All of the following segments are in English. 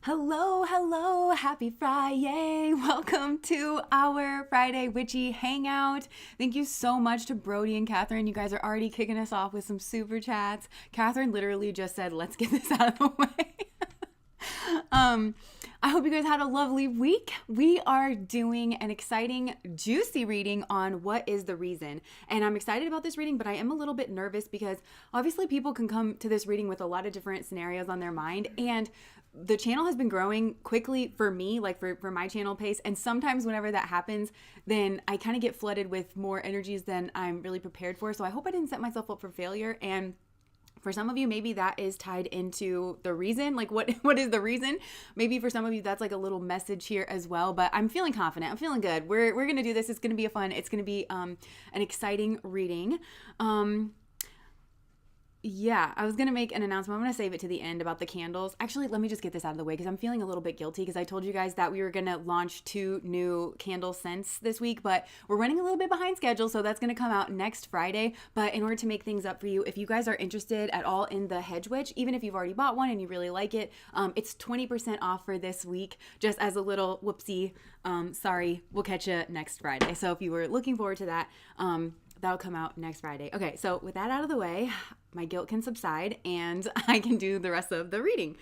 Hello, hello, happy Friday. Welcome to our Friday Witchy Hangout. Thank you so much to Brody and Catherine. You guys are already kicking us off with some super chats. Catherine literally just said, let's get this out of the way. I hope you guys had a lovely week. We are doing an exciting, juicy reading on what is the reason. And I'm excited about this reading, but I am a little bit nervous because obviously people can come to this reading with a lot of different scenarios on their mind. And the channel has been growing quickly for me, like for my channel pace. And sometimes whenever that happens, then I kind of get flooded with more energies than I'm really prepared for. So I hope I didn't set myself up for failure. And for some of you, maybe that is tied into the reason, like what is the reason? Maybe for some of you, that's like a little message here as well, but I'm feeling confident. I'm feeling good. We're going to do this. It's going to be it's going to be an exciting reading. Yeah, I was going to make an announcement. I'm going to save it to the end about the candles. Actually, let me just get this out of the way because I'm feeling a little bit guilty because I told you guys that we were going to launch 2 new candle scents this week, but we're running a little bit behind schedule, so that's going to come out next Friday. But in order to make things up for you, if you guys are interested at all in the Hedge Witch, even if you've already bought one and you really like it, it's 20% off for this week, just as a little whoopsie. Sorry, we'll catch you next Friday. So if you were looking forward to that, that'll come out next Friday. Okay, so with that out of the way, my guilt can subside and I can do the rest of the reading.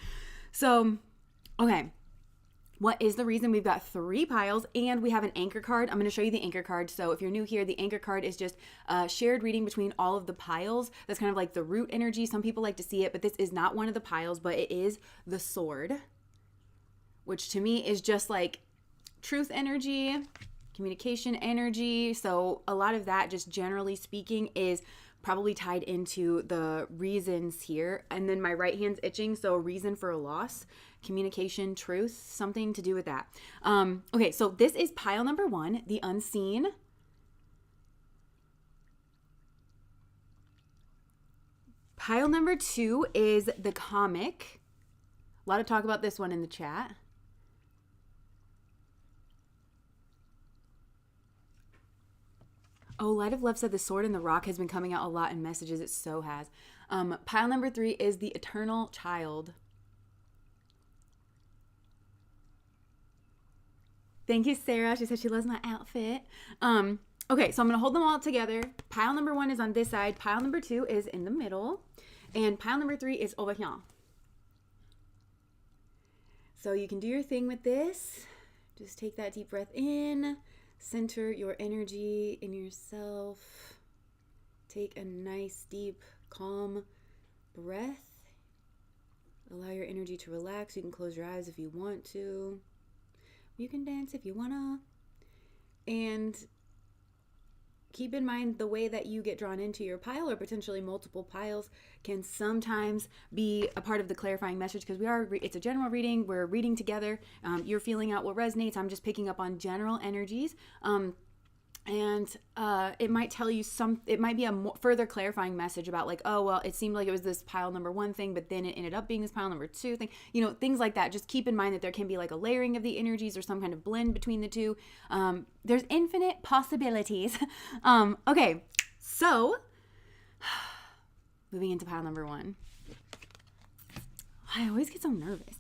So, okay, what is the reason? We've got 3 piles and we have an anchor card. I'm going to show you the anchor card. So if you're new here, the anchor card is just a shared reading between all of the piles. That's kind of like the root energy. Some people like to see it, but this is not one of the piles, but it is the sword, which to me is just like truth energy, communication energy. So a lot of that, just generally speaking, is probably tied into the reasons here. And then my right hand's itching, so reason for a loss, communication, truth, something to do with that. Okay, so this is pile number 1, the unseen. Pile number 2 is the comic. A lot of talk about this one in the chat. Oh, Light of Love said the sword and the rock has been coming out a lot in messages. It so has. Pile number 3 is the eternal child. Thank you, Sarah. She said she loves my outfit. Okay, so I'm going to hold them all together. Pile number 1 is on this side. Pile number 2 is in the middle. And pile number 3 is over here. So you can do your thing with this. Just take that deep breath in. Center your energy in yourself. Take a nice, deep, calm breath. Allow your energy to relax. You can close your eyes if you want to. You can dance if you wanna. And keep in mind the way that you get drawn into your pile, or potentially multiple piles, can sometimes be a part of the clarifying message, because it's a general reading. We're reading together. You're feeling out what resonates. I'm just picking up on general energies. And it might tell you it might be a further clarifying message about like, oh, well, it seemed like it was this pile number 1 thing, but then it ended up being this pile number 2 thing, things like that. Just keep in mind that there can be like a layering of the energies or some kind of blend between the two. There's infinite possibilities. Okay, so moving into pile number 1. I always get so nervous.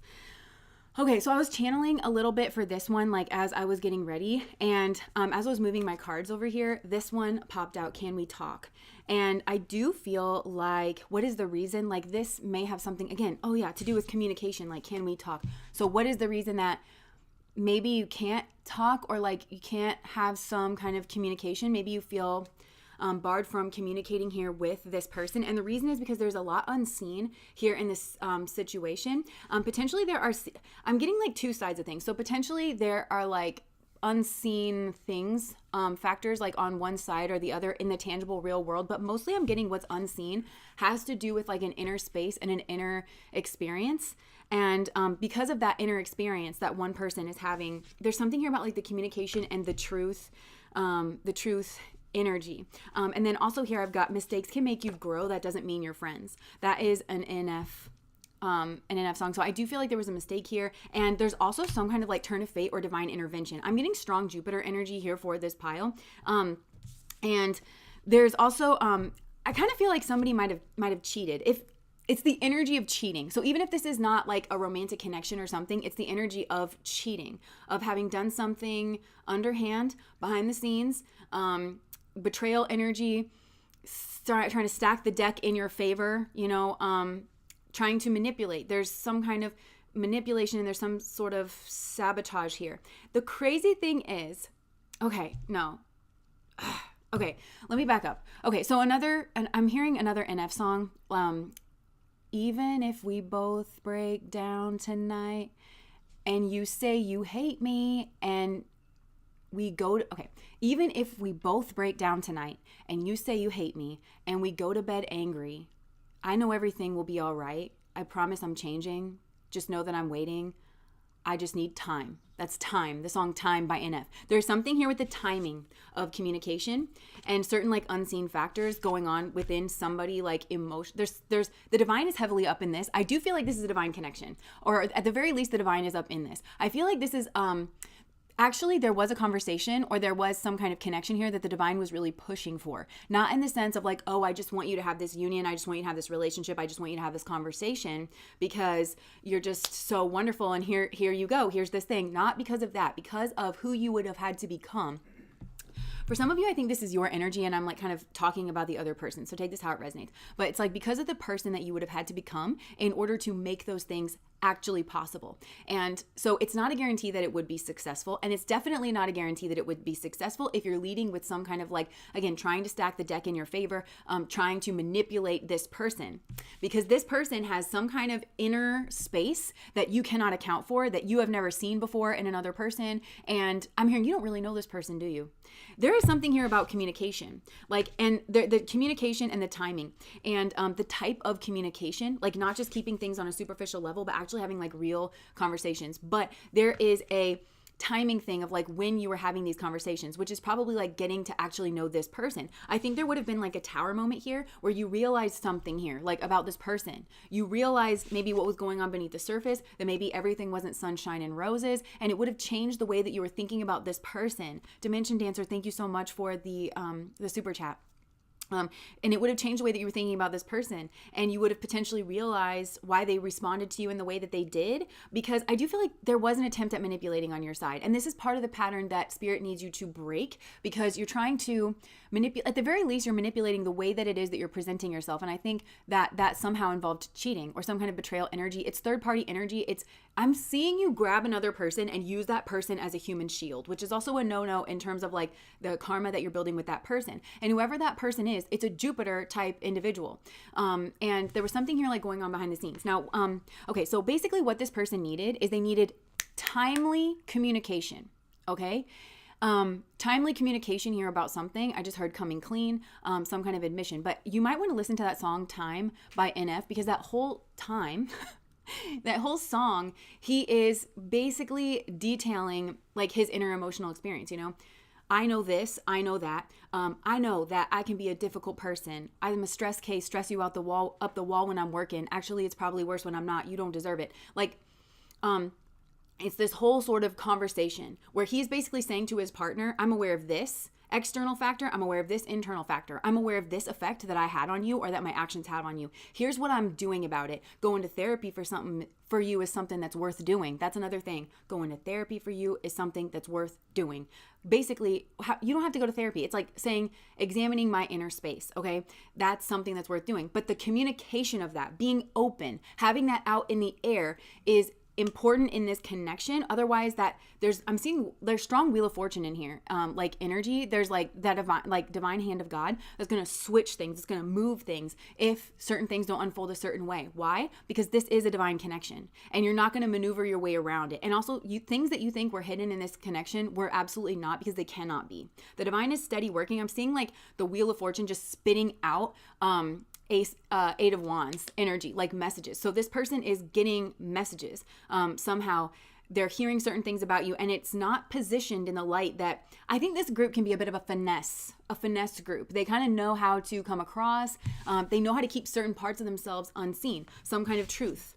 Okay, so I was channeling a little bit for this one, like as I was getting ready, and as I was moving my cards over here, this one popped out, Can We Talk? And I do feel like, what is the reason? Like this may have something, again, to do with communication, like can we talk? So what is the reason that maybe you can't talk, or like you can't have some kind of communication? Maybe you feel barred from communicating here with this person, and the reason is because there's a lot unseen here in this situation. Potentially I'm getting like 2 sides of things. So potentially there are like unseen things, factors like on one side or the other in the tangible real world, but mostly I'm getting what's unseen has to do with like an inner space and an inner experience. And because of that inner experience that one person is having, there's something here about like the communication and the truth energy. And then also here I've got mistakes can make you grow. That doesn't mean you're friends. That is an NF song. So I do feel like there was a mistake here. And there's also some kind of like turn of fate or divine intervention. I'm getting strong Jupiter energy here for this pile. And there's also, I kind of feel like somebody might have cheated. If it's the energy of cheating. So even if this is not like a romantic connection or something, it's the energy of cheating, of having done something underhand, behind the scenes, betrayal energy, trying to stack the deck in your favor, trying to manipulate. There's some kind of manipulation and there's some sort of sabotage here. The crazy thing is, okay, let me back up. Okay, so I'm hearing another NF song, even if we both break down tonight and you say you hate me and even if we both break down tonight and you say you hate me and we go to bed angry, I know everything will be all right. I promise I'm changing. Just know that I'm waiting. I just need time. That's Time, the song Time by NF. There's something here with the timing of communication and certain like unseen factors going on within somebody, like emotion. There's the divine is heavily up in this. I do feel like this is a divine connection, or at the very least the divine is up in this. I feel like this is actually, there was a conversation or there was some kind of connection here that the divine was really pushing for. Not in the sense of like, oh, I just want you to have this union. I just want you to have this relationship. I just want you to have this conversation because you're just so wonderful. And here you go. Here's this thing. Not because of that, because of who you would have had to become. For some of you, I think this is your energy and I'm like kind of talking about the other person. So take this how it resonates. But it's like because of the person that you would have had to become in order to make those things actually possible. And so it's not a guarantee that it would be successful. And it's definitely not a guarantee that it would be successful if you're leading with some kind of like, again, trying to stack the deck in your favor, trying to manipulate this person. Because this person has some kind of inner space that you cannot account for, that you have never seen before in another person. And I'm hearing you don't really know this person, do you? There is something here about communication, like, and the communication and the timing and the type of communication, like not just keeping things on a superficial level, but actually having like real conversations. But there is a timing thing of like when you were having these conversations, which is probably like getting to actually know this person. I think there would have been like a tower moment here where you realized something here, like about this person. You realized maybe what was going on beneath the surface, that maybe everything wasn't sunshine and roses, and it would have changed the way that you were thinking about this person. Dimension Dancer, thank you so much for the super chat. And it would have changed the way that you were thinking about this person, and you would have potentially realized why they responded to you in the way that they did, because I do feel like there was an attempt at manipulating on your side. And this is part of the pattern that Spirit needs you to break, because you're trying to manipulate, at the very least, you're manipulating the way that it is that you're presenting yourself. And I think that somehow involved cheating or some kind of betrayal energy. It's third party energy. I'm seeing you grab another person and use that person as a human shield, which is also a no-no in terms of like the karma that you're building with that person. And whoever that person is, it's a Jupiter type individual. And there was something here like going on behind the scenes. Now, okay, so basically what this person needed is they needed timely communication, okay? Timely communication here about something. I just heard coming clean, some kind of admission. But you might want to listen to that song Time by NF, because that whole time... that whole song, he is basically detailing like his inner emotional experience, you know? I know this, I know that. I know that I can be a difficult person. I'm a stress case, stress you up the wall when I'm working. Actually, it's probably worse when I'm not. You don't deserve it. Like, it's this whole sort of conversation where he's basically saying to his partner, I'm aware of this external factor. I'm aware of this internal factor. I'm aware of this effect that I had on you or that my actions had on you. Here's what I'm doing about it. Going to therapy for you is something that's worth doing. That's another thing. Going to therapy for you is something that's worth doing. Basically, you don't have to go to therapy. It's like saying examining my inner space, okay? That's something that's worth doing. But the communication of that, being open, having that out in the air is important in this connection. Otherwise, I'm seeing there's strong Wheel of Fortune in here, like energy. There's like that divine hand of God that's going to switch things. It's going to move things if certain things don't unfold a certain way. Why? Because this is a divine connection, and you're not going to maneuver your way around it. And also, things that you think were hidden in this connection were absolutely not, because they cannot be. The divine is steady working. I'm seeing like the Wheel of Fortune just spitting out Eight of Wands energy, like messages. So this person is getting messages. Somehow they're hearing certain things about you, and it's not positioned in the light that I think this group can be a bit of a finesse group. They kind of know how to come across. They know how to keep certain parts of themselves unseen, some kind of truth.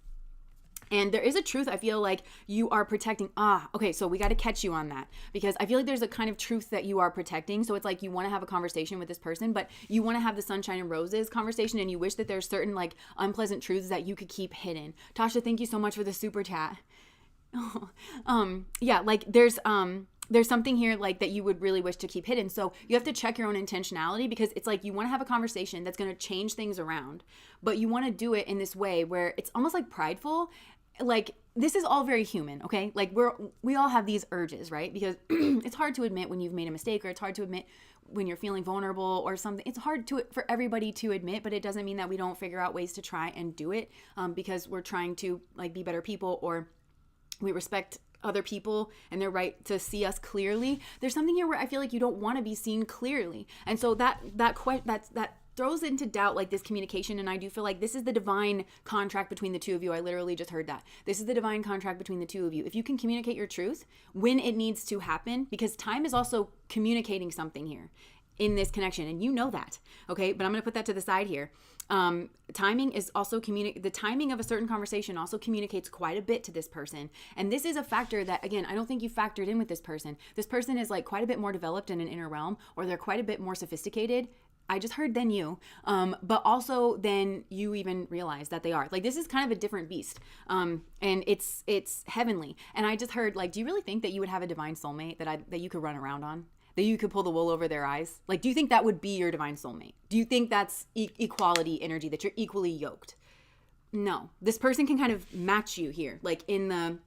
And there is a truth I feel like you are protecting. Okay, so we got to catch you on that, because I feel like there's a kind of truth that you are protecting. So it's like you want to have a conversation with this person, but you want to have the sunshine and roses conversation, and you wish that there's certain like unpleasant truths that you could keep hidden. Tasha, thank you so much for the super chat. Yeah, like there's something here like that you would really wish to keep hidden. So you have to check your own intentionality, because it's like you want to have a conversation that's going to change things around, but you want to do it in this way where it's almost like prideful. Like, this is all very human, okay? Like, we all have these urges, right? Because it's hard to admit when you've made a mistake, or it's hard to admit when you're feeling vulnerable or something. It's hard for everybody to admit, but it doesn't mean that we don't figure out ways to try and do it, because we're trying to like be better people, or we respect other people and their right to see us clearly. There's something here where I feel like you don't want to be seen clearly, and so that throws into doubt like this communication. And I do feel like this is the divine contract between the two of you. I literally just heard that. This is the divine contract between the two of you. If you can communicate your truth when it needs to happen, because time is also communicating something here in this connection, and you know that, okay? But I'm going to put that to the side here. Timing is also the timing of a certain conversation also communicates quite a bit to this person. And this is a factor that, again, I don't think you factored in with this person. This person is like quite a bit more developed in an inner realm, or they're quite a bit more sophisticated. I just heard than you, but also than you even realize that they are. Like, this is kind of a different beast, and it's heavenly. And I just heard, like, do you really think that you would have a divine soulmate that you could run around on? That you could pull the wool over their eyes? Like, do you think that would be your divine soulmate? Do you think that's equality energy, that you're equally yoked? No. This person can kind of match you here, like in the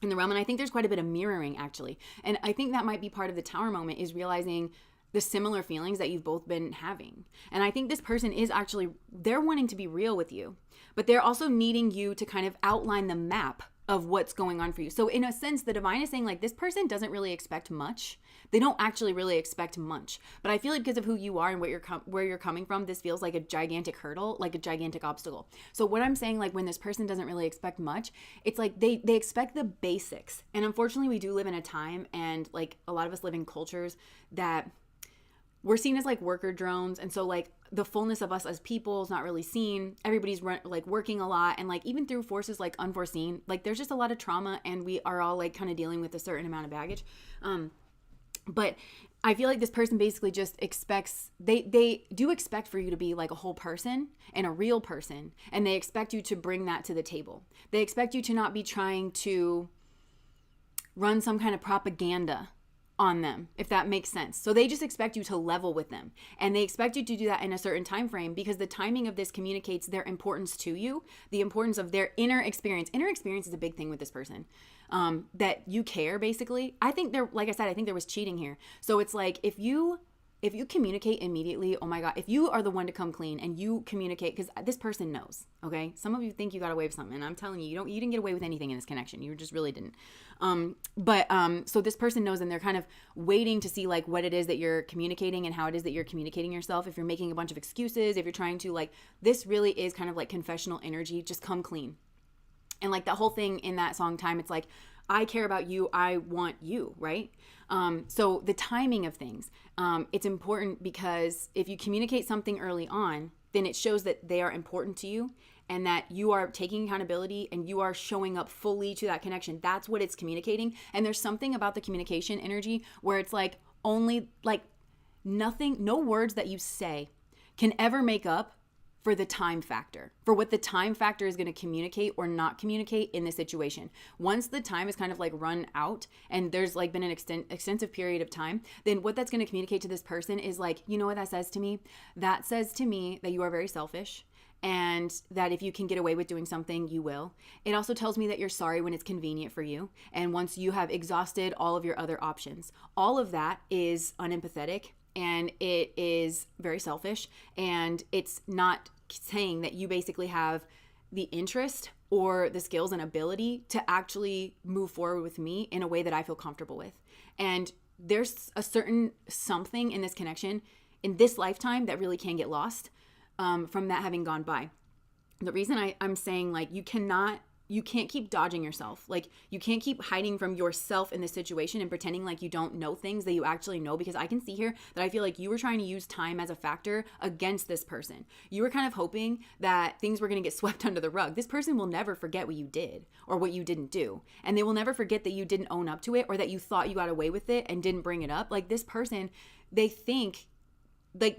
realm. And I think there's quite a bit of mirroring, actually. And I think that might be part of the tower moment, is realizing the similar feelings that you've both been having. And I think this person is actually, they're wanting to be real with you, but they're also needing you to kind of outline the map of what's going on for you. So in a sense, the divine is saying like this person doesn't really expect much. They don't actually really expect much. But I feel like because of who you are and what where you're coming from, this feels like a gigantic hurdle, like a gigantic obstacle. So what I'm saying, like when this person doesn't really expect much, it's like they expect the basics. And unfortunately, we do live in a time, and like a lot of us live in cultures that we're seen as like worker drones. And so like the fullness of us as people is not really seen. Everybody's like working a lot, and like even through forces like unforeseen, like there's just a lot of trauma, and we are all like kind of dealing with a certain amount of baggage. But I feel like this person basically just expects, they do expect for you to be like a whole person and a real person, and they expect you to bring that to the table. They expect you to not be trying to run some kind of propaganda on them, if that makes sense. So they just expect you to level with them, and they expect you to do that in a certain time frame, because the timing of this communicates their importance to you, the importance of their inner experience. Inner experience is a big thing with this person, that you care, basically. I think like I said, I think there was cheating here. So it's like if you communicate immediately, oh my God, if you are the one to come clean and you communicate, because this person knows, okay? Some of you think you got away with something, and I'm telling you, you didn't get away with anything in this connection. You just really didn't. So this person knows, and they're kind of waiting to see like what it is that you're communicating and how it is that you're communicating yourself. If you're making a bunch of excuses, if you're trying to like, this really is kind of like confessional energy, just come clean. And like that whole thing in that song Time, it's like, I care about you, I want you, right? So the timing of things, it's important, because if you communicate something early on, then it shows that they are important to you, and that you are taking accountability and you are showing up fully to that connection. That's what it's communicating. And there's something about the communication energy where it's like only like nothing, no words that you say can ever make up for the time factor, for what the time factor is going to communicate or not communicate in this situation. Once the time is kind of like run out, and there's like been an extensive period of time, then what that's going to communicate to this person is like, you know what that says to me? That says to me that you are very selfish, and that if you can get away with doing something, you will. It also tells me that you're sorry when it's convenient for you, and once you have exhausted all of your other options. All of that is unempathetic, and it is very selfish, and it's not saying that you basically have the interest or the skills and ability to actually move forward with me in a way that I feel comfortable with. And there's a certain something in this connection in this lifetime that really can get lost from that having gone by. The reason I'm saying like you can't keep dodging yourself. Like you can't keep hiding from yourself in this situation and pretending like you don't know things that you actually know, because I can see here that I feel like you were trying to use time as a factor against this person. You were kind of hoping that things were going to get swept under the rug. This person will never forget what you did or what you didn't do. And they will never forget that you didn't own up to it, or that you thought you got away with it and didn't bring it up. Like this person, they think like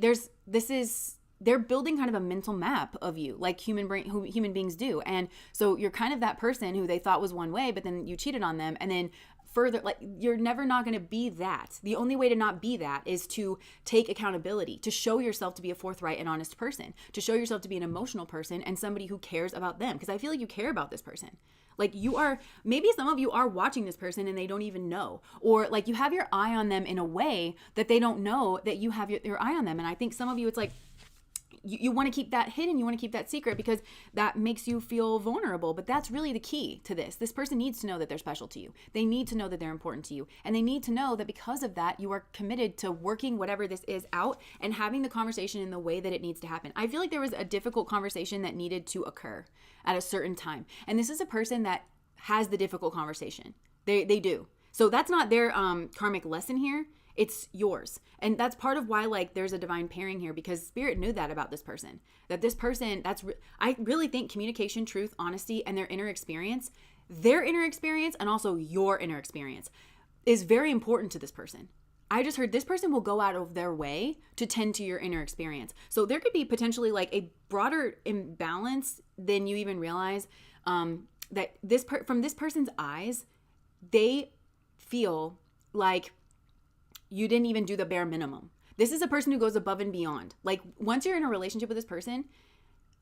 they're building kind of a mental map of you, like human beings do. And so you're kind of that person who they thought was one way, but then you cheated on them. And then further, like you're never not going to be that. The only way to not be that is to take accountability, to show yourself to be a forthright and honest person, to show yourself to be an emotional person and somebody who cares about them. Because I feel like you care about this person. Like maybe some of you are watching this person and they don't even know, or like you have your eye on them in a way that they don't know that you have your eye on them. And I think some of you, it's like, you want to keep that hidden. You want to keep that secret because that makes you feel vulnerable. But that's really the key to this. This person needs to know that they're special to you. They need to know that they're important to you. And they need to know that because of that, you are committed to working whatever this is out and having the conversation in the way that it needs to happen. I feel like there was a difficult conversation that needed to occur at a certain time. And this is a person that has the difficult conversation. They do. So that's not their karmic lesson here. It's yours. And that's part of why like there's a divine pairing here, because spirit knew that about this person, that this person, I really think communication, truth, honesty, and their inner experience and also your inner experience is very important to this person. I just heard this person will go out of their way to tend to your inner experience. So there could be potentially like a broader imbalance than you even realize, that from this person's eyes, they feel like you didn't even do the bare minimum. This is a person who goes above and beyond. Like once you're in a relationship with this person,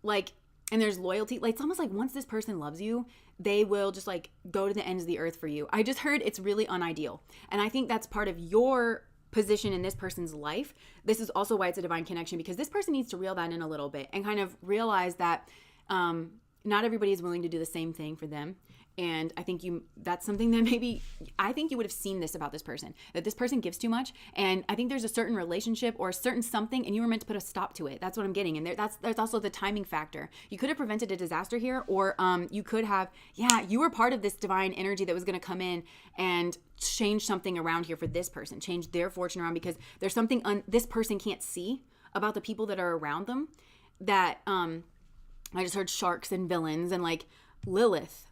like, and there's loyalty, like it's almost like once this person loves you, they will just like go to the ends of the earth for you. I just heard it's really unideal. And I think that's part of your position in this person's life. This is also why it's a divine connection, because this person needs to reel that in a little bit and kind of realize that not everybody is willing to do the same thing for them. And I think that's something that maybe, I think you would have seen this about this person, that this person gives too much. And I think there's a certain relationship or a certain something, and you were meant to put a stop to it. That's what I'm getting. And there's also the timing factor. You could have prevented a disaster here, or you could have, you were part of this divine energy that was going to come in and change something around here for this person, change their fortune around, because there's something this person can't see about the people that are around them. That I just heard sharks and villains and like Lilith.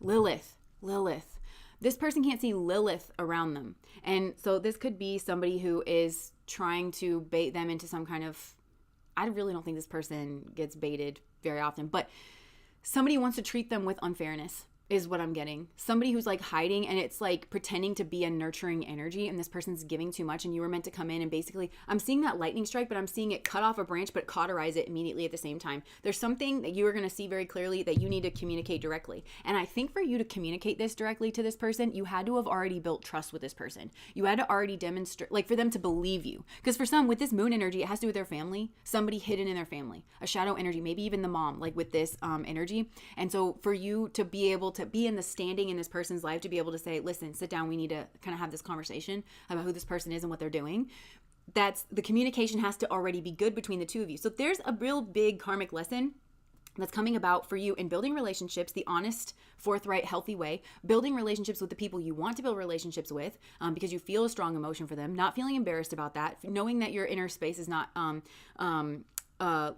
This person can't see Lilith around them. And so this could be somebody who is trying to bait them into some kind of, I really don't think this person gets baited very often, but somebody wants to treat them with unfairness is what I'm getting. Somebody who's like hiding, and it's like pretending to be a nurturing energy, and this person's giving too much, and you were meant to come in and basically, I'm seeing that lightning strike, but I'm seeing it cut off a branch but cauterize it immediately at the same time. There's something that you are going to see very clearly that you need to communicate directly. And I think for you to communicate this directly to this person, you had to have already built trust with this person. You had to already demonstrate, like, for them to believe you. Because for some, with this moon energy, it has to do with their family, somebody hidden in their family, a shadow energy, maybe even the mom, like with this energy. And so for you to be able to be in the standing in this person's life, to be able to say, listen, sit down, we need to kind of have this conversation about who this person is and what they're doing. That's the communication has to already be good between the two of you. So there's a real big karmic lesson that's coming about for you in building relationships the honest, forthright, healthy way, building relationships with the people you want to build relationships with, because you feel a strong emotion for them, not feeling embarrassed about that, knowing that your inner space is not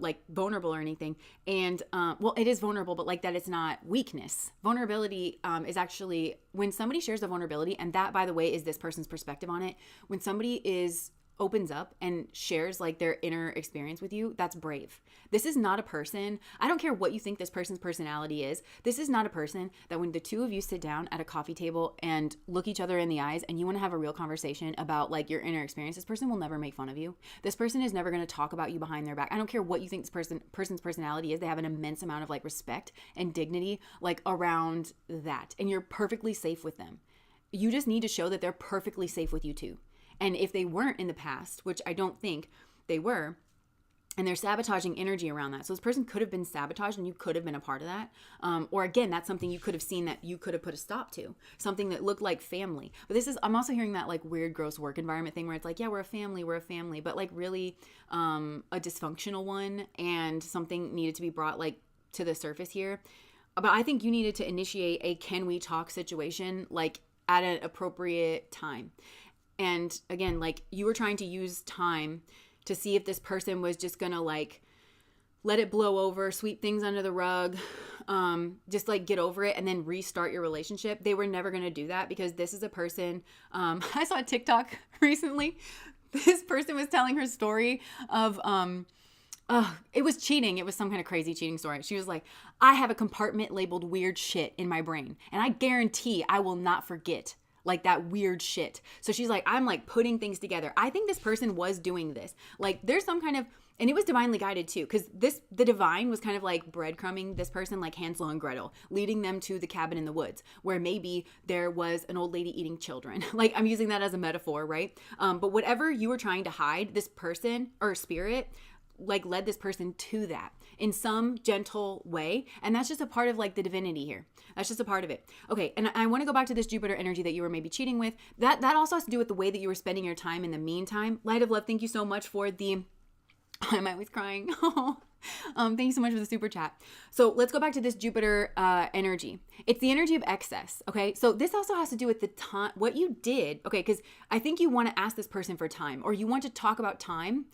like vulnerable or anything. And well, it is vulnerable, but like that it's not weakness. Vulnerability is actually when somebody shares a vulnerability, and that, by the way, is this person's perspective on it. When somebody opens up and shares like their inner experience with you, that's brave. This is not a person, I don't care what you think this person's personality is, this is not a person that when the two of you sit down at a coffee table and look each other in the eyes and you want to have a real conversation about like your inner experience, this person will never make fun of you. This person is never going to talk about you behind their back. I don't care what you think this person's personality is, they have an immense amount of like respect and dignity like around that, and you're perfectly safe with them. You just need to show that they're perfectly safe with you too. And if they weren't in the past, which I don't think they were, and they're sabotaging energy around that. So this person could have been sabotaged and you could have been a part of that. Or again, that's something you could have seen that you could have put a stop to. Something that looked like family. But I'm also hearing that like weird, gross work environment thing where it's like, yeah, we're a family. But like really a dysfunctional one, and something needed to be brought like to the surface here. But I think you needed to initiate a can we talk situation like at an appropriate time. And again, like you were trying to use time to see if this person was just going to like let it blow over, sweep things under the rug, just like get over it and then restart your relationship. They were never going to do that, because this is a person, I saw a TikTok recently. This person was telling her story of, it was cheating. It was some kind of crazy cheating story. She was like, I have a compartment labeled weird shit in my brain, and I guarantee I will not forget like that weird shit. So she's like, I'm like putting things together. I think this person was doing this. Like there's some kind of, and it was divinely guided too, because the divine was kind of like breadcrumbing this person like Hansel and Gretel, leading them to the cabin in the woods where maybe there was an old lady eating children. Like I'm using that as a metaphor, right? But whatever you were trying to hide, this person or spirit like led this person to that in some gentle way. And that's just a part of like the divinity here. That's just a part of it. Okay. And I want to go back to this Jupiter energy that you were maybe cheating with. That also has to do with the way that you were spending your time in the meantime. Light of Love, thank you so much for the, I'm always crying. Thank you so much for the super chat. So let's go back to this Jupiter energy. It's the energy of excess. Okay. So this also has to do with the time, what you did. Okay. Because I think you want to ask this person for time, or you want to talk about time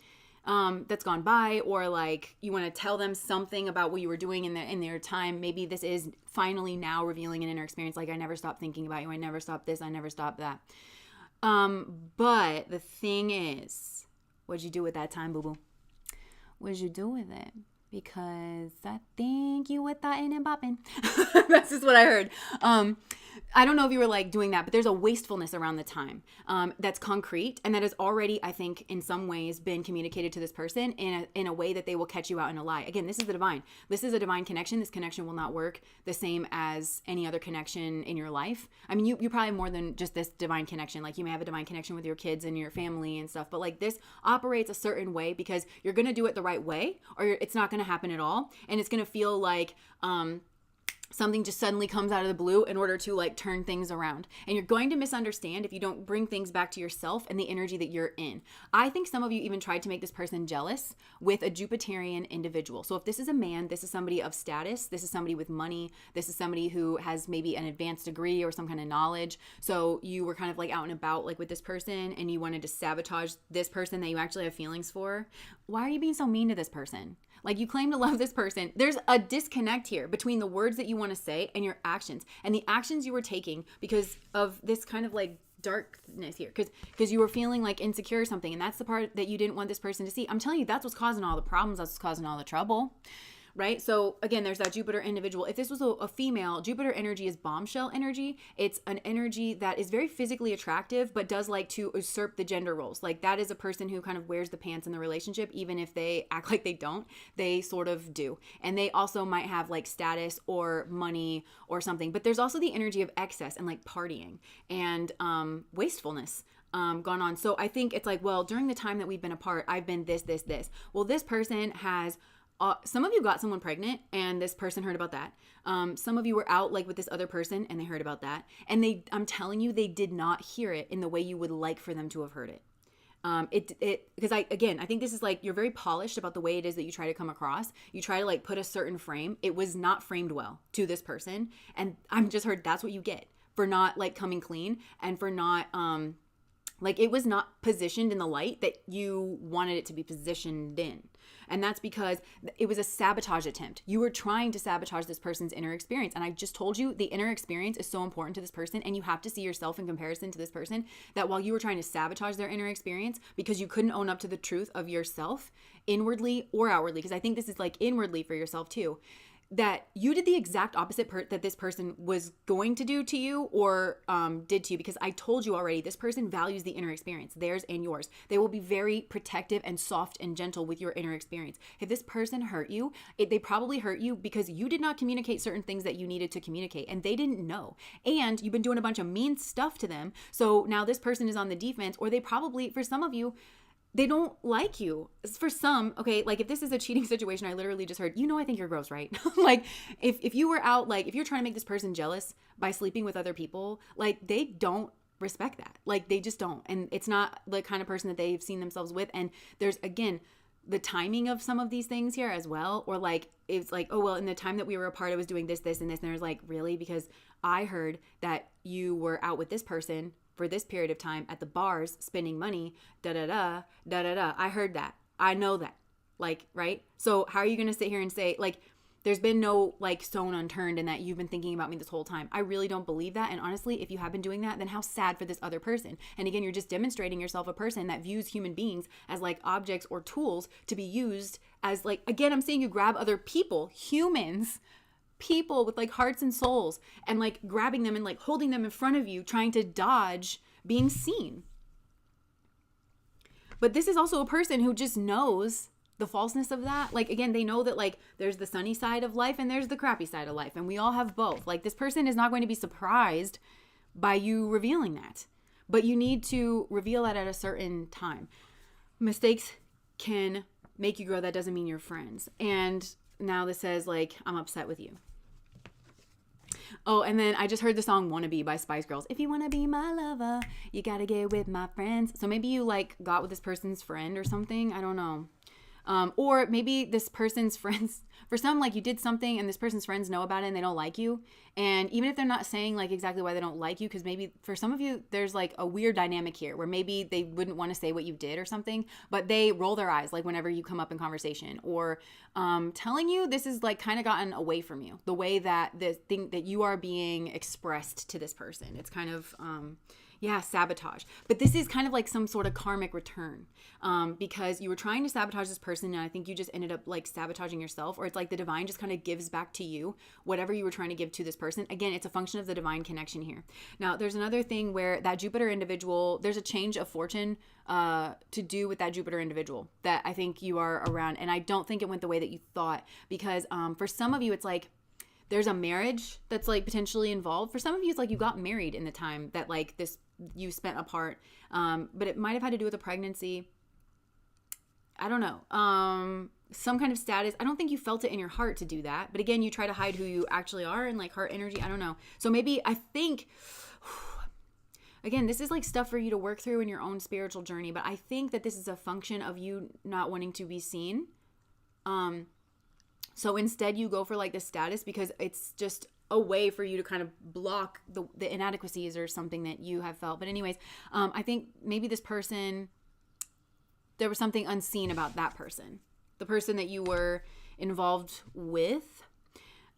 that's gone by, or like you want to tell them something about what you were doing in their time. Maybe this is finally now revealing an inner experience. Like I never stopped thinking about you. I never stopped this. I never stopped that. But the thing is, what'd you do with that time, boo-boo? What'd you do with it? Because I think you were thotting and bopping. That's just what I heard. I don't know if you were like doing that, but there's a wastefulness around the time that's concrete, and that has already, I think, in some ways been communicated to this person in a way that they will catch you out in a lie. Again, this is the divine. This is a divine connection. This connection will not work the same as any other connection in your life. I mean, you probably have more than just this divine connection. Like you may have a divine connection with your kids and your family and stuff, but like this operates a certain way because you're going to do it the right way, or it's not going to happen at all. And it's going to feel like, something just suddenly comes out of the blue in order to like turn things around. And you're going to misunderstand if you don't bring things back to yourself and the energy that you're in. I think some of you even tried to make this person jealous with a Jupiterian individual. So if this is a man, this is somebody of status, this is somebody with money, this is somebody who has maybe an advanced degree or some kind of knowledge. So you were kind of like out and about like with this person and you wanted to sabotage this person that you actually have feelings for. Why are you being so mean to this person? Like, you claim to love this person. There's a disconnect here between the words that you want to say and your actions. And the actions you were taking because of this kind of like darkness here. Because you were feeling like insecure or something. And that's the part that you didn't want this person to see. I'm telling you, that's what's causing all the problems. That's what's causing all the trouble. Right? So again, there's that Jupiter individual. If this was a female, Jupiter energy is bombshell energy. It's an energy that is very physically attractive, but does like to usurp the gender roles. Like, that is a person who kind of wears the pants in the relationship, even if they act like they don't, they sort of do. And they also might have like status or money or something, but there's also the energy of excess and like partying and wastefulness. Gone on. So I think it's like, well, during the time that we've been apart, I've been this. Well, this person has some of you got someone pregnant and this person heard about that. Some of you were out like with this other person and they heard about that. And I'm telling you, they did not hear it in the way you would like for them to have heard it. Because I think this is like, you're very polished about the way it is that you try to come across. You try to like put a certain frame. It was not framed well to this person. And I'm just heard that's what you get for not like coming clean and for not, like, it was not positioned in the light that you wanted it to be positioned in. And that's because it was a sabotage attempt. You were trying to sabotage this person's inner experience. And I just told you the inner experience is so important to this person. And you have to see yourself in comparison to this person, that while you were trying to sabotage their inner experience because you couldn't own up to the truth of yourself inwardly or outwardly, because I think this is like inwardly for yourself too, that you did the exact opposite that this person was going to do to you or did to you. Because I told you already, this person values the inner experience, theirs and yours. They will be very protective and soft and gentle with your inner experience. If this person hurt you, they probably hurt you because you did not communicate certain things that you needed to communicate and they didn't know. And you've been doing a bunch of mean stuff to them. So now this person is on the defense, or they probably, for some of you, they don't like you. For some, okay, like if this is a cheating situation, I literally just heard, I think you're gross, right? Like if you were out, like if you're trying to make this person jealous by sleeping with other people, like they don't respect that. Like they just don't. And it's not the kind of person that they've seen themselves with. And there's, again, the timing of some of these things here as well. Or like, it's like, oh, well, in the time that we were apart, I was doing this, and this. And there's like, really? Because I heard that you were out with this person for this period of time at the bars, spending money, I heard that. I know that. Like, right? So how are you going to sit here and say, like, there's been no, like, stone unturned and that you've been thinking about me this whole time? I really don't believe that. And honestly, if you have been doing that, then how sad for this other person. And again, you're just demonstrating yourself a person that views human beings as like objects or tools to be used as like, again, I'm seeing you grab other people, humans, people with like hearts and souls, and like grabbing them and like holding them in front of you, trying to dodge being seen. But this is also a person who just knows the falseness of that. Like, again, they know that like there's the sunny side of life and there's the crappy side of life, and we all have both. Like, this person is not going to be surprised by you revealing that, but you need to reveal that at a certain time. Mistakes can make you grow. That doesn't mean you're friends. And now this says like, I'm upset with you. Oh, and then I just heard the song Wannabe by Spice Girls. If you want to be my lover, you got to get with my friends. So maybe you like got with this person's friend or something. I don't know. Or maybe this person's friends, for some, like you did something and this person's friends know about it and they don't like you. And even if they're not saying like exactly why they don't like you, because maybe for some of you, there's like a weird dynamic here where maybe they wouldn't want to say what you did or something, but they roll their eyes like whenever you come up in conversation, or telling you this is like kind of gotten away from you, the way that the thing that you are being expressed to this person. It's kind of, sabotage. But this is kind of like some sort of karmic return, because you were trying to sabotage this person, and I think you just ended up like sabotaging yourself, or it's like the divine just kind of gives back to you whatever you were trying to give to this person. Again, it's a function of the divine connection here. Now, there's another thing where that Jupiter individual, there's a change of fortune to do with that Jupiter individual that I think you are around, and I don't think it went the way that you thought, because for some of you, it's like there's a marriage that's like potentially involved. For some of you, it's like you got married in the time that like this you spent apart, but it might have had to do with a pregnancy. I don't know. some kind of status. I don't think you felt it in your heart to do that. But again, you try to hide who you actually are and like heart energy. I don't know. So maybe I think, again, this is like stuff for you to work through in your own spiritual journey. But I think that this is a function of you not wanting to be seen. So instead you go for like the status because it's just a way for you to kind of block the inadequacies or something that you have felt. But anyways, I think maybe this person, there was something unseen about that person. The person that you were involved with,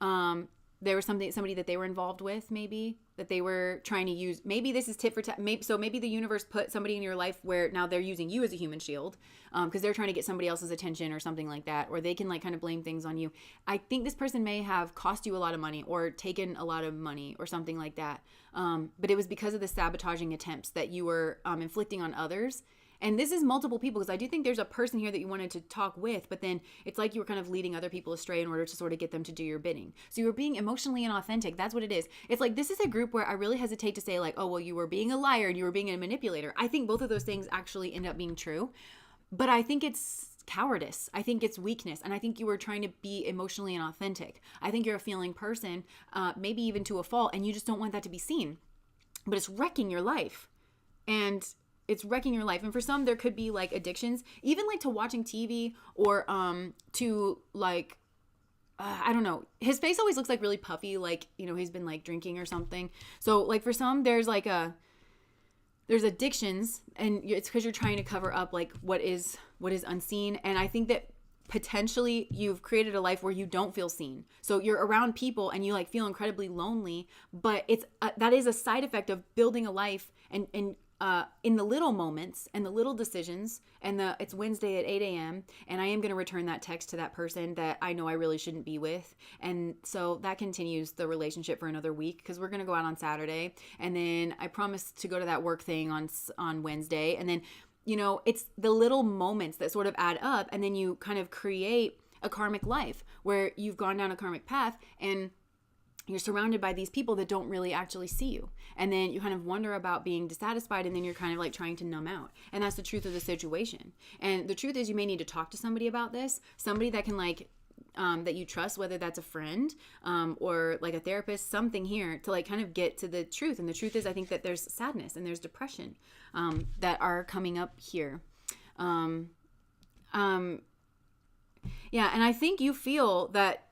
there was somebody that they were involved with, maybe that they were trying to use. Maybe this is tit for tat. Maybe the universe put somebody in your life where now they're using you as a human shield, because they're trying to get somebody else's attention or something like that, or they can like kind of blame things on you. I think this person may have cost you a lot of money or taken a lot of money or something like that. But it was because of the sabotaging attempts that you were inflicting on others. And this is multiple people, because I do think there's a person here that you wanted to talk with, but then it's like you were kind of leading other people astray in order to sort of get them to do your bidding. So you were being emotionally inauthentic. That's what it is. It's like, this is a group where I really hesitate to say like, oh, well, you were being a liar and you were being a manipulator. I think both of those things actually end up being true, but I think it's cowardice. I think it's weakness. And I think you were trying to be emotionally inauthentic. I think you're a feeling person, maybe even to a fault, and you just don't want that to be seen, but it's wrecking your life. And it's wrecking your life. And for some, there could be like addictions, even like to watching TV or to like, I don't know. His face always looks like really puffy, like, you know, he's been like drinking or something. So like for some, there's addictions, and it's because you're trying to cover up like what is unseen. And I think that potentially you've created a life where you don't feel seen. So you're around people and you like feel incredibly lonely, but it's that is a side effect of building a life and in the little moments and the little decisions, and it's Wednesday at 8 a.m. and I am going to return that text to that person that I know I really shouldn't be with. And so that continues the relationship for another week, because we're going to go out on Saturday, and then I promised to go to that work thing on Wednesday. And then, you know, it's the little moments that sort of add up, and then you kind of create a karmic life where you've gone down a karmic path and you're surrounded by these people that don't really actually see you. And then you kind of wonder about being dissatisfied, and then you're kind of like trying to numb out. And that's the truth of the situation. And the truth is, you may need to talk to somebody about this, somebody that can like, that you trust, whether that's a friend or like a therapist, something here to like kind of get to the truth. And the truth is, I think that there's sadness and there's depression that are coming up here. Yeah, and I think you feel that,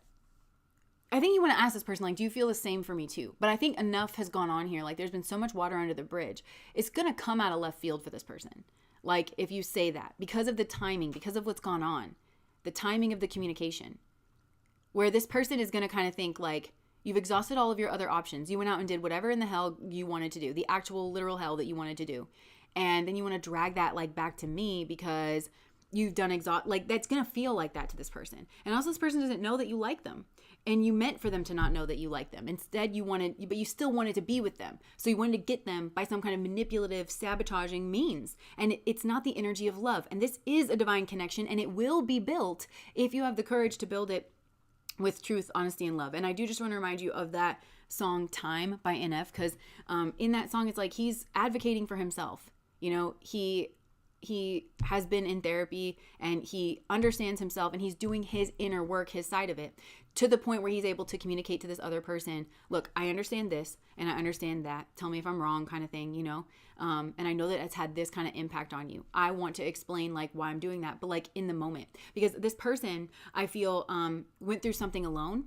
I think you want to ask this person, like, do you feel the same for me too? But I think enough has gone on here. Like, there's been so much water under the bridge. It's going to come out of left field for this person. Like, if you say that, because of the timing, because of what's gone on, the timing of the communication, where this person is going to kind of think like, you've exhausted all of your other options. You went out and did whatever in the hell you wanted to do, the actual literal hell that you wanted to do. And then you want to drag that like back to me because you've done like, that's going to feel like that to this person. And also, this person doesn't know that you like them. And you meant for them to not know that you like them. Instead, but you still wanted to be with them. So you wanted to get them by some kind of manipulative, sabotaging means. And it's not the energy of love. And this is a divine connection, and it will be built if you have the courage to build it with truth, honesty, and love. And I do just want to remind you of that song Time by NF, because in that song, it's like he's advocating for himself. You know, he has been in therapy and he understands himself, and he's doing his inner work, his side of it, to the point where he's able to communicate to this other person, look, I understand this and I understand that. Tell me if I'm wrong, kind of thing, you know? And I know that it's had this kind of impact on you. I want to explain like why I'm doing that, but like in the moment, because this person, I feel, went through something alone,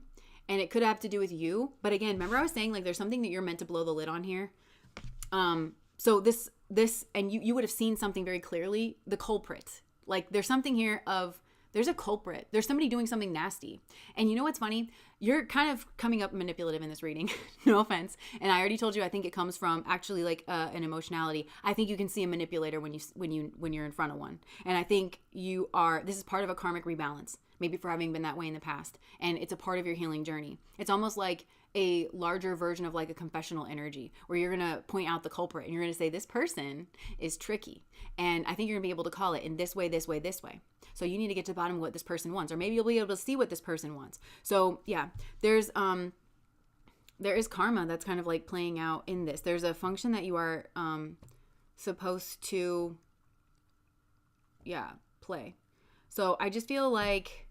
and it could have to do with you. But again, remember I was saying like there's something that you're meant to blow the lid on here. So this, and you would have seen something very clearly, the culprit. Like there's something here of, there's a culprit. There's somebody doing something nasty. And you know what's funny? You're kind of coming up manipulative in this reading. No offense. And I already told you, I think it comes from actually like an emotionality. I think you can see a manipulator when you're in front of one. And I think this is part of a karmic rebalance, maybe for having been that way in the past. And it's a part of your healing journey. It's almost like a larger version of like a confessional energy, where you're going to point out the culprit and you're going to say, this person is tricky. And I think you're going to be able to call it in this way, this way, this way. So you need to get to the bottom of what this person wants, or maybe you'll be able to see what this person wants. So yeah, there is karma that's kind of like playing out in this. There's a function that you are supposed to, play. So I just feel like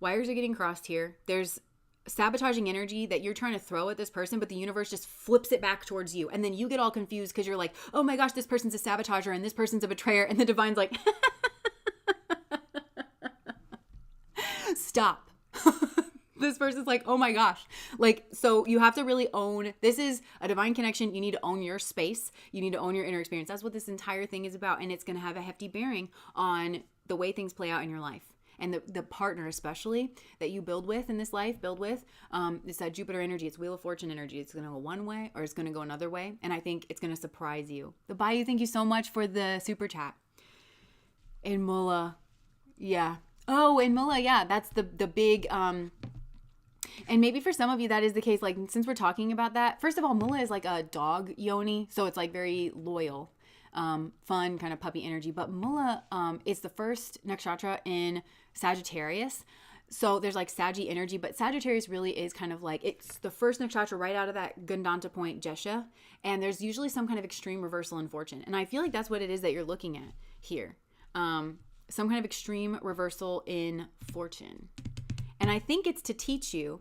wires are getting crossed here. There's sabotaging energy that you're trying to throw at this person, but the universe just flips it back towards you. And then you get all confused because you're like, oh my gosh, this person's a sabotager and this person's a betrayer. And the divine's like, stop. This person's like, oh my gosh. Like, so you have to really own, this is a divine connection. You need to own your space. You need to own your inner experience. That's what this entire thing is about. And it's going to have a hefty bearing on the way things play out in your life. And the partner especially that you build with in this life, it's that Jupiter energy. It's Wheel of Fortune energy. It's going to go one way or it's going to go another way. And I think it's going to surprise you. The Bayou, thank you so much for the super chat. And Mullah, yeah. Oh, and Mullah, yeah. That's the big, and maybe for some of you that is the case. Like, since we're talking about that, first of all, Mullah is like a dog yoni. So it's like very loyal, fun, kind of puppy energy. But Mullah is the first nakshatra in Sagittarius. So there's like Saggy energy, but Sagittarius really is kind of like, it's the first nakshatra right out of that Gandanta point, Jesha. And there's usually some kind of extreme reversal in fortune. And I feel like that's what it is that you're looking at here. Some kind of extreme reversal in fortune. And I think it's to teach you.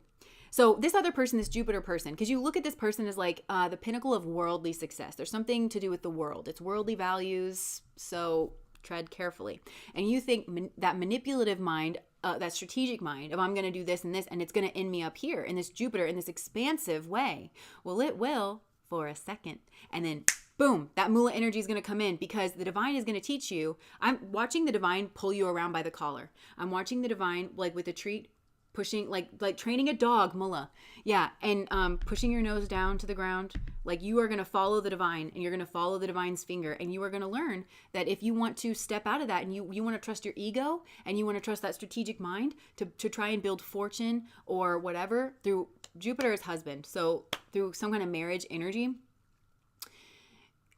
So this other person, this Jupiter person, because you look at this person as like the pinnacle of worldly success. There's something to do with the world. It's worldly values. So tread carefully. And you think that manipulative mind, that strategic mind of I'm going to do this and this, and it's going to end me up here in this Jupiter, in this expansive way. Well, it will for a second. And then boom, that Mullah energy is going to come in because the divine is going to teach you. I'm watching the divine pull you around by the collar. I'm watching the divine like with a treat, pushing like training a dog, Mullah. Yeah. And pushing your nose down to the ground. Like you are going to follow the divine and you're going to follow the divine's finger. And you are going to learn that if you want to step out of that and you want to trust your ego and you want to trust that strategic mind to try and build fortune or whatever through Jupiter's husband. So through some kind of marriage energy,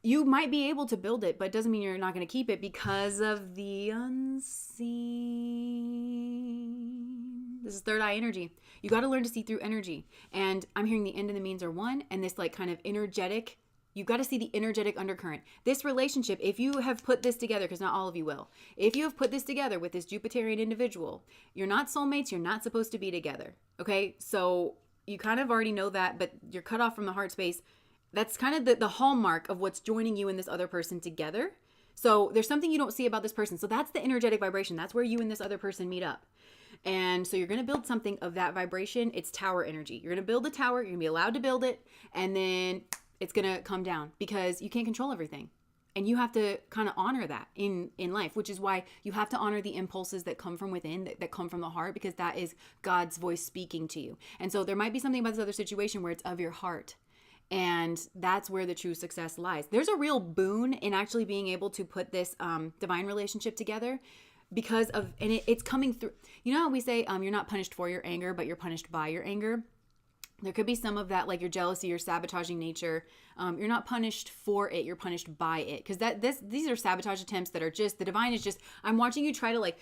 you might be able to build it, but it doesn't mean you're not going to keep it because of the unseen. This is third eye energy. You got to learn to see through energy. And I'm hearing the end and the means are one. And this like kind of energetic, you've got to see the energetic undercurrent. This relationship, if you have put this together, because not all of you will, if you have put this together with this Jupiterian individual, you're not soulmates. You're not supposed to be together. Okay. So you kind of already know that, but you're cut off from the heart space. That's kind of the hallmark of what's joining you and this other person together. So there's something you don't see about this person. So that's the energetic vibration. That's where you and this other person meet up. And so you're going to build something of that vibration. It's tower energy. You're going to build a tower. You're going to be allowed to build it. And then it's going to come down because you can't control everything. And you have to kind of honor that in life, which is why you have to honor the impulses that come from within, that come from the heart, because that is God's voice speaking to you. And so there might be something about this other situation where it's of your heart. And that's where the true success lies. There's a real boon in actually being able to put this divine relationship together because of, and it's coming through. You know how we say you're not punished for your anger, but you're punished by your anger? There could be some of that, like your jealousy, your sabotaging nature. You're not punished for it, you're punished by it. Because these are sabotage attempts that are just, the divine is just, I'm watching you try to like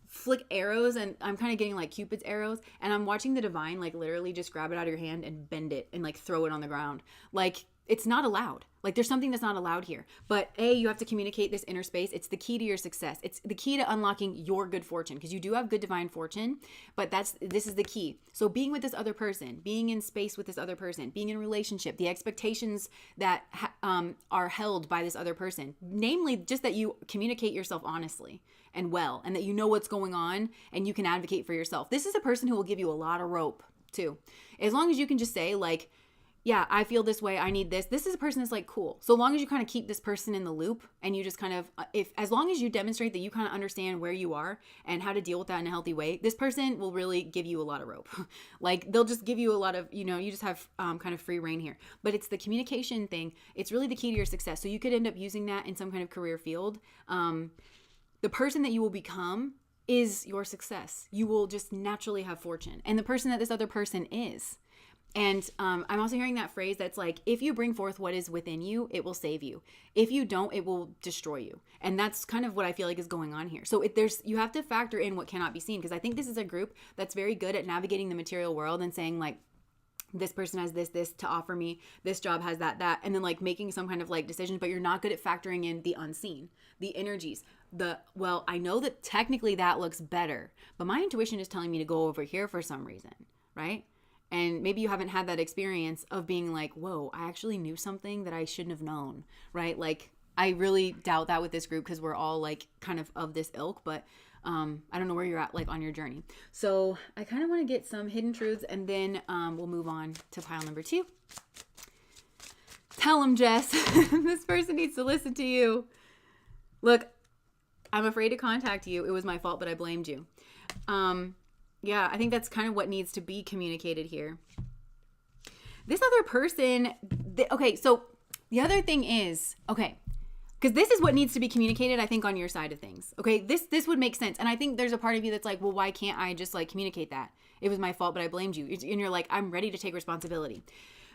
flick arrows, and I'm kind of getting like Cupid's arrows, and I'm watching the divine like literally just grab it out of your hand and bend it and like throw it on the ground. Like it's not allowed. Like there's something that's not allowed here. But you have to communicate this inner space. It's the key to your success. It's the key to unlocking your good fortune, because you do have good divine fortune, but this is the key. So being with this other person, being in space with this other person, being in a relationship, the expectations that are held by this other person, namely just that you communicate yourself honestly and well, and that you know what's going on and you can advocate for yourself. This is a person who will give you a lot of rope too. As long as you can just say like, yeah, I feel this way, I need this. This is a person that's like, cool. So long as you kind of keep this person in the loop and you just kind of, as long as you demonstrate that you kind of understand where you are and how to deal with that in a healthy way, this person will really give you a lot of rope. Like they'll just give you a lot of, you just have kind of free reign here. But it's the communication thing. It's really the key to your success. So you could end up using that in some kind of career field. The person that you will become is your success. You will just naturally have fortune. And the person that this other person is. And I'm also hearing that phrase that's like, if you bring forth what is within you, it will save you. If you don't, it will destroy you. And that's kind of what I feel like is going on here. So you have to factor in what cannot be seen, because I think this is a group that's very good at navigating the material world and saying like, this person has this to offer me, this job has that, and then like making some kind of like decisions, but you're not good at factoring in the unseen, the energies, well, I know that technically that looks better, but my intuition is telling me to go over here for some reason, right? And maybe you haven't had that experience of being like, whoa, I actually knew something that I shouldn't have known, right? Like, I really doubt that with this group because we're all like kind of this ilk, but I don't know where you're at like on your journey. So I kind of want to get some hidden truths, and then we'll move on to pile number 2. Tell them, Jess. This person needs to listen to you. Look, I'm afraid to contact you. It was my fault, but I blamed you. Yeah, I think that's kind of what needs to be communicated here. This other person, okay, so the other thing is, okay, because this is what needs to be communicated, I think, on your side of things. Okay, this would make sense. And I think there's a part of you that's like, well, why can't I just like communicate that? It was my fault, but I blamed you. And you're like, I'm ready to take responsibility.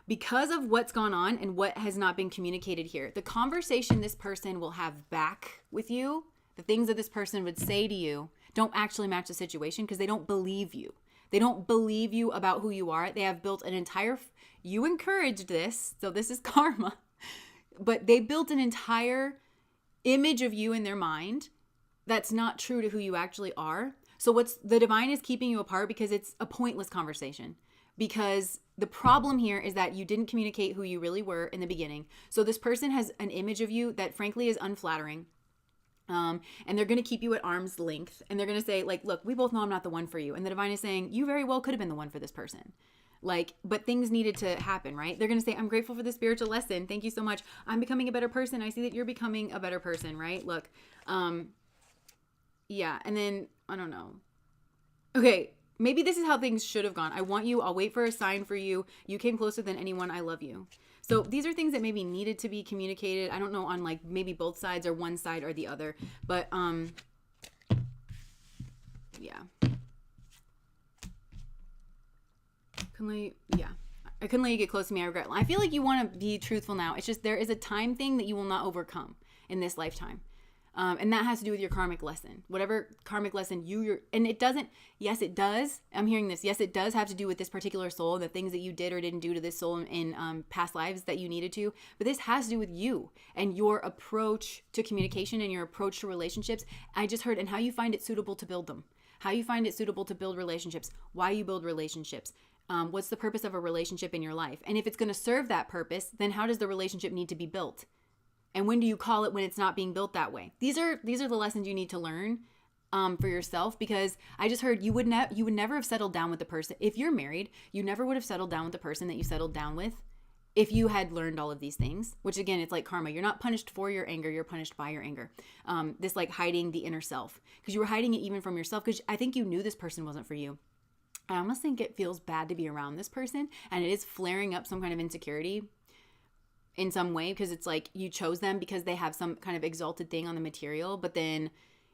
Because of what's gone on and what has not been communicated here, the conversation this person will have back with you, the things that this person would say to you, don't actually match the situation because they don't believe you. They don't believe you about who you are. They have built an entire, you encouraged this, so this is karma. But they built an entire image of you in their mind that's not true to who you actually are. So the divine is keeping you apart because it's a pointless conversation. Because the problem here is that you didn't communicate who you really were in the beginning. So this person has an image of you that frankly is unflattering. And they're going to keep you at arm's length. And they're going to say like, look, we both know I'm not the one for you. And the divine is saying, you very well could have been the one for this person. Like, but things needed to happen, right? They're going to say, I'm grateful for the spiritual lesson. Thank you so much. I'm becoming a better person. I see that you're becoming a better person, right? Look, yeah. And then, I don't know. Okay. Maybe this is how things should have gone. I want you. I'll wait for a sign for you. You came closer than anyone. I love you. So these are things that maybe needed to be communicated. I don't know on like maybe both sides or one side or the other, but, yeah. I couldn't let you get close to me. I regret. I feel like you want to be truthful now. It's just there is a time thing that you will not overcome in this lifetime. And that has to do with your karmic lesson. Whatever karmic lesson and it doesn't, yes, it does. I'm hearing this. Yes, it does have to do with this particular soul, the things that you did or didn't do to this soul in past lives that you needed to. But this has to do with you and your approach to communication and your approach to relationships. I just heard, and how you find it suitable to build them. How you find it suitable to build relationships. Why you build relationships. What's the purpose of a relationship in your life? And if it's going to serve that purpose, then how does the relationship need to be built? And when do you call it when it's not being built that way? These are the lessons you need to learn for yourself, because I just heard you would never have settled down with the person. If you're married, you never would have settled down with the person that you settled down with if you had learned all of these things, which again, it's like karma. You're not punished for your anger. You're punished by your anger. This like hiding the inner self, because you were hiding it even from yourself, because I think you knew this person wasn't for you. I almost think it feels bad to be around this person, and it is flaring up some kind of insecurity in some way, because it's like you chose them because they have some kind of exalted thing on the material, but then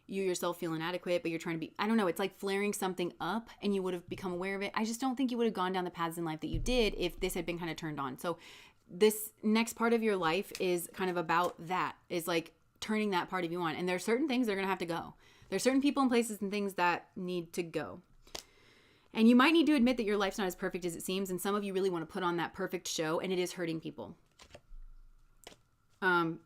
you yourself feel inadequate, but you're trying to be, I don't know, it's like flaring something up and you would have become aware of it. I just don't think you would have gone down the paths in life that you did if this had been kind of turned on. So this next part of your life is kind of about that, is like turning that part of you on. And there's certain things that are going to have to go. There's certain people and places and things that need to go. And you might need to admit that your life's not as perfect as it seems. And some of you really want to put on that perfect show, and it is hurting people.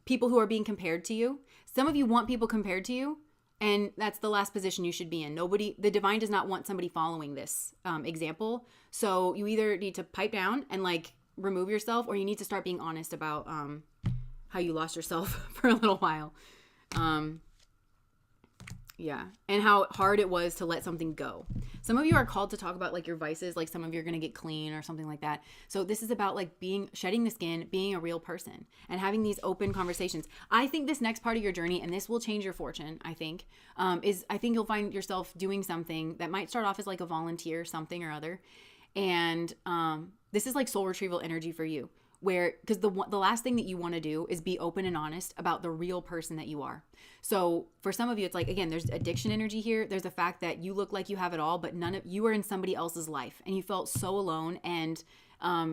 People who are being compared to you. Some of you want people compared to you, and that's the last position you should be in. The divine does not want somebody following this example. So you either need to pipe down and like remove yourself, or you need to start being honest about how you lost yourself for a little while. Yeah. And how hard it was to let something go. Some of you are called to talk about like your vices, like some of you are going to get clean or something like that. So this is about like shedding the skin, being a real person, and having these open conversations. I think this next part of your journey, and this will change your fortune, I think you'll find yourself doing something that might start off as like a volunteer, something or other. And this is like soul retrieval energy for you, where, because the last thing that you want to do is be open and honest about the real person that you are. So for some of you, it's like, again, there's addiction energy here. There's the fact that you look like you have it all, but you are in somebody else's life, and you felt so alone, and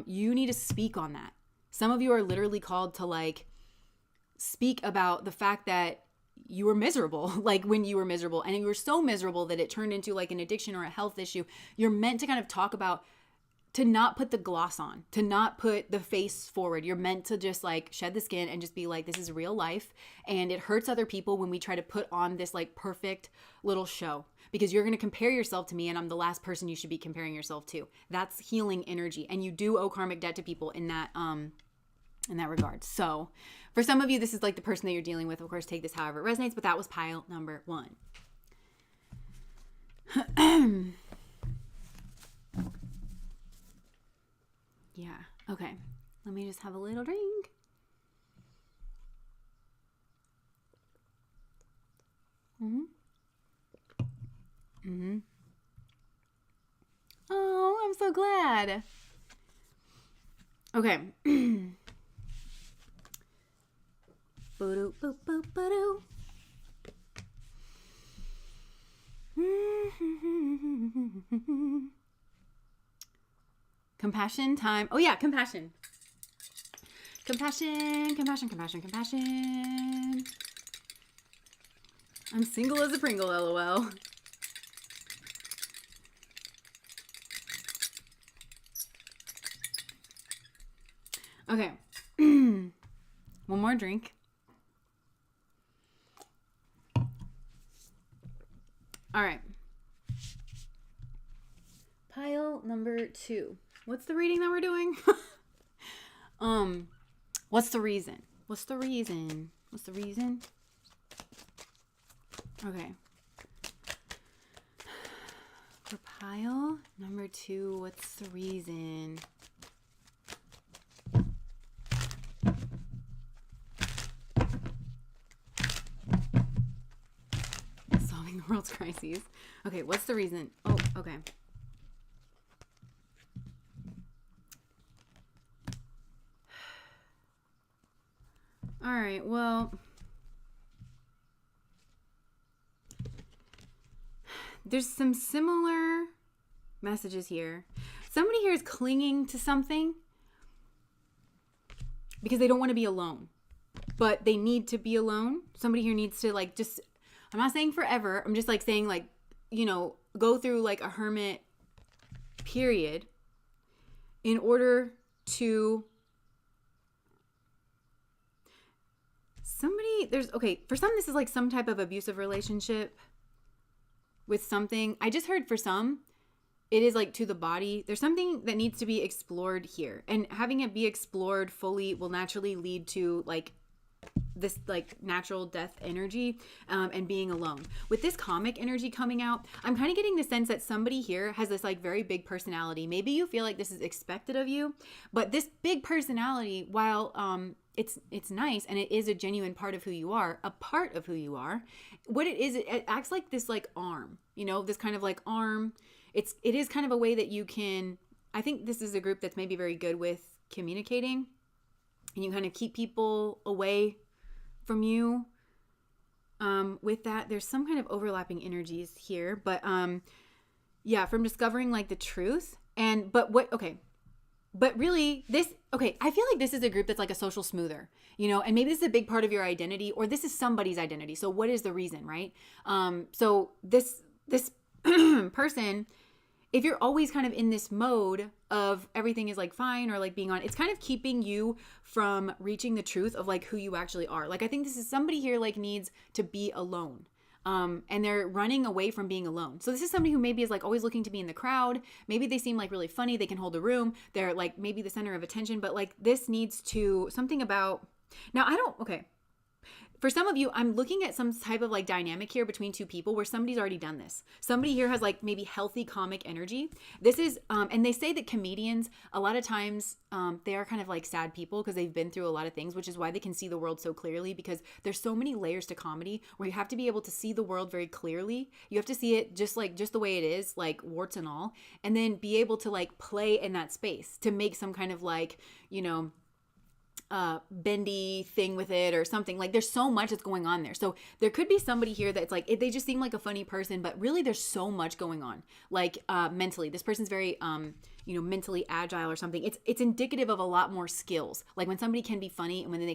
you need to speak on that. Some of you are literally called to like speak about the fact that you were miserable, like when you were miserable, and you were so miserable that it turned into like an addiction or a health issue. You're meant to kind of talk about to not put the gloss on, to not put the face forward. You're meant to just like shed the skin and just be like, this is real life. And it hurts other people when we try to put on this like perfect little show, because you're going to compare yourself to me and I'm the last person you should be comparing yourself to. That's healing energy. And you do owe karmic debt to people in that regard. So for some of you, this is like the person that you're dealing with. Of course, take this however it resonates, but that was pile number 1. Yeah. Okay. Let me just have a little drink. Oh, I'm so glad. Okay. Boo-doo, boo, boo, boo-doo. Compassion time. Oh yeah, compassion. Compassion. I'm single as a Pringle, LOL. Okay. One more drink. All right. Pile number 2. What's the reading that we're doing? What's the reason? Okay. For pile number 2, what's the reason? Solving the world's crises. Okay, what's the reason? Oh, okay. All right, well, there's some similar messages here. Somebody here is clinging to something because they don't want to be alone, but they need to be alone. Somebody here needs to like just, I'm not saying forever. I'm just like saying like, you know, go through like a hermit period in order to for some, this is like some type of abusive relationship with something. I just heard for some, it is like to the body. There's something that needs to be explored here, and having it be explored fully will naturally lead to like this like natural death energy and being alone. With this comic energy coming out, I'm kind of getting the sense that somebody here has this like very big personality. Maybe you feel like this is expected of you, but this big personality, while it's nice and it is a genuine part of who you are, what it is, it acts like this like arm, you know, this kind of like arm. It is kind of a way that you can, I think this is a group that's maybe very good with communicating, and you kind of keep people away from you. With that, there's some kind of overlapping energies here, but yeah, from discovering like the truth. But really I feel like this is a group that's like a social smoother, you know, and maybe this is a big part of your identity, or this is somebody's identity. So what is the reason, right? So this person, if you're always kind of in this mode of everything is like fine or like being on, it's kind of keeping you from reaching the truth of like who you actually are. Like, I think this is somebody here like needs to be alone. And they're running away from being alone. So this is somebody who maybe is like always looking to be in the crowd. Maybe they seem like really funny. They can hold a room. They're like maybe the center of attention, but like this needs to something about, now for some of you, I'm looking at some type of like dynamic here between two people where somebody's already done this. Somebody here has like maybe healthy comic energy. This is, and they say that comedians, a lot of times, they are kind of like sad people because they've been through a lot of things, which is why they can see the world so clearly, because there's so many layers to comedy where you have to be able to see the world very clearly. You have to see it just the way it is, like warts and all, and then be able to like play in that space to make some kind of like, you know, bendy thing with it or something. Like there's so much that's going on there. So there could be somebody here that's like, they just seem like a funny person, but really there's so much going on. Like mentally, this person's very mentally agile or something. It's indicative of a lot more skills. Like when somebody can be funny and when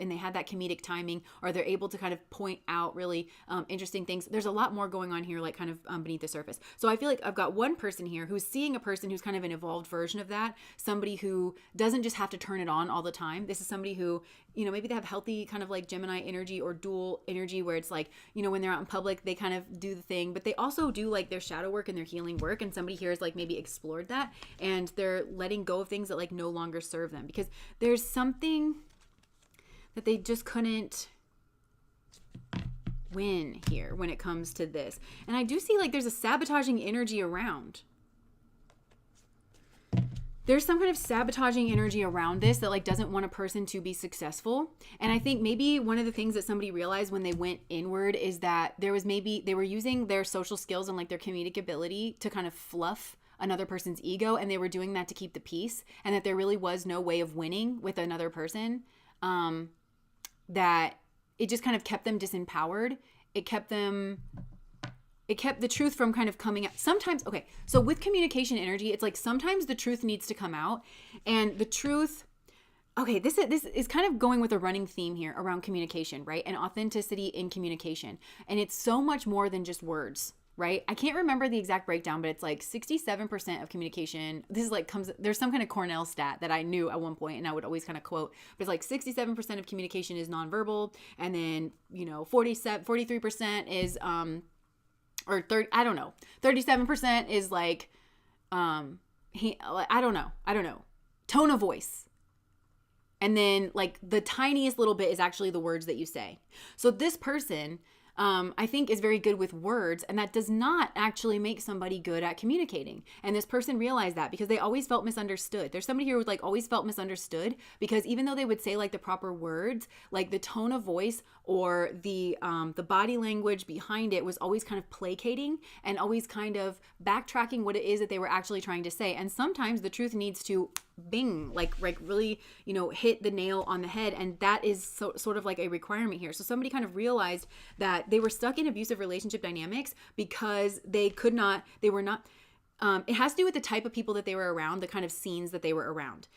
they have that comedic timing, or they're able to kind of point out really interesting things. There's a lot more going on here, like kind of beneath the surface. So I feel like I've got one person here who's seeing a person who's kind of an evolved version of that. Somebody who doesn't just have to turn it on all the time. This is somebody who, maybe they have healthy kind of like Gemini energy or dual energy, where it's like, when they're out in public, they kind of do the thing, but they also do like their shadow work and their healing work. And somebody here has like maybe explored that, and they're letting go of things that like no longer serve them, because there's something that they just couldn't win here when it comes to this. And I do see like there's a sabotaging energy around. There's some kind of sabotaging energy around this that like doesn't want a person to be successful. And I think maybe one of the things that somebody realized when they went inward is that they were using their social skills and like their comedic ability to kind of fluff another person's ego, and they were doing that to keep the peace, and that there really was no way of winning with another person, that it just kind of kept them disempowered. It kept the truth from kind of coming out. Sometimes, okay, so with communication energy, it's like sometimes the truth needs to come out, and the truth, okay, this is kind of going with a running theme here around communication, right? And authenticity in communication. And it's so much more than just words, right? I can't remember the exact breakdown, but it's like 67% of communication. This is like there's some kind of Cornell stat that I knew at one point and I would always kind of quote, but it's like 67% of communication is nonverbal. And then, 43% is, or 30, I don't know, 37% is like, I don't know, tone of voice. And then like the tiniest little bit is actually the words that you say. So this person, I think is very good with words, and that does not actually make somebody good at communicating. And this person realized that because they always felt misunderstood. There's somebody here who like always felt misunderstood, because even though they would say like the proper words, like the tone of voice or the body language behind it was always kind of placating and always kind of backtracking what it is that they were actually trying to say. And sometimes the truth needs to bing, like really, hit the nail on the head. And that is sort of like a requirement here. So somebody kind of realized that they were stuck in abusive relationship dynamics because it has to do with the type of people that they were around, the kind of scenes that they were around,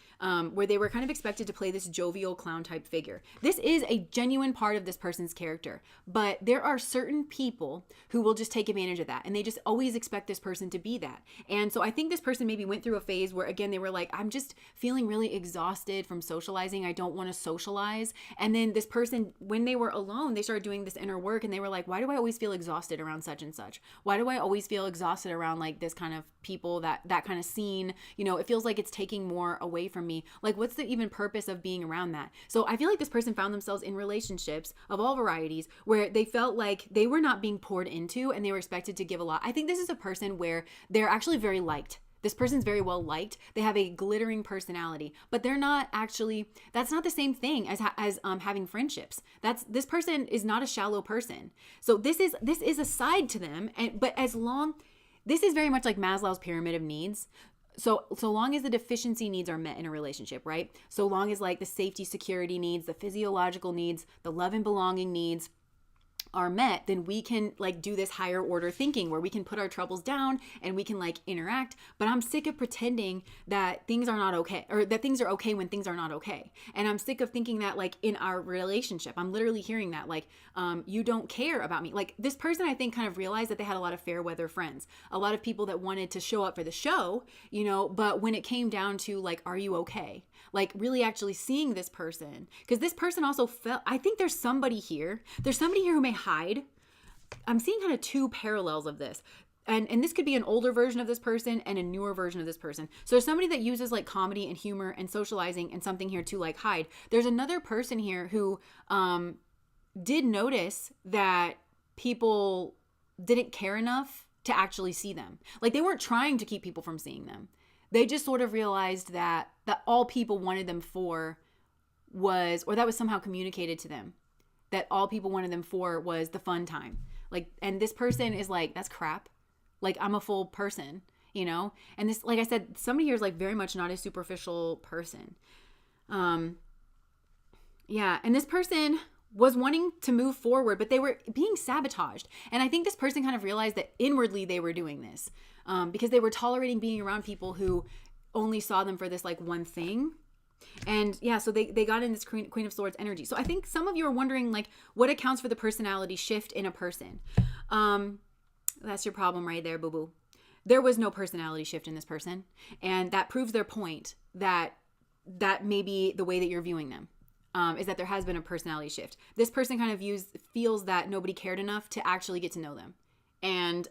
where they were kind of expected to play this jovial clown type figure. This is a genuine part of this person's character, but there are certain people who will just take advantage of that, and they just always expect this person to be that. And so I think this person maybe went through a phase where, again, they were like, I'm just feeling really exhausted from socializing. I don't want to socialize. And then this person, when they were alone, they started doing this inner work, and they were like, why do I always feel exhausted around such and such? Why do I always feel exhausted around like this kind of people, that kind of scene? It feels like it's taking more away from me. Like, what's the even purpose of being around that? So I feel like this person found themselves in relationships of all varieties where they felt like they were not being poured into, and they were expected to give a lot. I think this is a person where they're actually very liked. This person's very well liked. They have a glittering personality, but they're not actually, that's not the same thing as having friendships. This person is not a shallow person. So this is a side to them. This is very much like Maslow's pyramid of needs. So long as the deficiency needs are met in a relationship, right? So long as like the safety, security needs, the physiological needs, the love and belonging needs are met, then we can like do this higher order thinking where we can put our troubles down and we can like interact. But I'm sick of pretending that things are not okay, or that things are okay when things are not okay. And I'm sick of thinking that like in our relationship, I'm literally hearing that like, you don't care about me. Like this person, I think, kind of realized that they had a lot of fair weather friends, a lot of people that wanted to show up for the show, but when it came down to like, are you okay? Like really actually seeing this person, because this person also felt, I think there's somebody here who may hide. I'm seeing kind of two parallels of this. And this could be an older version of this person and a newer version of this person. So there's somebody that uses like comedy and humor and socializing and something here to like hide. There's another person here who did notice that people didn't care enough to actually see them. Like they weren't trying to keep people from seeing them. They just sort of realized that all people wanted them for was, or that was somehow communicated to them, that all people wanted them for was the fun time. Like, and this person is like, that's crap. Like, I'm a full person, And this, like I said, somebody here is like very much not a superficial person. Yeah. And this person was wanting to move forward, but they were being sabotaged. And I think this person kind of realized that inwardly they were doing this, because they were tolerating being around people who only saw them for this like one thing. And yeah, so they got in this Queen of Swords energy. So I think some of you are wondering like what accounts for the personality shift in a person. That's your problem right there, boo-boo. There was no personality shift in this person. And that proves their point that may be the way that you're viewing them. Is that there has been a personality shift. This person kind of feels that nobody cared enough to actually get to know them. And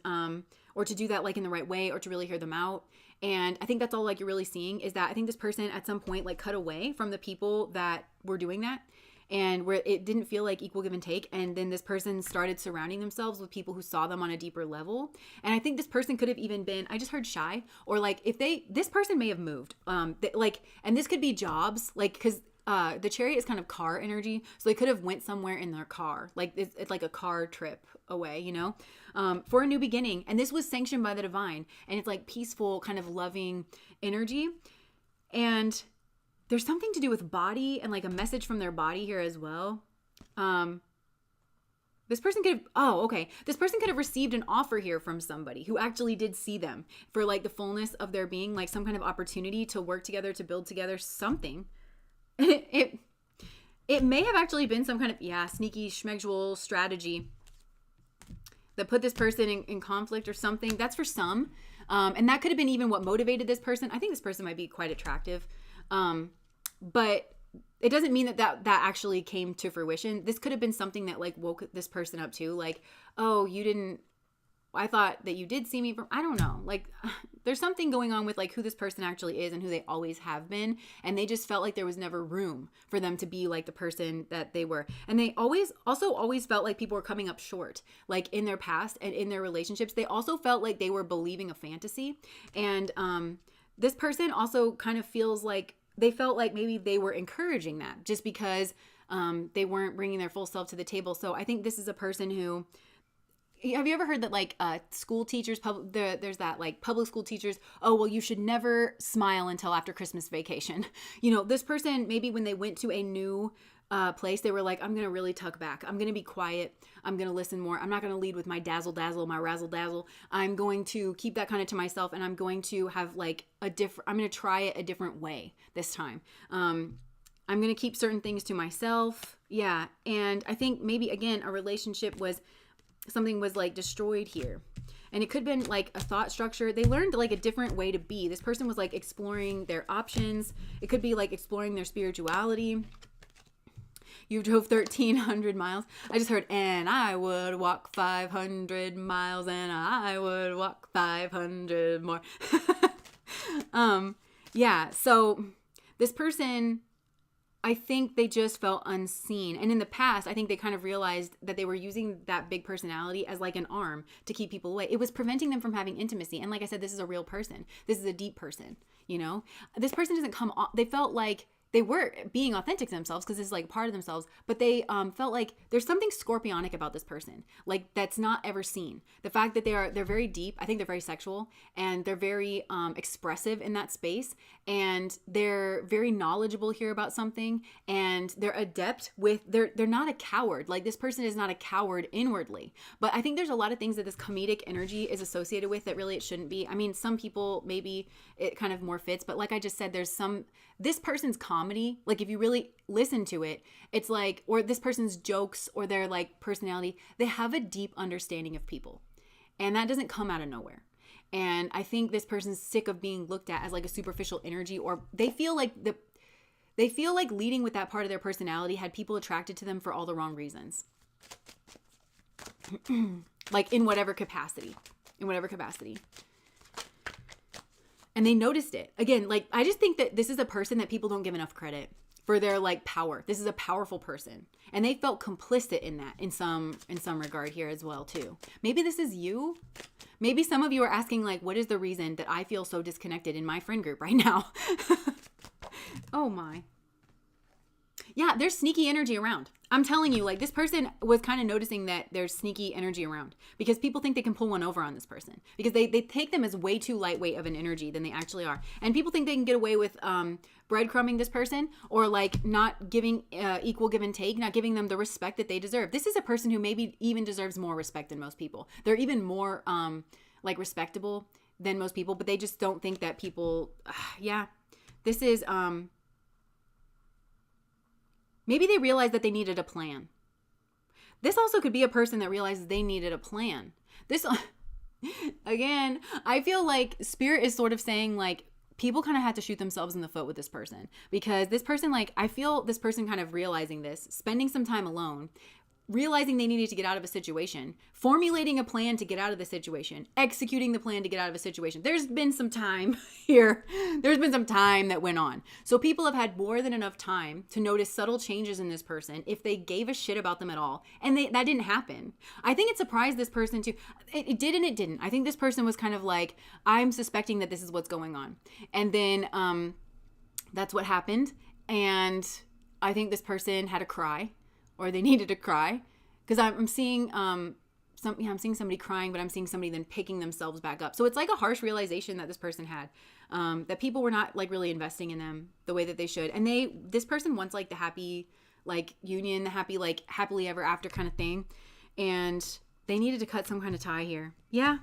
or to do that like in the right way, or to really hear them out. And I think that's all like you're really seeing, is that I think this person at some point like cut away from the people that were doing that, and where it didn't feel like equal give and take. And then this person started surrounding themselves with people who saw them on a deeper level. And I think this person could have even been, I just heard shy, or like this person may have moved, and this could be jobs, like, because the Chariot is kind of car energy. So they could have went somewhere in their car. Like it's like a car trip away, you know, for a new beginning. And this was sanctioned by the divine. And it's like peaceful, kind of loving energy. And there's something to do with body and like a message from their body here as well. This person could have, this person could have received an offer here from somebody who actually did see them for like the fullness of their being, like some kind of opportunity to work together, to build together something. It may have actually been some kind of, sneaky schmegdual strategy that put this person in conflict or something. That's for some. And that could have been even what motivated this person. I think this person might be quite attractive. But it doesn't mean that actually came to fruition. This could have been something that like woke this person up too. Like, oh, I thought that you did see me from, I don't know. Like there's something going on with like who this person actually is and who they always have been. And they just felt like there was never room for them to be like the person that they were. And they always felt like people were coming up short, like in their past and in their relationships. They also felt like they were believing a fantasy. And this person also kind of feels like they felt like maybe they were encouraging that just because they weren't bringing their full self to the table. So I think this is a person who, have you ever heard that like school teachers, there's that like public school teachers, oh, well, you should never smile until after Christmas vacation. You know, this person, maybe when they went to a new place, they were like, I'm going to really tuck back. I'm going to be quiet. I'm going to listen more. I'm not going to lead with my dazzle dazzle, my razzle dazzle. I'm going to keep that kind of to myself. And I'm going to have like I'm going to try it a different way this time. I'm going to keep certain things to myself. Yeah. And I think maybe again, a relationship something was like destroyed here. And it could have been like a thought structure. They learned like a different way to be. This person was like exploring their options. It could be like exploring their spirituality. You drove 1,300 miles. I just heard, and I would walk 500 miles, and I would walk 500 more. So this person, I think they just felt unseen. And in the past, I think they kind of realized that they were using that big personality as like an arm to keep people away. It was preventing them from having intimacy. And like I said, this is a real person. This is a deep person, you know? This person doesn't come off. They felt like they were being authentic to themselves because it's like part of themselves, but they felt like there's something scorpionic about this person, like that's not ever seen. The fact that they're very deep, I think they're very sexual, and they're very expressive in that space, and they're very knowledgeable here about something, and they're adept with they're not a coward. Like this person is not a coward inwardly, but I think there's a lot of things that this comedic energy is associated with that really it shouldn't be. I mean, some people maybe it kind of more fits, but like I just said, this person's comedy, like if you really listen to it, it's like, or this person's jokes or their like personality, they have a deep understanding of people, and that doesn't come out of nowhere. And I think this person's sick of being looked at as like a superficial energy, or they feel like leading with that part of their personality had people attracted to them for all the wrong reasons. Like in whatever capacity. And they noticed it. Again, like I just think that this is a person that people don't give enough credit for their like power. This is a powerful person. And they felt complicit in that in some regard here as well too. Maybe this is you. Maybe some of you are asking like, what is the reason that I feel so disconnected in my friend group right now? Oh my. Yeah, there's sneaky energy around. I'm telling you, like this person was kind of noticing that there's sneaky energy around because people think they can pull one over on this person because they take them as way too lightweight of an energy than they actually are. And people think they can get away with breadcrumbing this person or like not giving equal give and take, not giving them the respect that they deserve. This is a person who maybe even deserves more respect than most people. They're even more like respectable than most people, but they just don't think that people, yeah, this is, maybe they realized that they needed a plan. This also could be a person that realizes they needed a plan. This, again, I feel like Spirit is sort of saying like, people kind of had to shoot themselves in the foot with this person, because this person, like, I feel this person kind of realizing this, spending some time alone, realizing they needed to get out of a situation, formulating a plan to get out of the situation, executing the plan to get out of a situation. There's been some time here. There's been some time that went on. So people have had more than enough time to notice subtle changes in this person if they gave a shit about them at all. And that didn't happen. I think it surprised this person too. It did and it didn't. I think this person was kind of like, I'm suspecting that this is what's going on. And then that's what happened. And I think this person had a cry, or they needed to cry, because I'm seeing I'm seeing somebody crying, but I'm seeing somebody then picking themselves back up. So it's like a harsh realization that this person had, that people were not like really investing in them the way that they should. And this person wants like the happy like union, the happy like happily ever after kind of thing, and they needed to cut some kind of tie here. Yeah,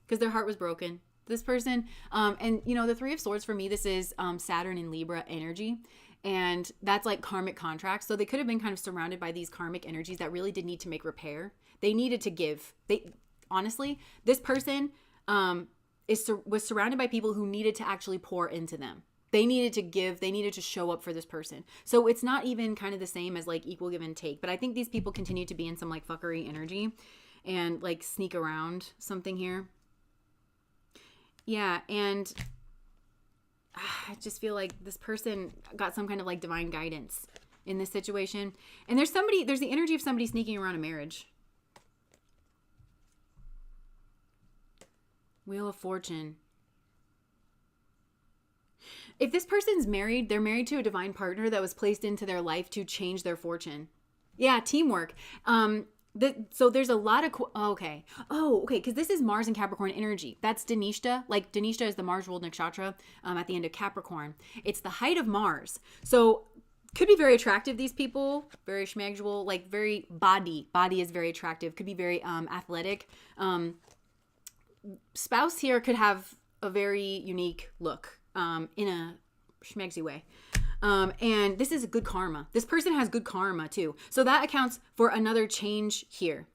because their heart was broken. This person, and you know, the Three of Swords for me, this is Saturn and Libra energy. And that's like karmic contracts. So they could have been kind of surrounded by these karmic energies that really did need to make repair. They needed to give. Honestly, this person was surrounded by people who needed to actually pour into them. They needed to give. They needed to show up for this person. So it's not even kind of the same as like equal give and take. But I think these people continue to be in some like fuckery energy and like sneak around something here. Yeah, and I just feel like this person got some kind of like divine guidance in this situation. And there's the energy of somebody sneaking around a marriage. Wheel of Fortune. If this person's married, they're married to a divine partner that was placed into their life to change their fortune. Yeah, teamwork. So there's a lot of okay, because this is Mars and Capricorn energy. That's Dhanishta. Like Dhanishta is the Mars ruled nakshatra at the end of Capricorn. It's the height of Mars, so could be very attractive. These people, very schmagsual, like very body is very attractive. Could be very athletic. Spouse here could have a very unique look in a schmagsy way. And this is good karma. This person has good karma too. So that accounts for another change here.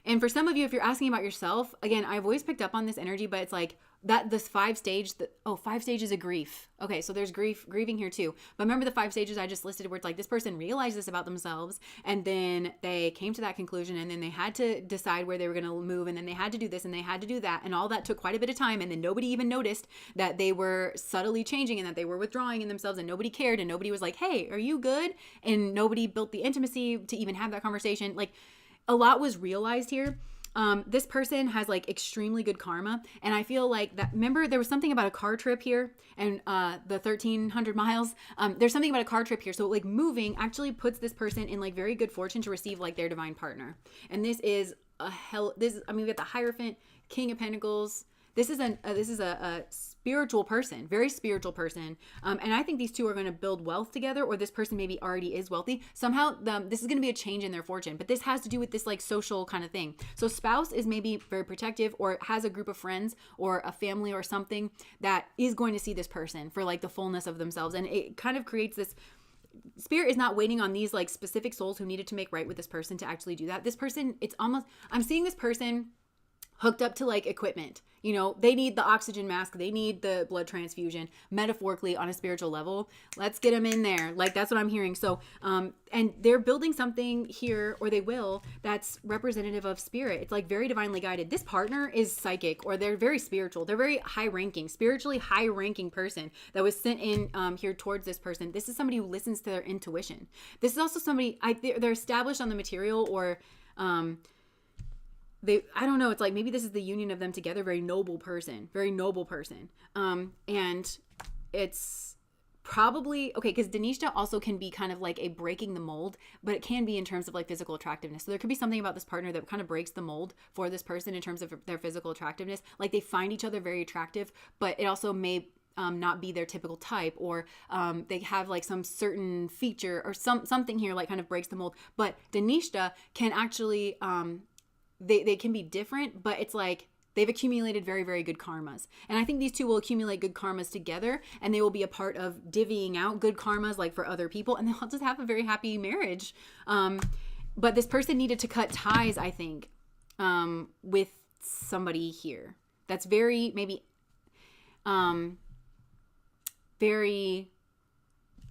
And for some of you, if you're asking about yourself, again, I've always picked up on this energy, but it's like that this 5 stages of grief. Okay, so there's grieving here too. But remember the 5 stages I just listed where it's like this person realized this about themselves, and then they came to that conclusion, and then they had to decide where they were going to move, and then they had to do this and they had to do that, and all that took quite a bit of time, and then nobody even noticed that they were subtly changing and that they were withdrawing in themselves, and nobody cared, and nobody was like, hey, are you good? And nobody built the intimacy to even have that conversation. Like, a lot was realized here. This person has like extremely good karma. And I feel like that, remember there was something about a car trip here and the 1,300 miles. There's something about a car trip here. So like moving actually puts this person in like very good fortune to receive like their divine partner. And this is we got the Hierophant, King of Pentacles. This is a spiritual person, very spiritual person. And I think these two are going to build wealth together, or this person maybe already is wealthy. Somehow this is going to be a change in their fortune, but this has to do with this like social kind of thing. So spouse is maybe very protective, or has a group of friends or a family or something that is going to see this person for like the fullness of themselves. And it kind of creates this, Spirit is not waiting on these like specific souls who needed to make right with this person to actually do that. This person, I'm seeing this person hooked up to like equipment. You know, they need the oxygen mask. They need the blood transfusion, metaphorically on a spiritual level. Let's get them in there. Like, that's what I'm hearing. So, and they're building something here, or they will, that's representative of spirit. It's like very divinely guided. This partner is psychic, or they're very spiritual. They're very high ranking, spiritually high ranking person that was sent in here towards this person. This is somebody who listens to their intuition. This is also somebody, they're established on the material, or, I don't know, it's like maybe this is the union of them together. Very noble person. And it's probably, okay, because Dhanishta also can be kind of like a breaking the mold, but it can be in terms of like physical attractiveness. So there could be something about this partner that kind of breaks the mold for this person in terms of their physical attractiveness. Like they find each other very attractive, but it also may not be their typical type, or they have like some certain feature or something here like kind of breaks the mold. But Dhanishta can actually... They can be different, but it's like They've accumulated very, very good karmas. And I think these two will accumulate good karmas together, and they will be a part of divvying out good karmas like for other people, and they'll just have a very happy marriage. But this person needed to cut ties, I think, with somebody here. That's very, maybe, very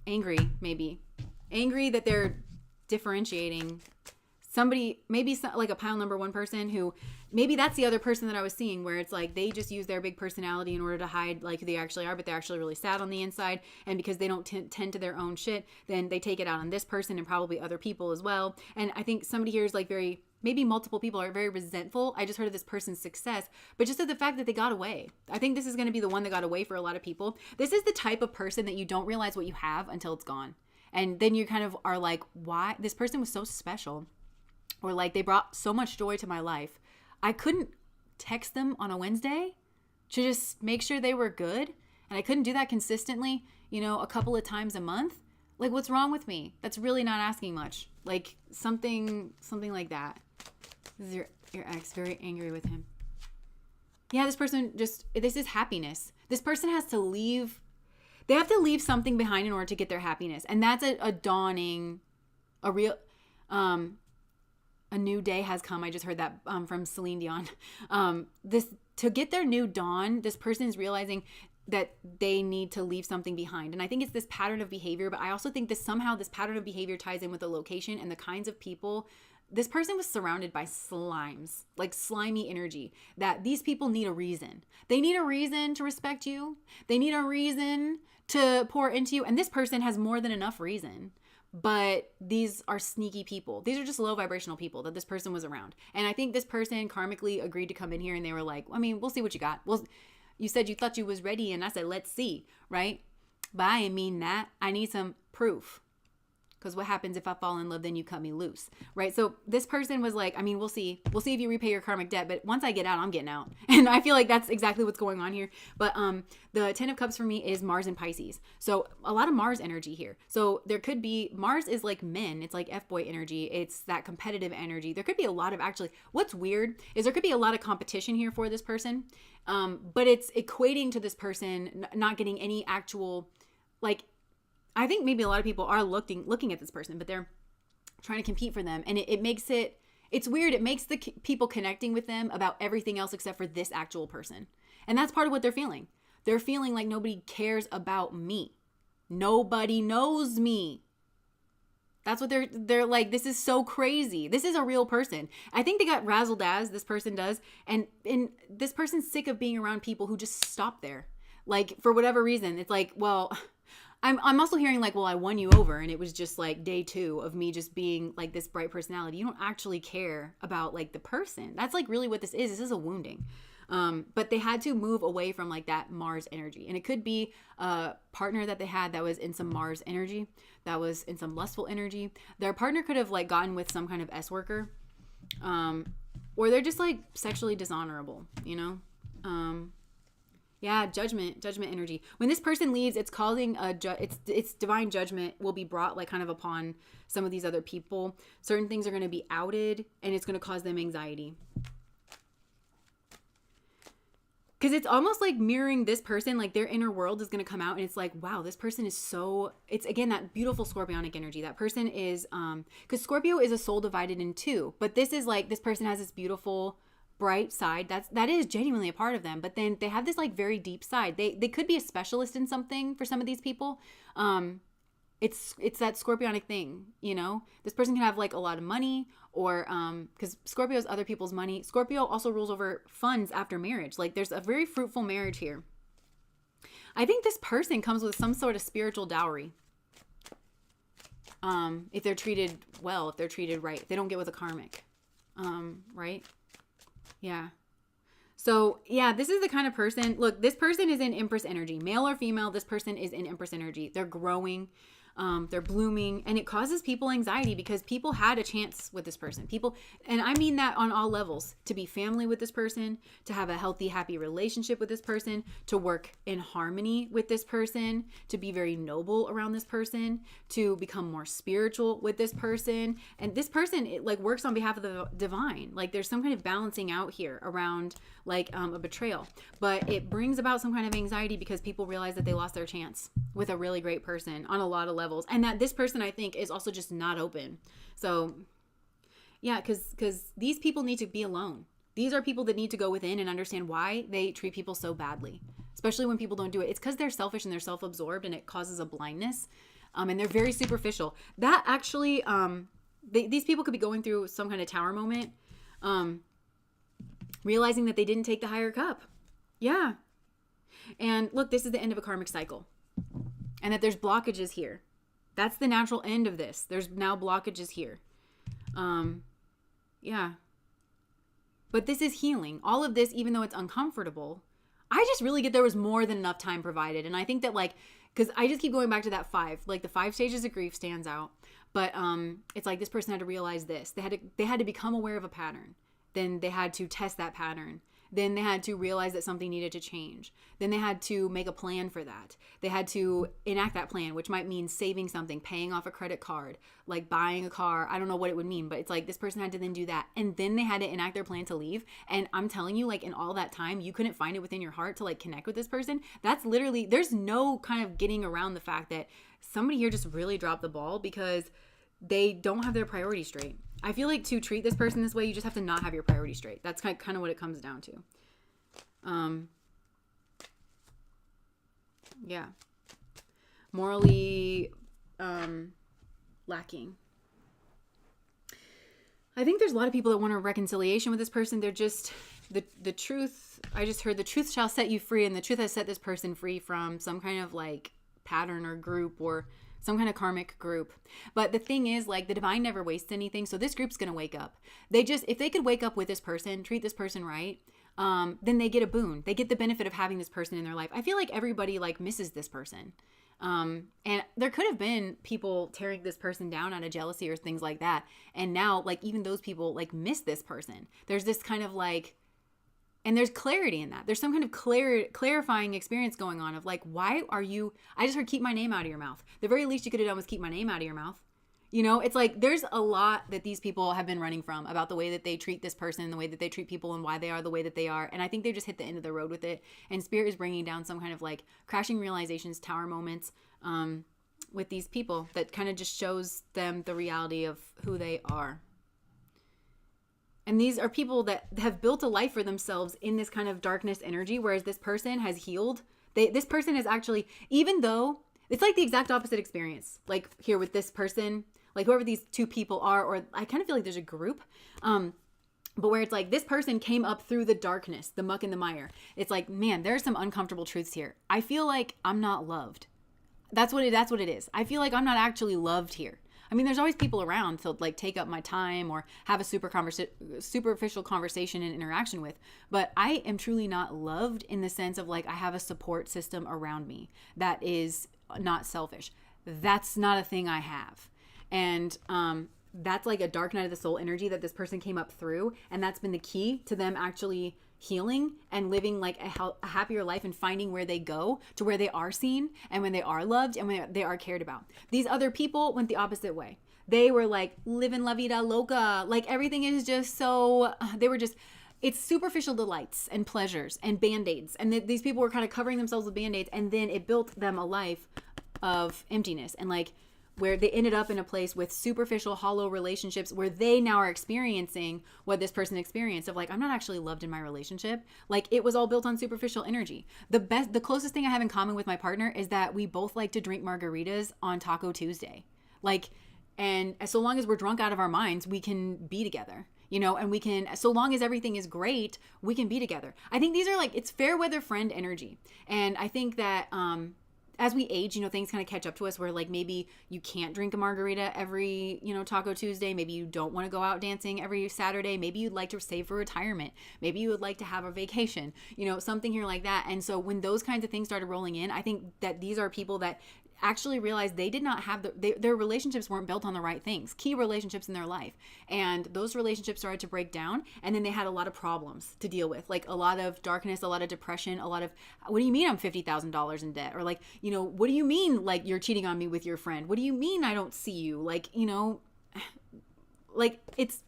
angry, maybe. Angry that they're differentiating somebody, maybe like a pile number one person who, maybe that's the other person that I was seeing, where it's like they just use their big personality in order to hide like who they actually are, but they're actually really sad on the inside. And because they don't tend to their own shit, then they take it out on this person and probably other people as well. And I think somebody here is like very, maybe multiple people are very resentful. I just heard of this person's success, but just of the fact that they got away. I think this is going to be the one that got away for a lot of people. This is the type of person that you don't realize what you have until it's gone. And then you kind of are like, why? This person was so special. Or like they brought so much joy to my life. I couldn't text them on a Wednesday to just make sure they were good. And I couldn't do that consistently, a couple of times a month. Like, what's wrong with me? That's really not asking much. Like something like that. This is your ex, very angry with him. Yeah, this person this is happiness. This person has to leave. They have to leave something behind in order to get their happiness. And that's a dawning, a real, a new day has come. I just heard that from Celine Dion. To get their new dawn, this person is realizing that they need to leave something behind. And I think it's this pattern of behavior, but I also think this pattern of behavior ties in with the location and the kinds of people. This person was surrounded by slimes, like slimy energy, that these people need a reason. They need a reason to respect you. They need a reason to pour into you. And this person has more than enough reason. But these are sneaky people. These are just low vibrational people that this person was around. And I think this person karmically agreed to come in here and they were like, I mean, we'll see what you got. Well, you said you thought you was ready and I said, let's see, right? But I didn't mean that. I need some proof. Because what happens if I fall in love, then you cut me loose, right? So this person was like, I mean, we'll see. We'll see if you repay your karmic debt. But once I get out, I'm getting out. And I feel like that's exactly what's going on here. But the 10 of Cups for me is Mars and Pisces. So a lot of Mars energy here. So there could be, Mars is like men. It's like F-boy energy. It's that competitive energy. There could be a lot of, actually, what's weird is there could be a lot of competition here for this person. But it's equating to this person not getting any actual, like, I think maybe a lot of people are looking at this person, but they're trying to compete for them. And it makes it's weird. It makes the people connecting with them about everything else except for this actual person. And that's part of what they're feeling. They're feeling like nobody cares about me. Nobody knows me. That's what they're like, this is so crazy. This is a real person. I think they got razzle-dazzle, this person does. And this person's sick of being around people who just stop there. Like, for whatever reason, it's like, well, I'm also hearing like, well, I won you over and it was just like day 2 of me just being like this bright personality. You don't actually care about like the person. That's like really what this is. This is a wounding. But they had to move away from like that Mars energy. And it could be a partner that they had that was in some Mars energy, that was in some lustful energy. Their partner could have like gotten with some kind of S worker. Or they're just like sexually dishonorable, Yeah, judgment energy. When this person leaves, it's causing it's divine judgment will be brought like kind of upon some of these other people. Certain things are going to be outed and it's going to cause them anxiety. Because it's almost like mirroring this person, like their inner world is going to come out and it's like, wow, this person is so, it's again, that beautiful scorpionic energy. That person is, because Scorpio is a soul divided in 2, but this is like, this person has this beautiful bright side that is genuinely a part of them, but then they have this like very deep side. They could be a specialist in something for some of these people. It's that scorpionic thing, this person can have like a lot of money, or because Scorpio is other people's money. Scorpio also rules over funds after marriage. Like there's a very fruitful marriage here. I think this person comes with some sort of spiritual dowry. If they're treated well, if they're treated right, if they don't get with a karmic, right? Yeah. So yeah, this is the kind of person, look, this person is in Empress energy, male or female. This person is in Empress energy. They're growing. They're blooming, and it causes people anxiety because people had a chance with this person. People, and I mean that on all levels, to be family with this person, to have a healthy, happy relationship with this person, to work in harmony with this person, to be very noble around this person, to become more spiritual with this person. And this person, it like works on behalf of the divine. Like there's some kind of balancing out here around like a betrayal, but it brings about some kind of anxiety because people realize that they lost their chance with a really great person on a lot of levels, and that this person, I think, is also just not open. So yeah, because these people need to be alone. These are people that need to go within and understand why they treat people so badly, especially when people don't do it. It's because they're selfish and they're self-absorbed, and it causes a blindness, and they're very superficial. That actually these people could be going through some kind of tower moment, realizing that they didn't take the higher cup. Yeah. And look, this is the end of a karmic cycle, and that there's blockages here. That's the natural end of this. There's now blockages here. Yeah. But this is healing. All of this, even though it's uncomfortable, I just really get there was more than enough time provided. And I think that like, because I just keep going back to that 5, like the 5 stages of grief stands out. But it's like this person had to realize this. They had to become aware of a pattern. Then they had to test that pattern. Then they had to realize that something needed to change. Then they had to make a plan for that. They had to enact that plan, which might mean saving something, paying off a credit card, like buying a car. I don't know what it would mean, but it's like this person had to then do that. And then they had to enact their plan to leave. And I'm telling you, like in all that time, you couldn't find it within your heart to like connect with this person. That's literally, there's no kind of getting around the fact that somebody here just really dropped the ball because they don't have their priorities straight. I feel like to treat this person this way, you just have to not have your priorities straight. That's kind of what it comes down to. Yeah. Morally lacking. I think there's a lot of people that want a reconciliation with this person. They're just, the truth, I just heard the truth shall set you free, and the truth has set this person free from some kind of like pattern or group or some kind of karmic group. But the thing is, like, the divine never wastes anything. So this group's going to wake up. If they could wake up with this person, treat this person right, then they get a boon. They get the benefit of having this person in their life. I feel like everybody like misses this person. And there could have been people tearing this person down out of jealousy or things like that. And now like even those people like miss this person. There's this kind of like, and there's clarity in that. There's some kind of clarifying experience going on of like, why are you, I just heard keep my name out of your mouth. The very least you could have done was keep my name out of your mouth. You know, it's like there's a lot that these people have been running from about the way that they treat this person, the way that they treat people, and why they are the way that they are. And I think they just hit the end of the road with it. And Spirit is bringing down some kind of like crashing realizations, tower moments with these people that kind of just shows them the reality of who they are. And these are people that have built a life for themselves in this kind of darkness energy, whereas this person has healed. This person is actually, even though it's like the exact opposite experience, like here with this person, like whoever these two people are, or I kind of feel like there's a group, but where it's like this person came up through the darkness, the muck and the mire. It's like, man, there's some uncomfortable truths here. I feel like I'm not loved. That's what it is. I feel like I'm not actually loved here. I mean, there's always people around to like take up my time or have a superficial conversation and interaction with, but I am truly not loved in the sense of like I have a support system around me that is not selfish. That's not a thing I have. And that's like a dark night of the soul energy that this person came up through, and that's been the key to them actually healing and living like a happier life and finding where they go to where they are seen and when they are loved and when they are cared about. These other people went the opposite way. They were like living la vida loca. Like everything is just so, it's superficial delights and pleasures and band-aids. And these people were kind of covering themselves with band-aids, and then it built them a life of emptiness and like where they ended up in a place with superficial, hollow relationships where they now are experiencing what this person experienced of like, I'm not actually loved in my relationship. Like it was all built on superficial energy. The closest thing I have in common with my partner is that we both like to drink margaritas on Taco Tuesday. Like, and so long as we're drunk out of our minds, we can be together, you know, and we can, so long as everything is great, we can be together. I think these are like, it's fair weather friend energy. And I think that, as we age, you know, things kind of catch up to us where like maybe you can't drink a margarita every, you know, Taco Tuesday. Maybe you don't want to go out dancing every Saturday. Maybe you'd like to save for retirement. Maybe you would like to have a vacation, you know, something here like that. And so when those kinds of things started rolling in, I think that these are people that actually realized they did not have their relationships weren't built on the right things, key relationships in their life. And those relationships started to break down. And then they had a lot of problems to deal with, like a lot of darkness, a lot of depression, a lot of, what do you mean I'm $50,000 in debt? Or like, you know, what do you mean like you're cheating on me with your friend? What do you mean I don't see you? Like, you know, like it's,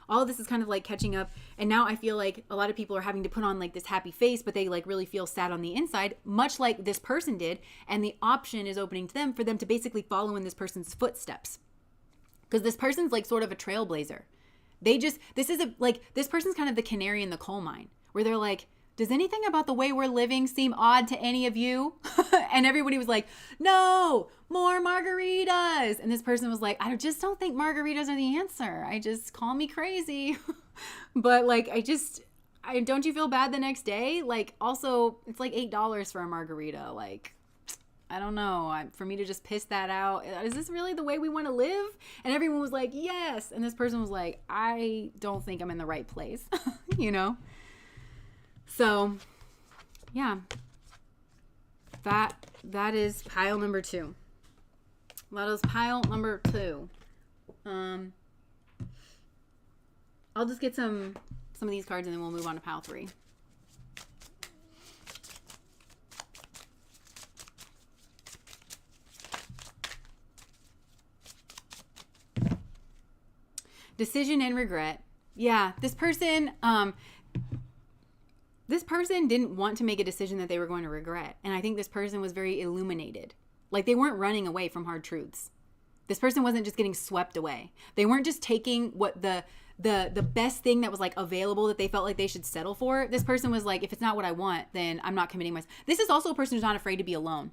all of this is kind of like catching up. And now I feel like a lot of people are having to put on like this happy face, but they like really feel sad on the inside, much like this person did. And the option is opening to them for them to basically follow in this person's footsteps. Because this person's like sort of a trailblazer. This person's kind of the canary in the coal mine, where they're like, does anything about the way we're living seem odd to any of you? And everybody was like, no, more margaritas. And this person was like, I just don't think margaritas are the answer. Call me crazy. But like, don't you feel bad the next day? Like, also, it's like $8 for a margarita. Like, I don't know. For me to just piss that out, is this really the way we want to live? And everyone was like, yes. And this person was like, I don't think I'm in the right place, you know? So, yeah, that is pile number 2. That is pile number 2. I'll just get some of these cards and then we'll move on to pile 3. Decision and regret. Yeah, this person didn't want to make a decision that they were going to regret. And I think this person was very illuminated. Like, they weren't running away from hard truths. This person wasn't just getting swept away. They weren't just taking what the best thing that was like available that they felt like they should settle for. This person was like, if it's not what I want, then I'm not committing myself. This is also a person who's not afraid to be alone.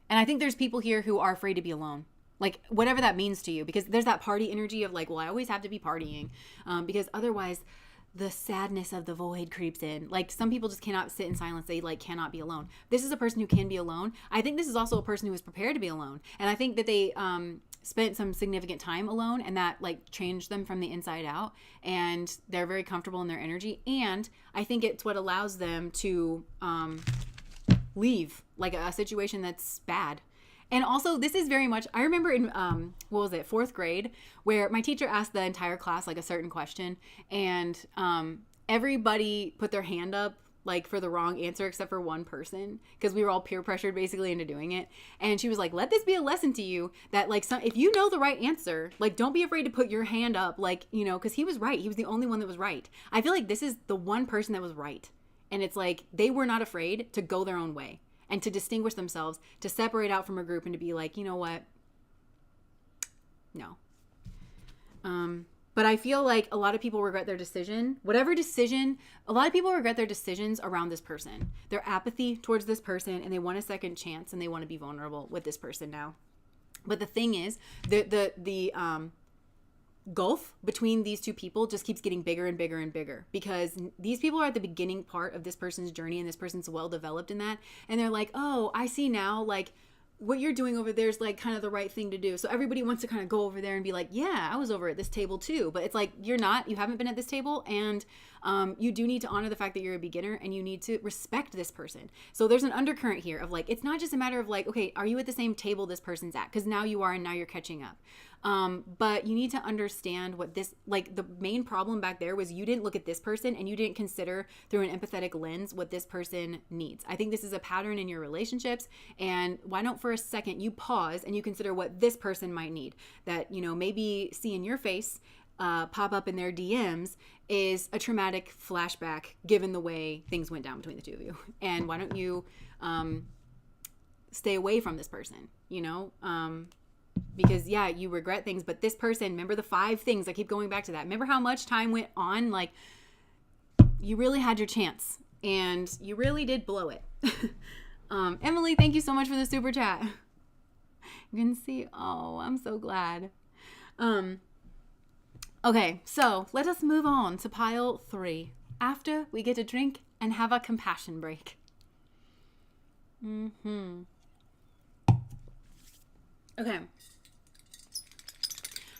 And I think there's people here who are afraid to be alone. Like, whatever that means to you, because there's that party energy of like, well, I always have to be partying, because otherwise the sadness of the void creeps in. Like, some people just cannot sit in silence. They like cannot be alone. This is a person who can be alone. I think this is also a person who is prepared to be alone. And I think that they spent some significant time alone, and that like changed them from the inside out, and they're very comfortable in their energy. And I think it's what allows them to leave like a situation that's bad. And also, this is very much, I remember in, 4th grade, where my teacher asked the entire class, like, a certain question, and everybody put their hand up, like, for the wrong answer, except for one person, because we were all peer pressured, basically, into doing it. And she was like, let this be a lesson to you, that, like, if you know the right answer, like, don't be afraid to put your hand up, like, you know, because he was right. He was the only one that was right. I feel like this is the one person that was right. And it's like, they were not afraid to go their own way. And to distinguish themselves, to separate out from a group and to be like, you know what? No. But I feel like a lot of people regret their decision. Whatever decision, a lot of people regret their decisions around this person. Their apathy towards this person, and they want a second chance, and they want to be vulnerable with this person now. But the thing is, the gulf between these two people just keeps getting bigger and bigger and bigger, because these people are at the beginning part of this person's journey, and this person's well developed in that, and they're like, oh, I see now, like, what you're doing over there is like kind of the right thing to do. So everybody wants to kind of go over there and be like, yeah, I was over at this table too. But it's like, you're not, you haven't been at this table. And you do need to honor the fact that you're a beginner, and you need to respect this person. So there's an undercurrent here of like, it's not just a matter of like, okay, are you at the same table this person's at? Because now you are, and now you're catching up. But you need to understand what this, like, the main problem back there was you didn't look at this person, and you didn't consider through an empathetic lens what this person needs. I think this is a pattern in your relationships. And why don't for a second you pause and you consider what this person might need, that, you know, maybe seeing your face pop up in their DMs is a traumatic flashback given the way things went down between the two of you. And why don't you stay away from this person, you know? Because yeah, you regret things, but this person, remember the 5 things, I keep going back to that. Remember how much time went on? Like, you really had your chance, and you really did blow it. Emily, thank you so much for the super chat. You can see, oh, I'm so glad. Okay, so let us move on to pile 3. After we get a drink and have a compassion break. Okay.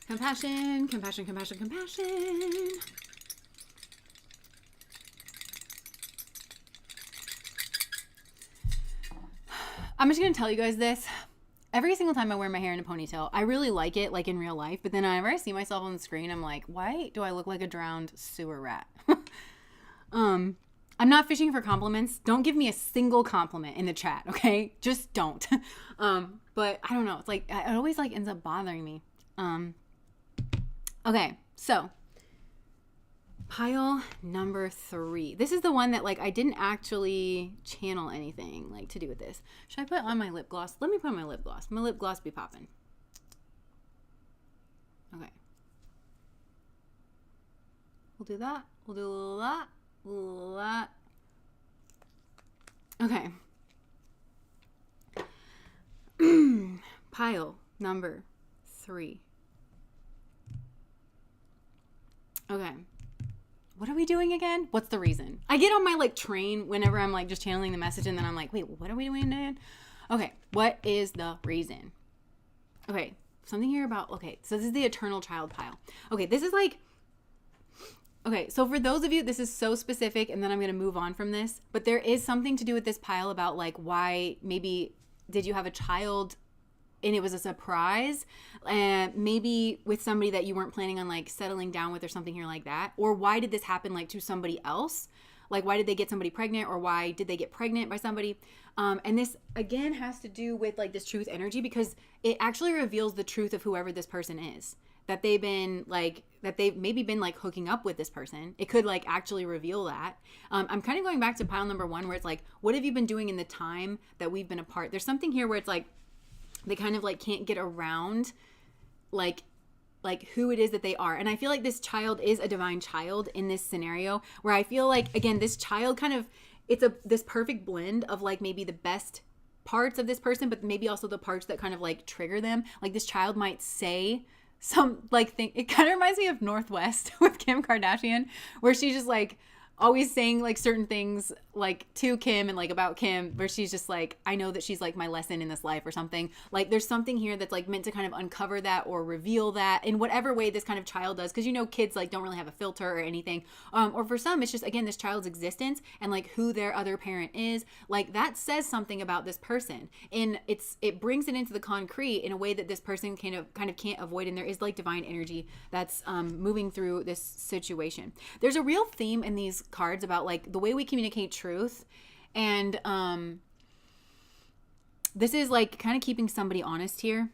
Compassion, compassion, compassion, compassion. I'm just going to tell you guys this. every single time I wear my hair in a ponytail, I really like it, like in real life. But then whenever I see myself on the screen, I'm like, why do I look like a drowned sewer rat? I'm not fishing for compliments. Don't give me a single compliment in the chat, okay? Just don't. But I don't know. It's like, it always like ends up bothering me. Okay, so pile number 3. This is the one that like I didn't actually channel anything like to do with this. Should I put on my lip gloss? Let me put on my lip gloss. My lip gloss be popping. Okay. We'll do that. We'll do a little that. A little that. Okay. Pile number 3. Okay. What are we doing again? What's the reason? I get on my like train whenever I'm like just channeling the message and then I'm like, wait, what are we doing again? Okay. What is the reason? Okay. Something here about, okay. So this is the eternal child pile. Okay. This is like, okay. So for those of you, this is so specific and then I'm going to move on from this, but there is something to do with this pile about like why maybe did you have a child and it was a surprise, and maybe with somebody that you weren't planning on like settling down with or something here like that, or why did this happen like to somebody else, like why did they get somebody pregnant, or why did they get pregnant by somebody, and this again has to do with like this truth energy because it actually reveals the truth of whoever this person is, that they've been like, that they've maybe been like hooking up with this person. It could like actually reveal that. I'm kind of going back to pile number 1 where it's like, what have you been doing in the time that we've been apart? There's something here where it's like they kind of like can't get around like who it is that they are. And I feel like this child is a divine child in this scenario where I feel like, again, this child kind of, it's this perfect blend of like maybe the best parts of this person, but maybe also the parts that kind of like trigger them. Like this child might say some like thing. It kind of reminds me of Northwest with Kim Kardashian, where she's just like always saying like certain things like to Kim and like about Kim, where she's just like, I know that she's like my lesson in this life or something. Like there's something here that's like meant to kind of uncover that or reveal that in whatever way this kind of child does. Cause you know, kids like don't really have a filter or anything. Or for some, it's just, again, this child's existence and like who their other parent is. Like that says something about this person. And it brings it into the concrete in a way that this person kind of can't avoid. And there is like divine energy that's moving through this situation. There's a real theme in these cards about like the way we communicate truth, and this is like kind of keeping somebody honest here,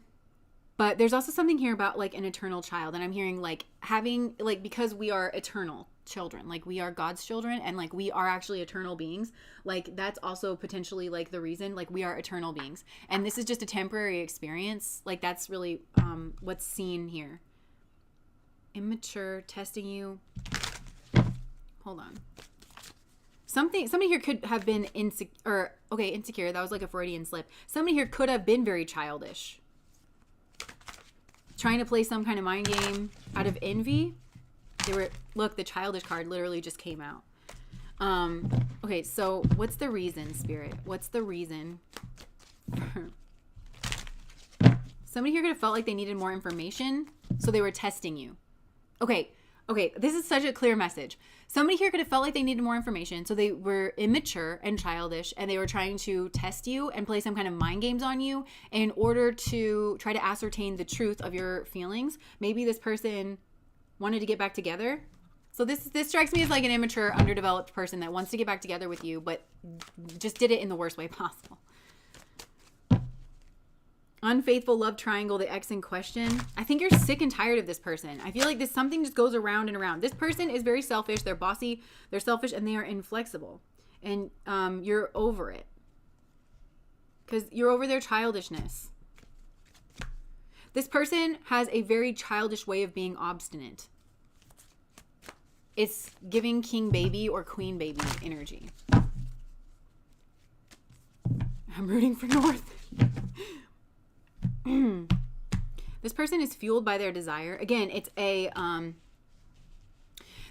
but there's also something here about like an eternal child, and I'm hearing like having like, because we are eternal children, like we are God's children, and like we are actually eternal beings, like that's also potentially like the reason, like we are eternal beings and this is just a temporary experience. Like that's really what's seen here. Immature, testing you. Hold on. Somebody here could have been insecure. That was like a Freudian slip. Somebody here could have been very childish, trying to play some kind of mind game out of envy. Look, the childish card literally just came out. Okay, so what's the reason, Spirit? What's the reason? Somebody here could have felt like they needed more information, so they were testing you. Okay, this is such a clear message. Somebody here could have felt like they needed more information, so they were immature and childish, and they were trying to test you and play some kind of mind games on you in order to try to ascertain the truth of your feelings. Maybe this person wanted to get back together. So this strikes me as like an immature, underdeveloped person that wants to get back together with you, but just did it in the worst way possible. Unfaithful love triangle, the ex in question. I think you're sick and tired of this person. I feel like something just goes around and around. This person is very selfish. They're bossy. They're selfish, and they are inflexible. And you're over it. Because you're over their childishness. This person has a very childish way of being obstinate. It's giving king baby or queen baby energy. I'm rooting for North. This person is fueled by their desire. Again, it's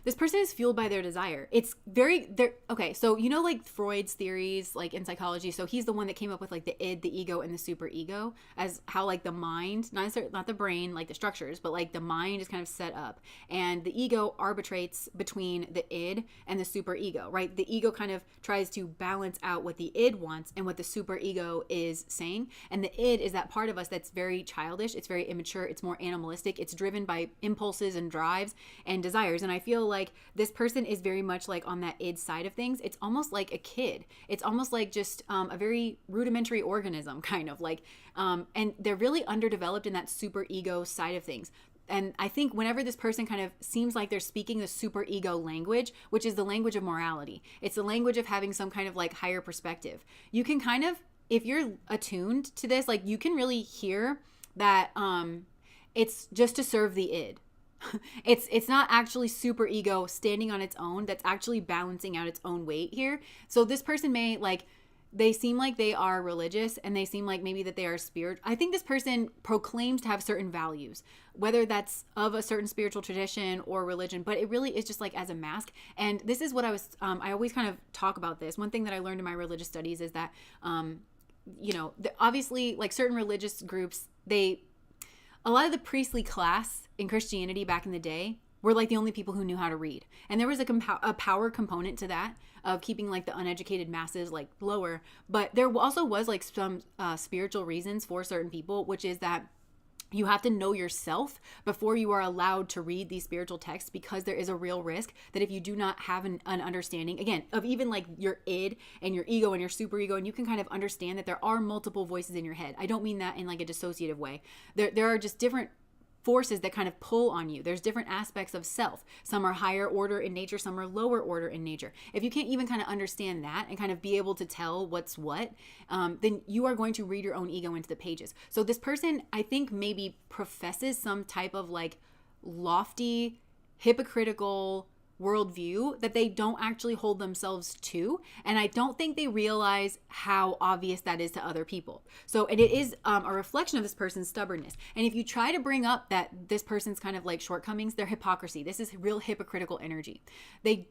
This person is fueled by their desire. It's very, okay, so you know like Freud's theories like in psychology, so he's the one that came up with like the id, the ego, and the superego as how like the mind, not the brain, like the structures, but like the mind is kind of set up. And the ego arbitrates between the id and the superego, right? The ego kind of tries to balance out what the id wants and what the superego is saying. And the id is that part of us that's very childish, it's very immature, it's more animalistic, it's driven by impulses and drives and desires. And I feel like this person is very much like on that id side of things. It's almost like a kid. It's almost like just a very rudimentary organism, kind of like, and they're really underdeveloped in that super ego side of things. And I think whenever this person kind of seems like they're speaking the super ego language, which is the language of morality, it's the language of having some kind of like higher perspective. You can kind of, if you're attuned to this, like you can really hear that it's just to serve the id. It's not actually super ego standing on its own that's actually balancing out its own weight here. So this person may like, they seem like they are religious and they seem like maybe that they are spirit. I think this person proclaims to have certain values, whether that's of a certain spiritual tradition or religion, but it really is just like as a mask. And this is what I always kind of talk about this. One thing that I learned in my religious studies is that, obviously like certain religious groups, a lot of the priestly class in Christianity back in the day were like the only people who knew how to read. And there was a power component to that of keeping like the uneducated masses like lower. But there also was like some spiritual reasons for certain people, which is that you have to know yourself before you are allowed to read these spiritual texts, because there is a real risk that if you do not have an understanding, again, of even like your id and your ego and your superego, and you can kind of understand that there are multiple voices in your head. I don't mean that in like a dissociative way. There are just different forces that kind of pull on you. There's different aspects of self. Some are higher order in nature, some are lower order in nature. If you can't even kind of understand that and kind of be able to tell what's what, then you are going to read your own ego into the pages. So this person, I think, maybe professes some type of like lofty, hypocritical worldview that they don't actually hold themselves to. And I don't think they realize how obvious that is to other people. So, and it is a reflection of this person's stubbornness. And if you try to bring up that this person's kind of like shortcomings, their hypocrisy, this is real hypocritical energy. They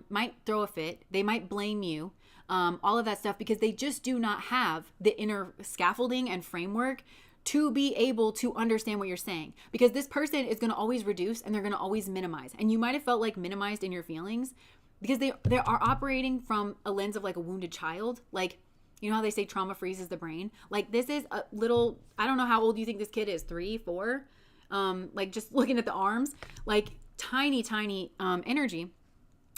might throw a fit. They might blame you. All of that stuff, because they just do not have the inner scaffolding and framework to be able to understand what you're saying, because this person is going to always reduce and they're going to always minimize. And you might have felt like minimized in your feelings because they are operating from a lens of like a wounded child. Like, you know how they say trauma freezes the brain? Like this is a little, I don't know how old you think this kid is, 3, 4, like just looking at the arms, like tiny energy.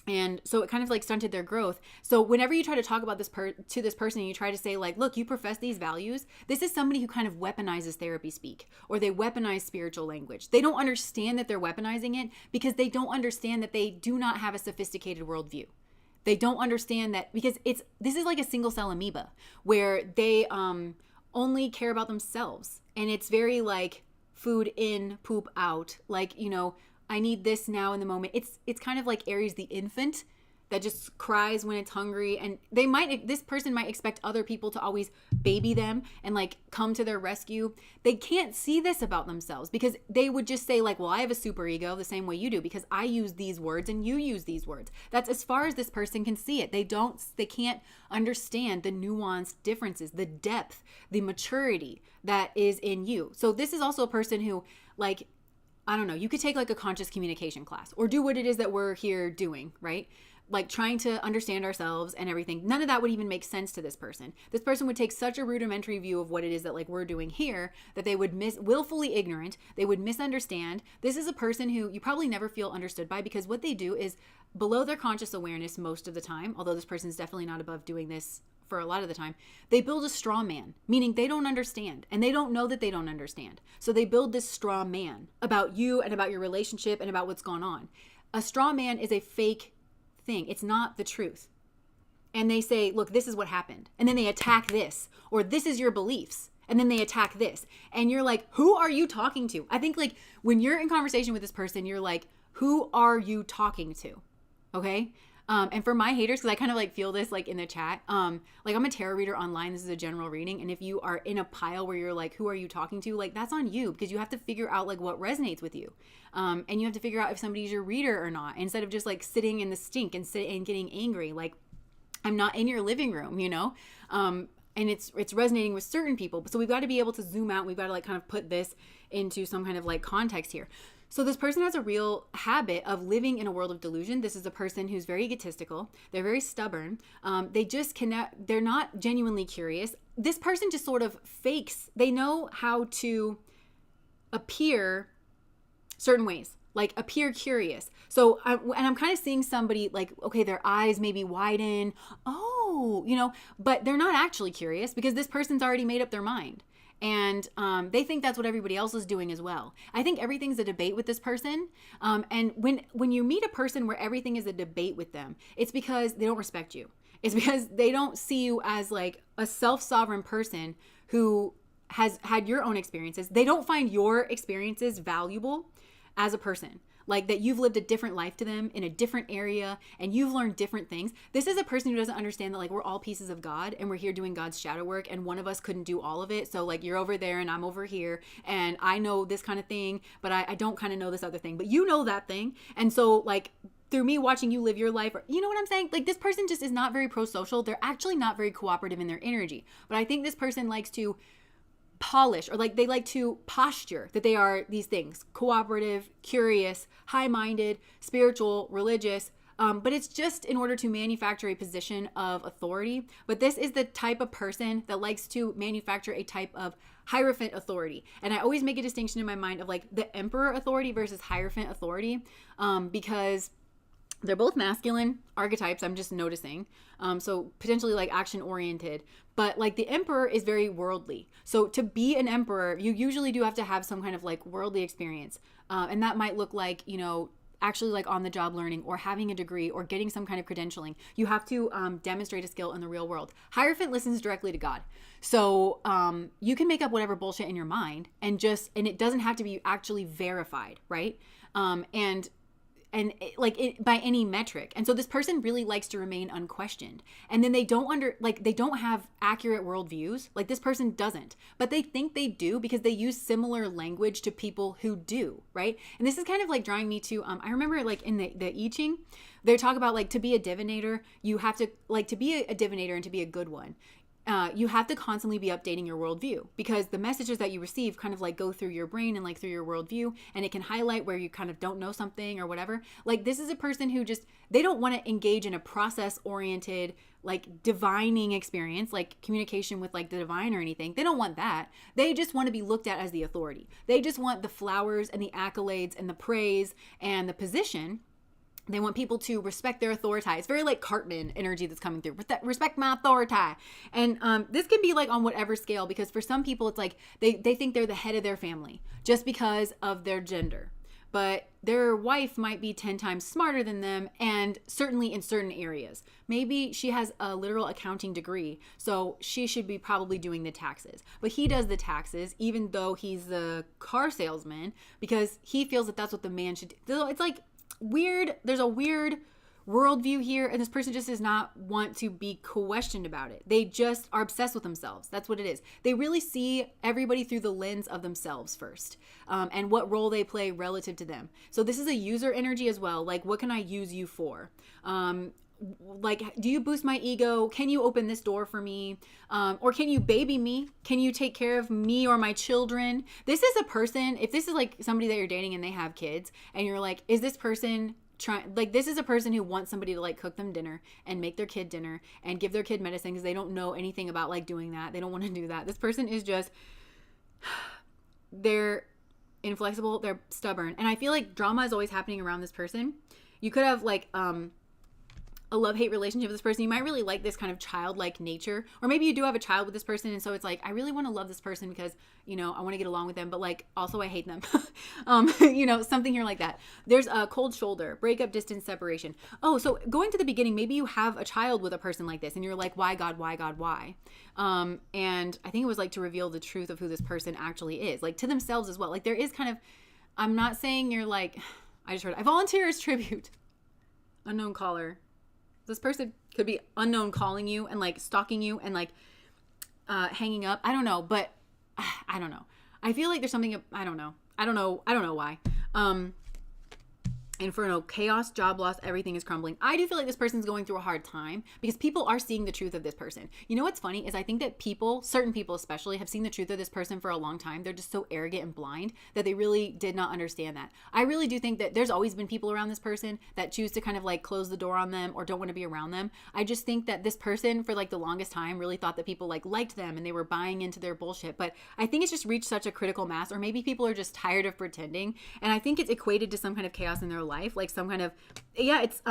And so it kind of like stunted their growth. So whenever you try to talk about this to this person and you try to say like, look, you profess these values, this is somebody who kind of weaponizes therapy speak, or they weaponize spiritual language. They don't understand that they're weaponizing it because they don't understand that they do not have a sophisticated worldview. They don't understand that because this is like a single cell amoeba where they only care about themselves. And it's very like food in, poop out. Like, you know, I need this now in the moment. It's kind of like Aries the infant that just cries when it's hungry, and this person might expect other people to always baby them and like come to their rescue. They can't see this about themselves because they would just say like, well, I have a super ego the same way you do because I use these words and you use these words. That's as far as this person can see it. They can't understand the nuanced differences, the depth, the maturity that is in you. So this is also a person who, like, I don't know, you could take like a conscious communication class or do what it is that we're here doing, right? Like trying to understand ourselves and everything. None of that would even make sense to this person. This person would take such a rudimentary view of what it is that like we're doing here that they would willfully ignorant. They would misunderstand. This is a person who you probably never feel understood by because what they do is below their conscious awareness most of the time, although this person is definitely not above doing this for a lot of the time, they build a straw man, meaning they don't understand and they don't know that they don't understand. So they build this straw man about you and about your relationship and about what's gone on. A straw man is a fake thing. It's not the truth. And they say, look, this is what happened. And then they attack this, or this is your beliefs. And then they attack this. And you're like, who are you talking to? I think like when you're in conversation with this person, you're like, who are you talking to? Okay. And for my haters, because I kind of like feel this like in the chat, like I'm a tarot reader online. This is a general reading. And if you are in a pile where you're like, who are you talking to? Like that's on you, because you have to figure out like what resonates with you. And you have to figure out if somebody's your reader or not, instead of just like sitting in the stink and getting angry. Like I'm not in your living room, you know? And it's resonating with certain people. So we've got to be able to zoom out. We've got to like kind of put this into some kind of like context here. So this person has a real habit of living in a world of delusion. This is a person who's very egotistical. They're very stubborn. They just cannot, they're not genuinely curious. This person just sort of fakes. They know how to appear certain ways, like appear curious. So, I'm kind of seeing somebody like, okay, their eyes maybe widen. Oh, you know, but they're not actually curious because this person's already made up their mind. And they think that's what everybody else is doing as well. I think everything's a debate with this person. And when you meet a person where everything is a debate with them, it's because they don't respect you. It's because they don't see you as like a self-sovereign person who has had your own experiences. They don't find your experiences valuable as a person. Like that you've lived a different life to them in a different area and you've learned different things. This is a person who doesn't understand that like we're all pieces of God and we're here doing God's shadow work and one of us couldn't do all of it. So like you're over there and I'm over here and I know this kind of thing, but I don't kind of know this other thing, but you know that thing. And so like through me watching you live your life, or, you know what I'm saying? Like this person just is not very pro-social. They're actually not very cooperative in their energy. But I think this person likes to polish, or like they like to posture that they are these things: cooperative, curious, high-minded, spiritual, religious, but it's just in order to manufacture a position of authority. But this is the type of person that likes to manufacture a type of hierophant authority. And I always make a distinction in my mind of like the emperor authority versus hierophant authority, because they're both masculine archetypes, I'm just noticing. So potentially like action oriented, but like the emperor is very worldly. So to be an emperor, you usually do have to have some kind of like worldly experience. And that might look like, you know, actually like on the job learning or having a degree or getting some kind of credentialing. You have to demonstrate a skill in the real world. Hierophant listens directly to God. So you can make up whatever bullshit in your mind and it doesn't have to be actually verified, right? By any metric. And so this person really likes to remain unquestioned. And then they don't have accurate worldviews. Like this person doesn't, but they think they do because they use similar language to people who do, right? And this is kind of like drawing me to, I remember like in the I Ching, they talk about like to be a divinator, you have to like to be a divinator and to be a good one. You have to constantly be updating your worldview because the messages that you receive kind of like go through your brain and like through your worldview, and it can highlight where you kind of don't know something or whatever. Like this is a person who they don't want to engage in a process oriented, like divining experience, like communication with like the divine or anything. They don't want that. They just want to be looked at as the authority. They just want the flowers and the accolades and the praise and the position. They want people to respect their authority. It's very like Cartman energy that's coming through. Respect my authority. And this can be like on whatever scale, because for some people it's like they think they're the head of their family just because of their gender. But their wife might be 10 times smarter than them, and certainly in certain areas. Maybe she has a literal accounting degree, so she should be probably doing the taxes. But he does the taxes even though he's the car salesman because he feels that that's what the man should do. So it's like weird. There's a weird worldview here, and this person just does not want to be questioned about it. They just are obsessed with themselves. That's what it is. They really see everybody through the lens of themselves first, and what role they play relative to them. So this is a user energy as well. Like, what can I use you for? Like, do you boost my ego? Can you open this door for me? Or can you baby me? Can you take care of me or my children? This is a person, if this is like somebody that you're dating and they have kids, and you're like, is this person this is a person who wants somebody to like cook them dinner and make their kid dinner and give their kid medicine because they don't know anything about like doing that. They don't want to do that. This person is just, they're inflexible, they're stubborn. And I feel like drama is always happening around this person. You could have like a love-hate relationship with this person. You might really like this kind of childlike nature, or maybe you do have a child with this person, and so it's like, I really want to love this person because, you know, I want to get along with them, but like also I hate them. You know, something here like that. There's a cold shoulder, breakup, distance, separation. Oh, so going to the beginning, maybe you have a child with a person like this and you're like, why God, why God, why? And I think it was like to reveal the truth of who this person actually is, like to themselves as well. Like there is kind of, I'm not saying you're like, I volunteer as tribute. Unknown caller. This person could be unknown calling you and like stalking you and like hanging up. I don't know, but I don't know. I feel like there's something, I don't know. I don't know why. Inferno, chaos, job loss, everything is crumbling. I do feel like this person's going through a hard time because people are seeing the truth of this person. You know what's funny is I think that people, certain people especially, have seen the truth of this person for a long time. They're just so arrogant and blind that they really did not understand that. I really do think that there's always been people around this person that choose to kind of like close the door on them or don't want to be around them. I just think that this person for like the longest time really thought that people like liked them and they were buying into their bullshit. But I think it's just reached such a critical mass, or maybe people are just tired of pretending. And I think it's equated to some kind of chaos in their life, like some kind of, it's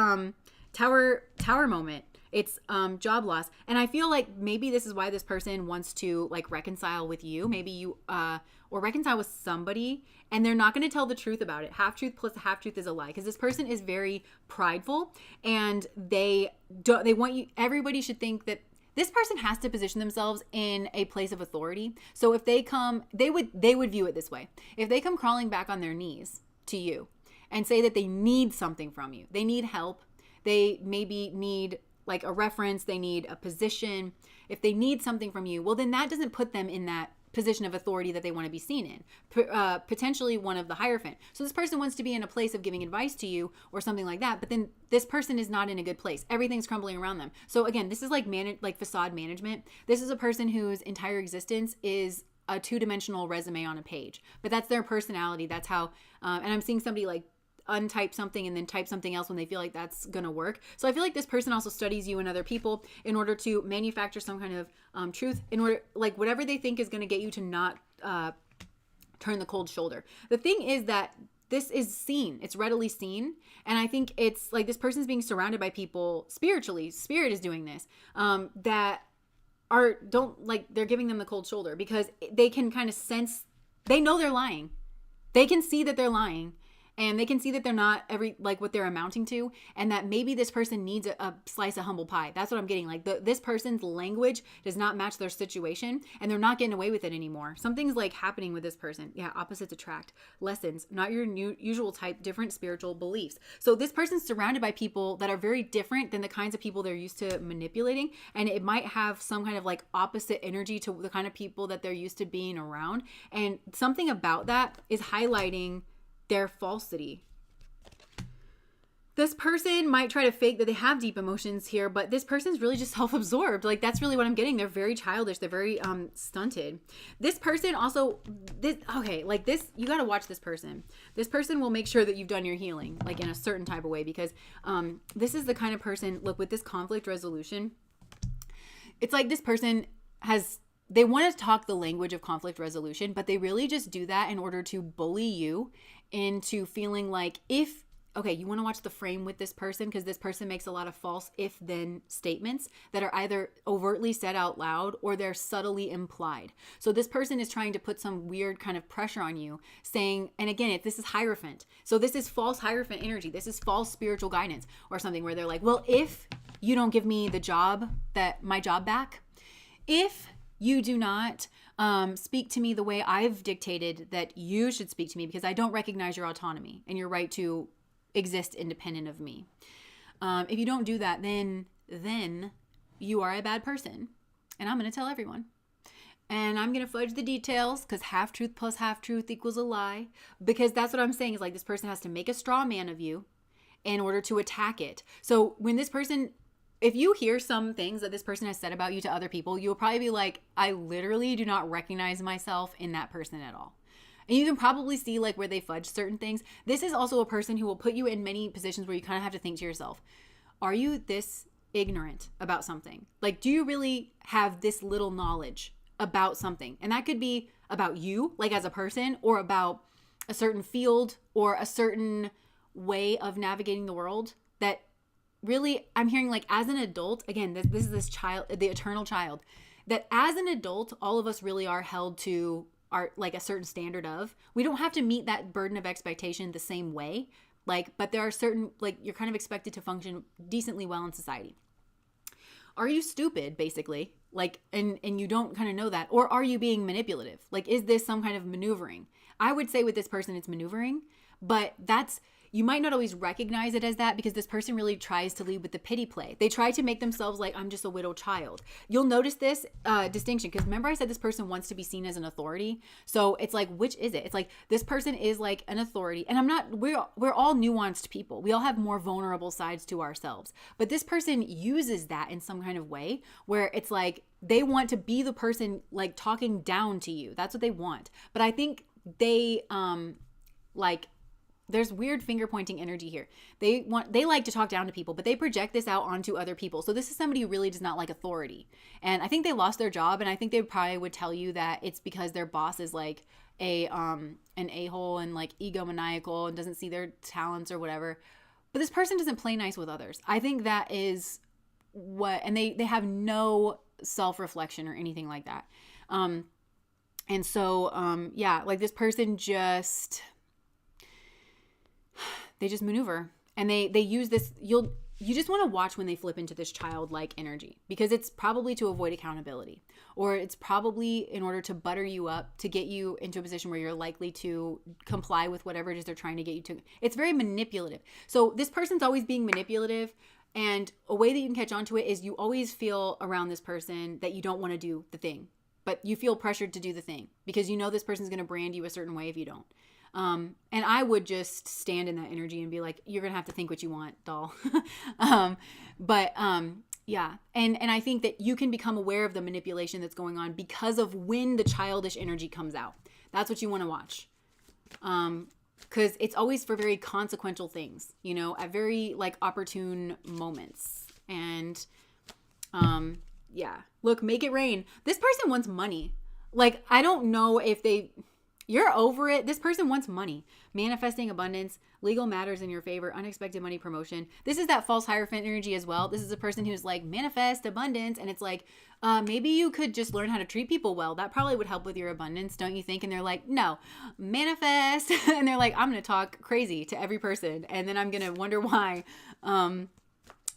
tower moment. It's job loss. And I feel like maybe this is why this person wants to like reconcile with you. Maybe you or reconcile with somebody, and they're not going to tell the truth about it. Half truth plus half truth is a lie, because this person is very prideful, and they want you, everybody should think that this person has to position themselves in a place of authority. So if they come, they would view it this way. If they come crawling back on their knees to you and say that they need something from you, they need help, they maybe need like a reference, they need a position. If they need something from you, well, then that doesn't put them in that position of authority that they want to be seen in, potentially one of the Hierophant. So this person wants to be in a place of giving advice to you or something like that, but then this person is not in a good place. Everything's crumbling around them. So again, this is like facade management. This is a person whose entire existence is a two-dimensional resume on a page, but that's their personality. That's how, and I'm seeing somebody like untype something and then type something else when they feel like that's gonna work. So I feel like this person also studies you and other people in order to manufacture some kind of truth, in order, like whatever they think is gonna get you to not turn the cold shoulder. The thing is that this is seen, it's readily seen, and I think it's like this person's being surrounded by people spiritually. Spirit is doing this, that they're giving them the cold shoulder because they can kind of sense, they know they're lying. They can see that they're lying. And they can see that they're not what they're amounting to, and that maybe this person needs a slice of humble pie. That's what I'm getting. Like this person's language does not match their situation, and they're not getting away with it anymore. Something's like happening with this person. Yeah, opposites attract. Lessons, not your usual type, different spiritual beliefs. So this person's surrounded by people that are very different than the kinds of people they're used to manipulating, and it might have some kind of like opposite energy to the kind of people that they're used to being around. And something about that is highlighting their falsity. This person might try to fake that they have deep emotions here, but this person's really just self-absorbed. Like that's really what I'm getting. They're very childish. They're very stunted. This person also, you got to watch this person. This person will make sure that you've done your healing, like in a certain type of way, because this is the kind of person, look, with this conflict resolution, it's like this person they want to talk the language of conflict resolution, but they really just do that in order to bully you into feeling like you want to watch the frame with this person, because this person makes a lot of false if-then statements that are either overtly said out loud or they're subtly implied. So this person is trying to put some weird kind of pressure on you, saying, and again, this is Hierophant. So this is false Hierophant energy. This is false spiritual guidance or something where they're like, well, if you don't give me my job back, if you do not speak to me the way I've dictated that you should speak to me, because I don't recognize your autonomy and your right to exist independent of me. If you don't do that, then you are a bad person. And I'm going to tell everyone. And I'm going to fudge the details, because half truth plus half truth equals a lie. Because that's what I'm saying is like this person has to make a straw man of you in order to attack it. So when this person, if you hear some things that this person has said about you to other people, you'll probably be like, I literally do not recognize myself in that person at all. And you can probably see like where they fudge certain things. This is also a person who will put you in many positions where you kind of have to think to yourself, are you this ignorant about something? Like, do you really have this little knowledge about something? And that could be about you, like as a person, or about a certain field or a certain way of navigating the world that really, I'm hearing like as an adult, again, this is this child, the eternal child, that as an adult, all of us really are held to like a certain standard of, we don't have to meet that burden of expectation the same way. But there are certain, you're kind of expected to function decently well in society. Are you stupid, basically? And you don't kind of know that, or are you being manipulative? Is this some kind of maneuvering? I would say with this person, it's maneuvering, but you might not always recognize it as that because this person really tries to lead with the pity play. They try to make themselves like, I'm just a widowed child. You'll notice this distinction because remember I said this person wants to be seen as an authority. So it's like, which is it? It's like this person is like an authority, and we're all nuanced people. We all have more vulnerable sides to ourselves, but this person uses that in some kind of way where it's like they want to be the person like talking down to you. That's what they want. But I think they like there's weird finger pointing energy here. They like to talk down to people, but they project this out onto other people. So this is somebody who really does not like authority. And I think they lost their job, and I think they probably would tell you that it's because their boss is like an a-hole and like egomaniacal and doesn't see their talents or whatever. But this person doesn't play nice with others. I think that is and they have no self-reflection or anything like that. And so, yeah, like this person they just maneuver, and they use this. You just want to watch when they flip into this childlike energy, because it's probably to avoid accountability, or it's probably in order to butter you up to get you into a position where you're likely to comply with whatever it is they're trying to get you to. It's very manipulative. So this person's always being manipulative. And a way that you can catch on to it is you always feel around this person that you don't want to do the thing, but you feel pressured to do the thing because you know this person's going to brand you a certain way if you don't. And I would just stand in that energy and be like, you're going to have to think what you want, doll. Yeah. And I think that you can become aware of the manipulation that's going on because of when the childish energy comes out. That's what you want to watch. Because it's always for very consequential things, you know, at very like opportune moments. And yeah, look, make it rain. This person wants money. Like, I don't know if you're over it. This person wants money, manifesting abundance, legal matters in your favor, unexpected money, promotion. This is that false hierophant energy as well. This is a person who's like, manifest abundance. And it's like, maybe you could just learn how to treat people well. That probably would help with your abundance, don't you think? And they're like, no, manifest. And they're like, I'm going to talk crazy to every person. And then I'm going to wonder why.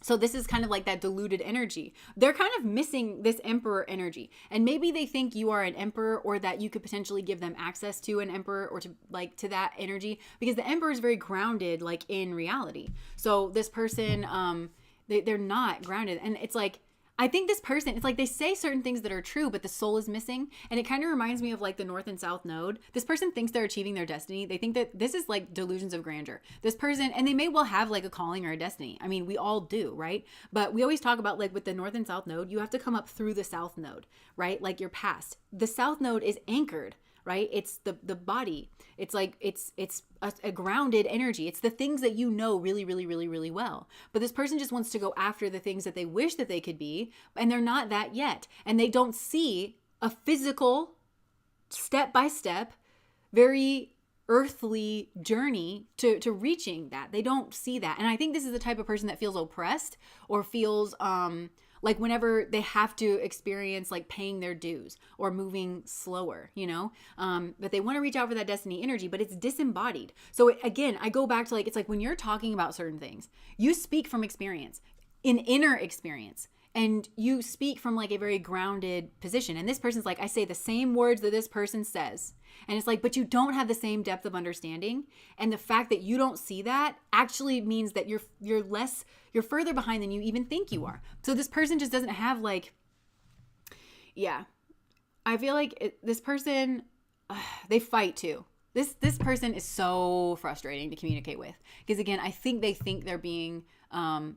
So this is kind of like that diluted energy. They're kind of missing this emperor energy. And maybe they think you are an emperor, or that you could potentially give them access to an emperor, or to that energy, because the emperor is very grounded, like in reality. So this person, they're not grounded. And it's like, I think this person, it's like they say certain things that are true, but the soul is missing. And it kind of reminds me of like the North and South Node. This person thinks they're achieving their destiny. They think that this is like delusions of grandeur. This person, and they may well have like a calling or a destiny. I mean, we all do, right? But we always talk about like with the North and South Node, you have to come up through the South Node, right? Like your past. The South Node is anchored, right? It's the body. It's like, it's a grounded energy. It's the things that you know really, really, really, really well. But this person just wants to go after the things that they wish that they could be, and they're not that yet. And they don't see a physical, step-by-step, very earthly journey to reaching that. They don't see that. And I think this is the type of person that feels oppressed, or feels like whenever they have to experience like paying their dues or moving slower, you know, but they want to reach out for that destiny energy, but it's disembodied. So again, I go back to like, it's like when you're talking about certain things, you speak from experience, in inner experience, and you speak from like a very grounded position. And this person's like, I say the same words that this person says. And it's like, but you don't have the same depth of understanding. And the fact that you don't see that actually means that you're further behind than you even think you are. So this person just doesn't have like, yeah, I feel like this person, they fight too. This person is so frustrating to communicate with, because again, I think they think they're being,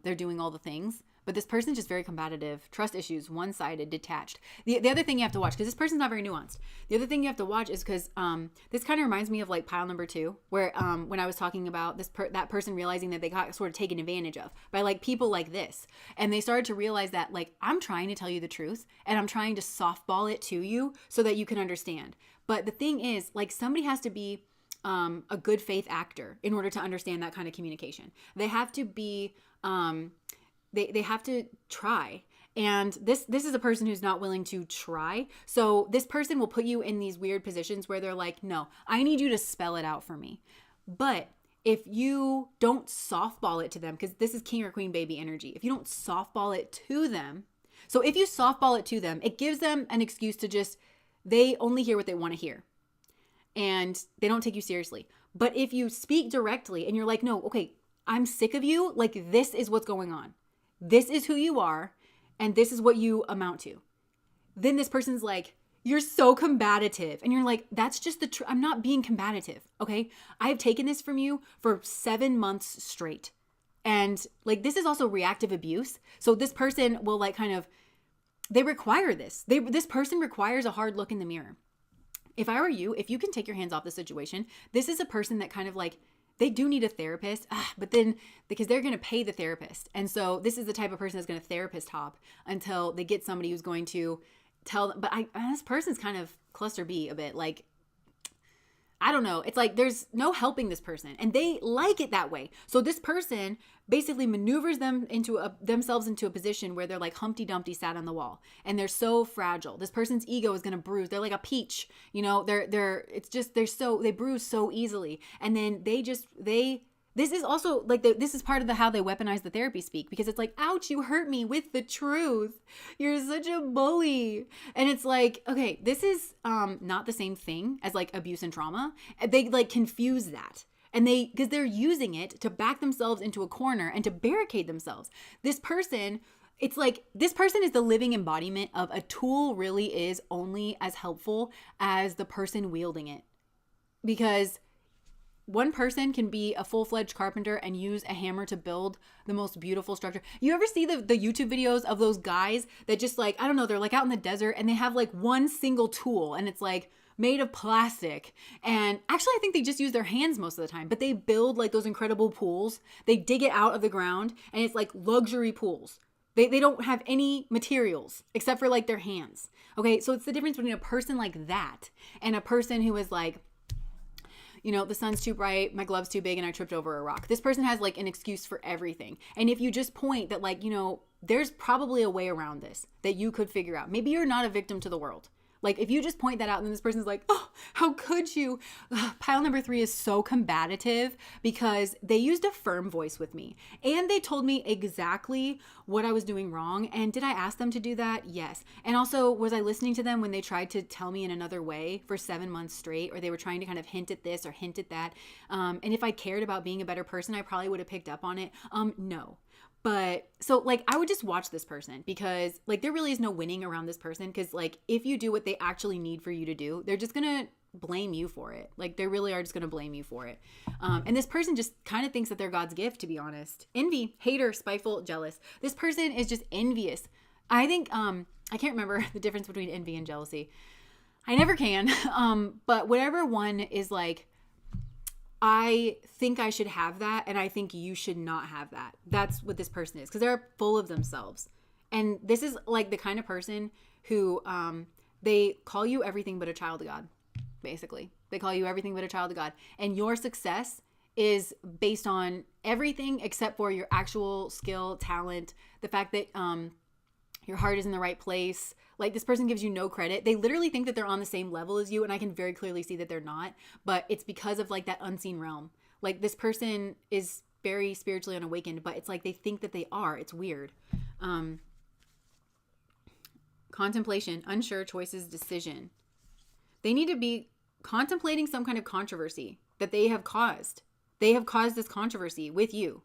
they're doing all the things. But this person's just very combative, trust issues, one-sided, detached. The other thing you have to watch, because this person's not very nuanced. The other thing you have to watch is because this kind of reminds me of like pile number 2, where when I was talking about that person realizing that they got sort of taken advantage of by like people like this. And they started to realize that like, I'm trying to tell you the truth, and I'm trying to softball it to you so that you can understand. But the thing is, like, somebody has to be a good faith actor in order to understand that kind of communication. They have to be... They have to try. And this is a person who's not willing to try. So this person will put you in these weird positions where they're like, no, I need you to spell it out for me. But if you don't softball it to them, because this is king or queen baby energy, if you don't softball it to them, so if you softball it to them, it gives them an excuse to just, they only hear what they want to hear. And they don't take you seriously. But if you speak directly and you're like, no, okay, I'm sick of you. Like, this is what's going on. This is who you are. And this is what you amount to. Then this person's like, you're so combative. And you're like, that's just I'm not being combative. Okay. I have taken this from you for 7 months straight. And like, this is also reactive abuse. So this person will like they require this. This person requires a hard look in the mirror. If I were you, if you can take your hands off the situation, this is a person that kind of like, they do need a therapist, but then because they're going to pay the therapist. And so this is the type of person that's going to therapist hop until they get somebody who's going to tell them. But this person's kind of cluster B a bit. Like, I don't know. It's like there's no helping this person and they like it that way. So this person basically maneuvers themselves into a position where they're like Humpty Dumpty sat on the wall and they're so fragile. This person's ego is going to bruise. They're like a peach, you know, they bruise so easily. And then this is also like, this is part of how they weaponize the therapy speak, because it's like, ouch, you hurt me with the truth. You're such a bully. And it's like, okay, this is not the same thing as like abuse and trauma. They like confuse that. And because they're using it to back themselves into a corner and to barricade themselves. This person, it's like, this person is the living embodiment of a tool really is only as helpful as the person wielding it. Because one person can be a full-fledged carpenter and use a hammer to build the most beautiful structure. You ever see the YouTube videos of those guys that just like, I don't know, they're like out in the desert and they have like one single tool and it's like made of plastic. And actually, I think they just use their hands most of the time, but they build like those incredible pools. They dig it out of the ground and it's like luxury pools. They don't have any materials except for like their hands. Okay, so it's the difference between a person like that and a person who is like, you know, the sun's too bright, my glove's too big, and I tripped over a rock. This person has like an excuse for everything. And if you just point that like, you know, there's probably a way around this that you could figure out. Maybe you're not a victim to the world. Like if you just point that out and then this person's like, oh, how could you? Pile number 3 is so combative because they used a firm voice with me and they told me exactly what I was doing wrong. And did I ask them to do that? Yes. And also, was I listening to them when they tried to tell me in another way for 7 months straight, or they were trying to kind of hint at this or hint at that? And if I cared about being a better person, I probably would have picked up on it. No. But so like I would just watch this person because like there really is no winning around this person, because like if you do what they actually need for you to do, they're just gonna blame you for it. Like they really are just gonna blame you for it. And this person just kind of thinks that they're God's gift, to be honest. Envy, hater, spiteful, jealous. This person is just envious. I think I can't remember the difference between envy and jealousy. I never can. But whatever one is like, I think I should have that, and I think you should not have that. That's what this person is, because they're full of themselves. And this is like the kind of person who they call you everything but a child of God, basically. They call you everything but a child of God. And your success is based on everything except for your actual skill, talent, the fact that your heart is in the right place. Like this person gives you no credit. They literally think that they're on the same level as you. And I can very clearly see that they're not, but it's because of like that unseen realm. Like this person is very spiritually unawakened, but it's like they think that they are. It's weird. Contemplation, unsure, choices, decision. They need to be contemplating some kind of controversy that they have caused. They have caused this controversy with you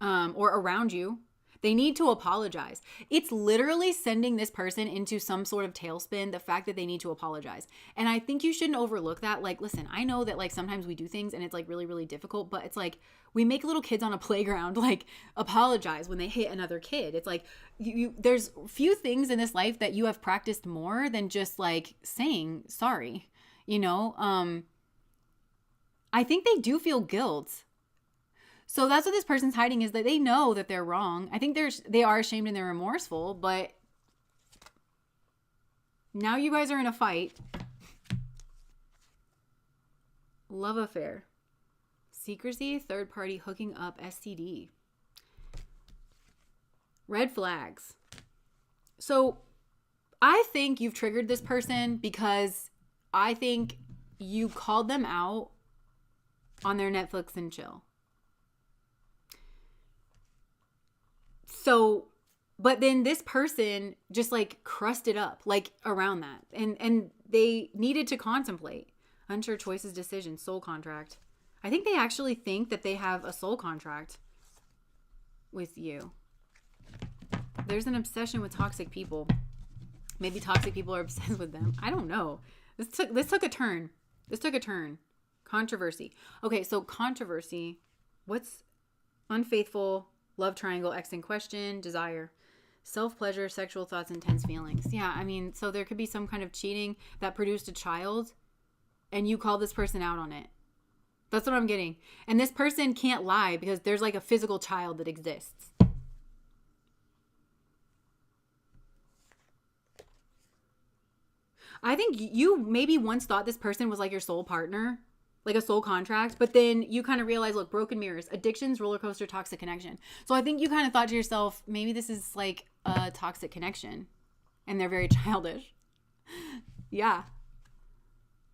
or around you. They need to apologize. It's literally sending this person into some sort of tailspin, the fact that they need to apologize. And I think you shouldn't overlook that. Like, listen, I know that like sometimes we do things and it's like really, really difficult, but it's like we make little kids on a playground like apologize when they hit another kid. It's like there's few things in this life that you have practiced more than just like saying sorry, you know? I think they do feel guilt. So that's what this person's hiding, is that they know that they're wrong. I think they are ashamed and they're remorseful, but now you guys are in a fight. Love affair. Secrecy, third party hooking up, STD. Red flags. So I think you've triggered this person because I think you called them out on their Netflix and chill. So, but then this person just like crusted up like around that, and they needed to contemplate. Unsure choices, decisions, soul contract. I think they actually think that they have a soul contract with you. There's an obsession with toxic people. Maybe toxic people are obsessed with them. I don't know. This took a turn. This took a turn. Controversy. Okay, so controversy. What's unfaithful, love triangle, ex in question, desire, self-pleasure, sexual thoughts, intense feelings. Yeah, I mean, so there could be some kind of cheating that produced a child and you call this person out on it. That's what I'm getting. And this person can't lie because there's like a physical child that exists. I think you maybe once thought this person was like your soul partner, like a soul contract, but then you kind of realize, look, broken mirrors, addictions, roller coaster, toxic connection. So I think you kind of thought to yourself, maybe this is like a toxic connection and they're very childish. Yeah.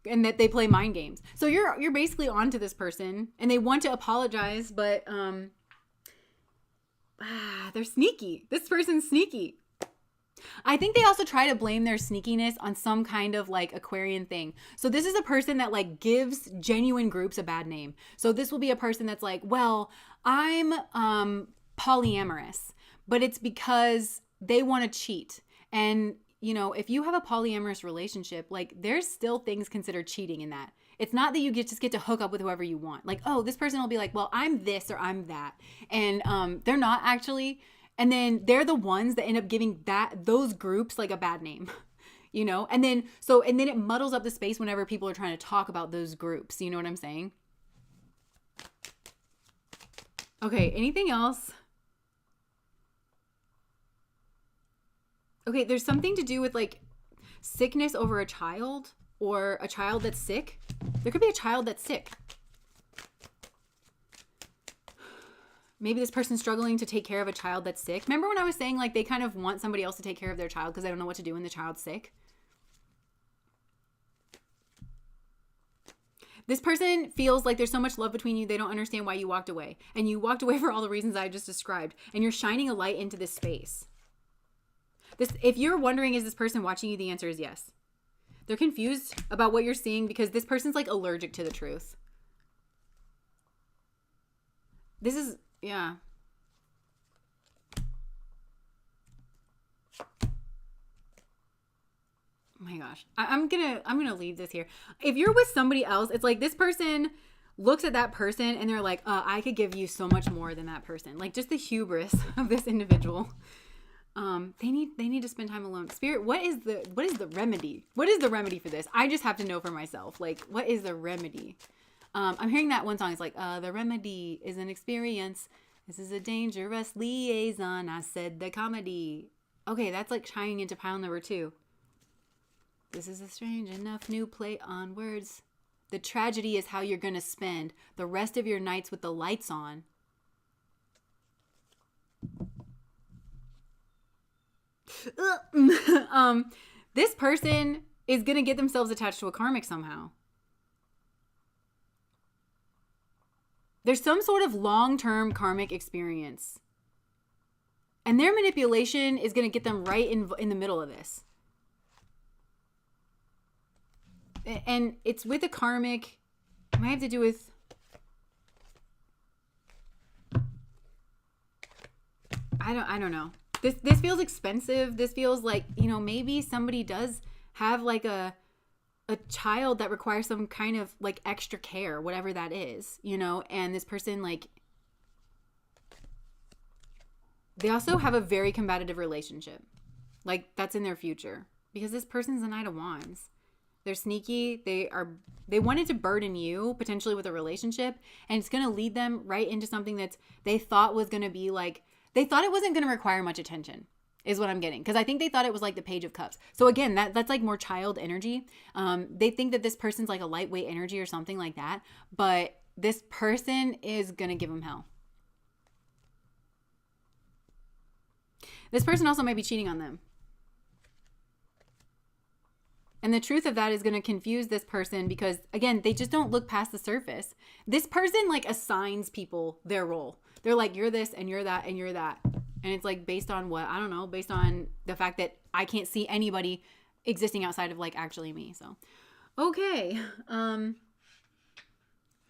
And that they play mind games. So you're basically onto this person and they want to apologize, but they're sneaky. This person's sneaky. I think they also try to blame their sneakiness on some kind of like Aquarian thing. So this is a person that like gives genuine groups a bad name. So this will be a person that's like, well, I'm polyamorous, but it's because they want to cheat. And, you know, if you have a polyamorous relationship, like there's still things considered cheating in that. It's not that you just get to hook up with whoever you want. Like, oh, this person will be like, well, I'm this or I'm that. And they're not actually. And then they're the ones that end up giving those groups like a bad name, you know? And then it muddles up the space whenever people are trying to talk about those groups. You know what I'm saying? Okay, anything else? Okay, there's something to do with like sickness over a child or a child that's sick. There could be a child that's sick. Maybe this person's struggling to take care of a child that's sick. Remember when I was saying like they kind of want somebody else to take care of their child because they don't know what to do when the child's sick? This person feels like there's so much love between you, they don't understand why you walked away. And you walked away for all the reasons I just described. And you're shining a light into this space. If you're wondering, is this person watching you? The answer is yes. They're confused about what you're seeing because this person's like allergic to the truth. Yeah. Oh my gosh. I'm gonna leave this here. If you're with somebody else, it's like this person looks at that person and they're like, I could give you so much more than that person. Like just the hubris of this individual. They need to spend time alone. Spirit, what is the remedy? What is the remedy for this? I just have to know for myself. Like, what is the remedy? I'm hearing that one song. It's like, the remedy is an experience. This is a dangerous liaison. I said the comedy. Okay, that's like tying into pile number 2. This is a strange enough new play on words. The tragedy is how you're going to spend the rest of your nights with the lights on. This person is going to get themselves attached to a karmic somehow. There's some sort of long-term karmic experience. And their manipulation is going to get them right in the middle of this. And it's with a karmic. It might have to do with... I don't know. This feels expensive. This feels like, you know, maybe somebody does have like a child that requires some kind of like extra care, whatever that is, you know, and this person like, they also have a very combative relationship. Like that's in their future because this person's the Knight of Wands. They're sneaky. They wanted to burden you potentially with a relationship and it's going to lead them right into something that they thought was going to be like, they thought it wasn't going to require much attention. Is what I'm getting. Because I think they thought it was like the Page of Cups. So again, that's like more child energy. They think that this person's like a lightweight energy or something like that. But this person is going to give them hell. This person also might be cheating on them. And the truth of that is going to confuse this person because, again, they just don't look past the surface. This person like assigns people their role. They're like, you're this and you're that and you're that. And it's like based on what? I don't know. Based on the fact that I can't see anybody existing outside of like actually me. So, Okay.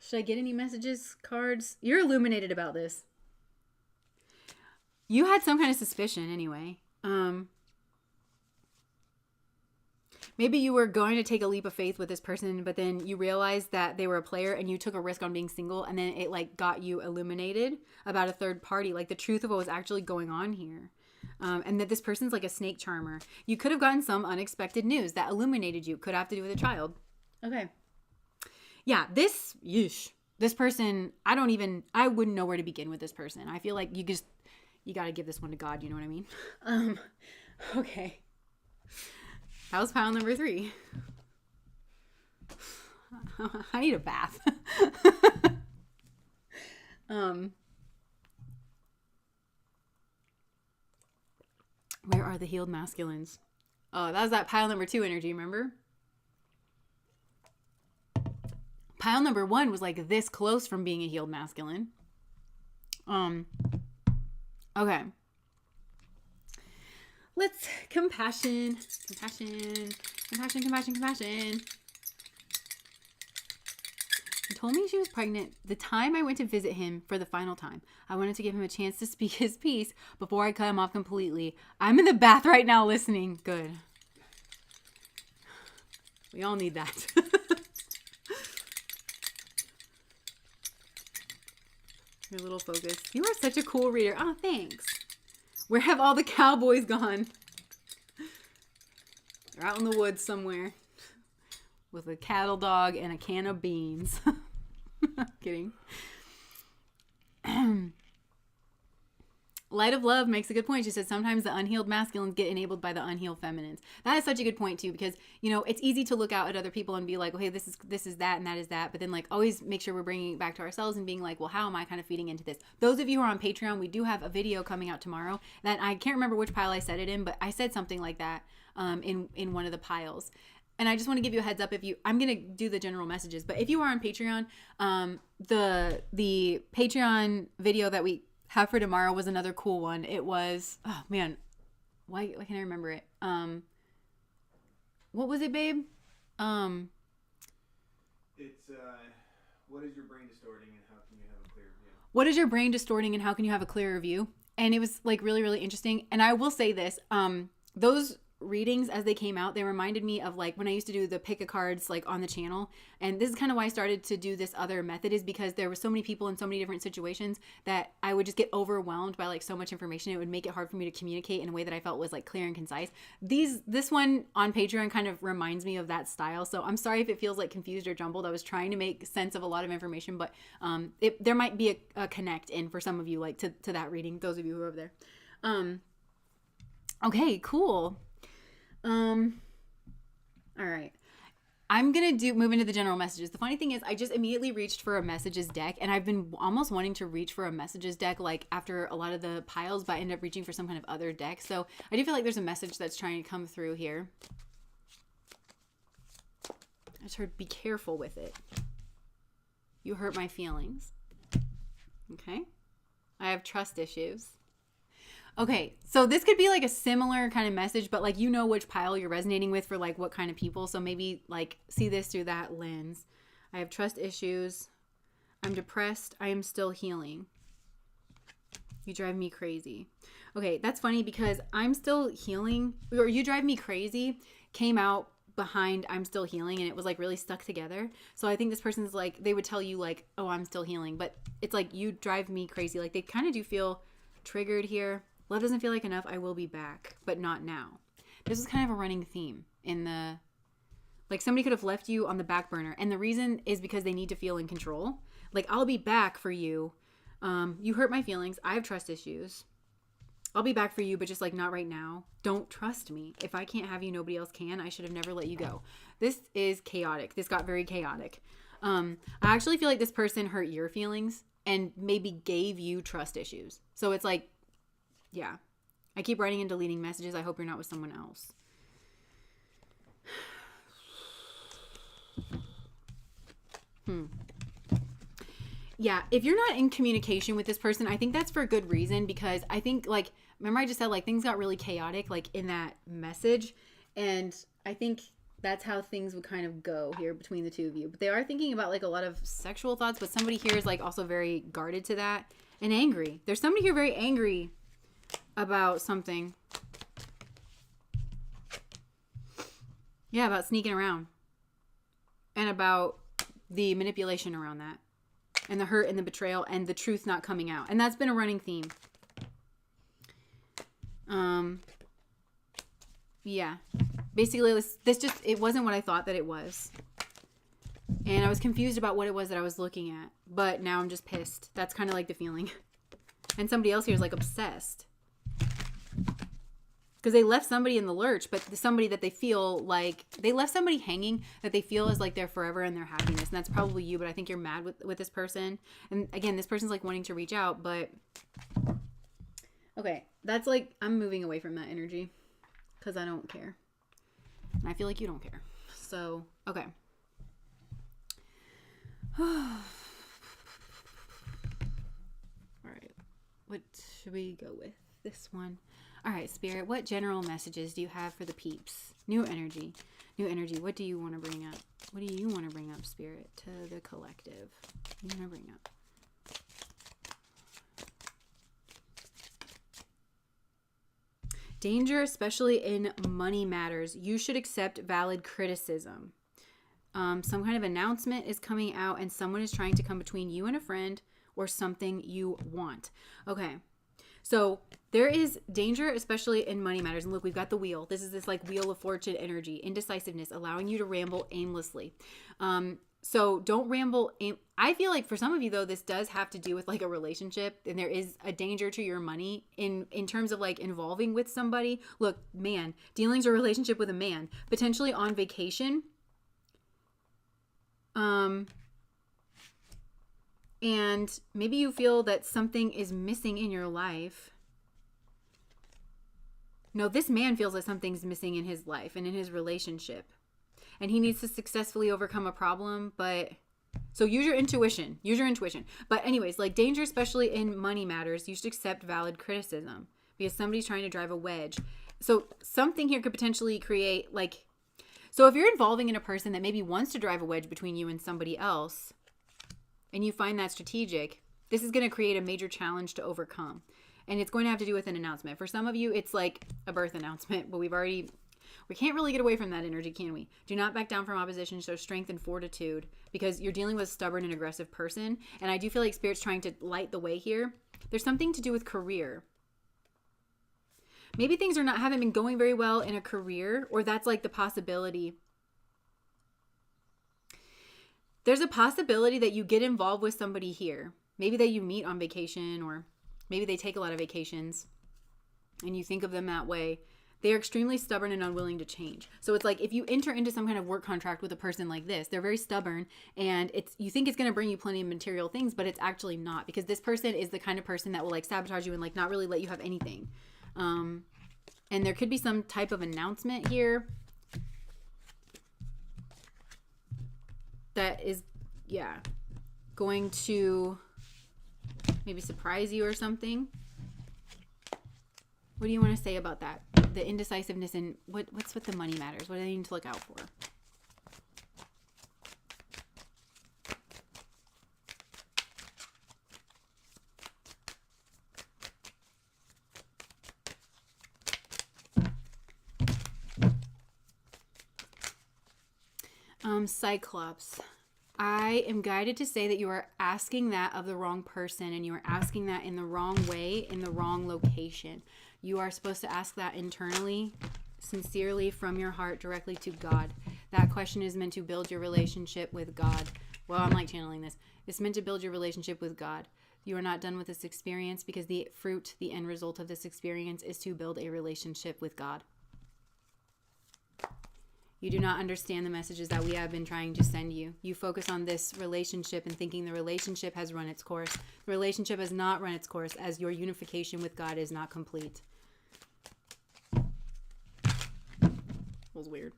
Should I get any messages, cards? You're illuminated about this. You had some kind of suspicion anyway. Maybe you were going to take a leap of faith with this person, but then you realized that they were a player and you took a risk on being single, and then it like got you illuminated about a third party, like the truth of what was actually going on here. And that this person's like a snake charmer. You could have gotten some unexpected news that illuminated you. Could have to do with a child. Okay. Yeah, this person, I wouldn't know where to begin with this person. I feel like you got to give this one to God. You know what I mean? Okay. That was pile number 3. I need a bath. Where are the healed masculines? Oh, that was that pile number 2 energy, remember? Pile number 1 was like this close from being a healed masculine. Okay. Let's compassion. He told me she was pregnant the time I went to visit him for the final time. I wanted to give him a chance to speak his piece before I cut him off completely. I'm in the bath right now listening. Good. We all need that. Your little focus. You are such a cool reader. Oh, thanks. Where have all the cowboys gone? They're out in the woods somewhere with a cattle dog and a can of beans. Kidding. Light of Love makes a good point. She says sometimes the unhealed masculines get enabled by the unhealed feminines. That is such a good point too, because it's easy to look out at other people and be like, okay, this is that and that is that, but then like always make sure we're bringing it back to ourselves and being like, well, how am I kind of feeding into this? Those of you who are on Patreon, we do have a video coming out tomorrow that I can't remember which pile I said it in, but I said something like that in one of the piles. And I just want to give you a heads up I'm going to do the general messages, but if you are on Patreon, the Patreon video that we have for tomorrow was another cool one. It was, oh man, why can't I remember it? What was it, babe? It's what is your brain distorting and how can you have a clear view? What is your brain distorting and how can you have a clearer view? And it was like really, really interesting. And I will say this, those readings as they came out, they reminded me of like when I used to do the pick a cards like on the channel. And this is kind of why I started to do this other method, is because there were so many people in so many different situations that I would just get overwhelmed by like so much information. It would make it hard for me to communicate in a way that I felt was like clear and concise. This one on Patreon kind of reminds me of that style. So I'm sorry if it feels like confused or jumbled. I was trying to make sense of a lot of information, but there might be a connect in for some of you like to that reading, those of you who are over there. Okay, cool. All right. I'm going to move into the general messages. The funny thing is I just immediately reached for a messages deck, and I've been almost wanting to reach for a messages deck like after a lot of the piles, but I ended up reaching for some kind of other deck. So I do feel like there's a message that's trying to come through here. I just heard be careful with it. You hurt my feelings. Okay. I have trust issues. Okay, so this could be like a similar kind of message, but like which pile you're resonating with for like what kind of people. So maybe like see this through that lens. I have trust issues. I'm depressed. I am still healing. You drive me crazy. Okay, that's funny because I'm still healing, or you drive me crazy came out behind I'm still healing, and it was like really stuck together. So I think this person's like, they would tell you like, oh, I'm still healing, but it's like you drive me crazy. Like they kind of do feel triggered here. Love doesn't feel like enough. I will be back, but not now. This is kind of a running theme in like somebody could have left you on the back burner. And the reason is because they need to feel in control. Like, I'll be back for you. You hurt my feelings. I have trust issues. I'll be back for you, but just like not right now. Don't trust me. If I can't have you, nobody else can. I should have never let you go. This is chaotic. This got very chaotic. I actually feel like this person hurt your feelings and maybe gave you trust issues. So it's like, yeah, I keep writing and deleting messages. I hope you're not with someone else. Yeah, if you're not in communication with this person, I think that's for a good reason, because I think like, remember I just said like things got really chaotic like in that message. And I think that's how things would kind of go here between the two of you. But they are thinking about like a lot of sexual thoughts, but somebody here is like also very guarded to that and angry. There's somebody here very angry about something. Yeah, about sneaking around. And about the manipulation around that. And the hurt and the betrayal and the truth not coming out. And that's been a running theme. Yeah. Basically, this just, it wasn't what I thought that it was. And I was confused about what it was that I was looking at. But now I'm just pissed. That's kind of like the feeling. And somebody else here is like obsessed. Because they left somebody in the lurch, but somebody that they feel like, they left somebody hanging that they feel is like their forever and their happiness. And that's probably you, but I think you're mad with this person. And again, this person's like wanting to reach out, but okay, that's like, I'm moving away from that energy because I don't care. And I feel like you don't care. So, okay. All right. What should we go with? This one. All right, Spirit, what general messages do you have for the peeps? New energy. New energy. What do you want to bring up? What do you want to bring up, Spirit, to the collective? What do you want to bring up? Danger, especially in money matters. You should accept valid criticism. Some kind of announcement is coming out and someone is trying to come between you and a friend or something you want. Okay. So there is danger, especially in money matters. And look, we've got the wheel. This is this like wheel of fortune energy, indecisiveness, allowing you to ramble aimlessly. So don't ramble. I feel like for some of you, though, this does have to do with like a relationship, and there is a danger to your money in terms of like involving with somebody. Look, man, dealings or relationship with a man, potentially on vacation. And maybe you feel that something is missing in your life. No, this man feels that something's missing in his life and in his relationship. And he needs to successfully overcome a problem, but... So use your intuition. Use your intuition. But anyways, like danger, especially in money matters, you should accept valid criticism because somebody's trying to drive a wedge. So something here could potentially create like... So if you're involving in a person that maybe wants to drive a wedge between you and somebody else... and you find that strategic, this is going to create a major challenge to overcome. And it's going to have to do with an announcement. For some of you, it's like a birth announcement, but we can't really get away from that energy, can we? Do not back down from opposition. Show strength and fortitude because you're dealing with a stubborn and aggressive person. And I do feel like Spirit's trying to light the way here. There's something to do with career. Maybe things haven't been going very well in a career, or that's like the possibility. There's a possibility that you get involved with somebody here. Maybe that you meet on vacation, or maybe they take a lot of vacations and you think of them that way. They are extremely stubborn and unwilling to change. So it's like if you enter into some kind of work contract with a person like this, they're very stubborn and you think it's going to bring you plenty of material things, but it's actually not, because this person is the kind of person that will like sabotage you and like not really let you have anything. And there could be some type of announcement here that is, going to maybe surprise you or something. What do you want to say about that? The indecisiveness and what's with the money matters? What do they need to look out for? Cyclops. I am guided to say that you are asking that of the wrong person, and you are asking that in the wrong way, in the wrong location. You are supposed to ask that internally, sincerely, from your heart, directly to God. That question is meant to build your relationship with God. Well, I'm like channeling this. It's meant to build your relationship with God. You are not done with this experience because the fruit, the end result of this experience is to build a relationship with God. You do not understand the messages that we have been trying to send you. You focus on this relationship and thinking the relationship has run its course. The relationship has not run its course, as your unification with God is not complete. That was weird.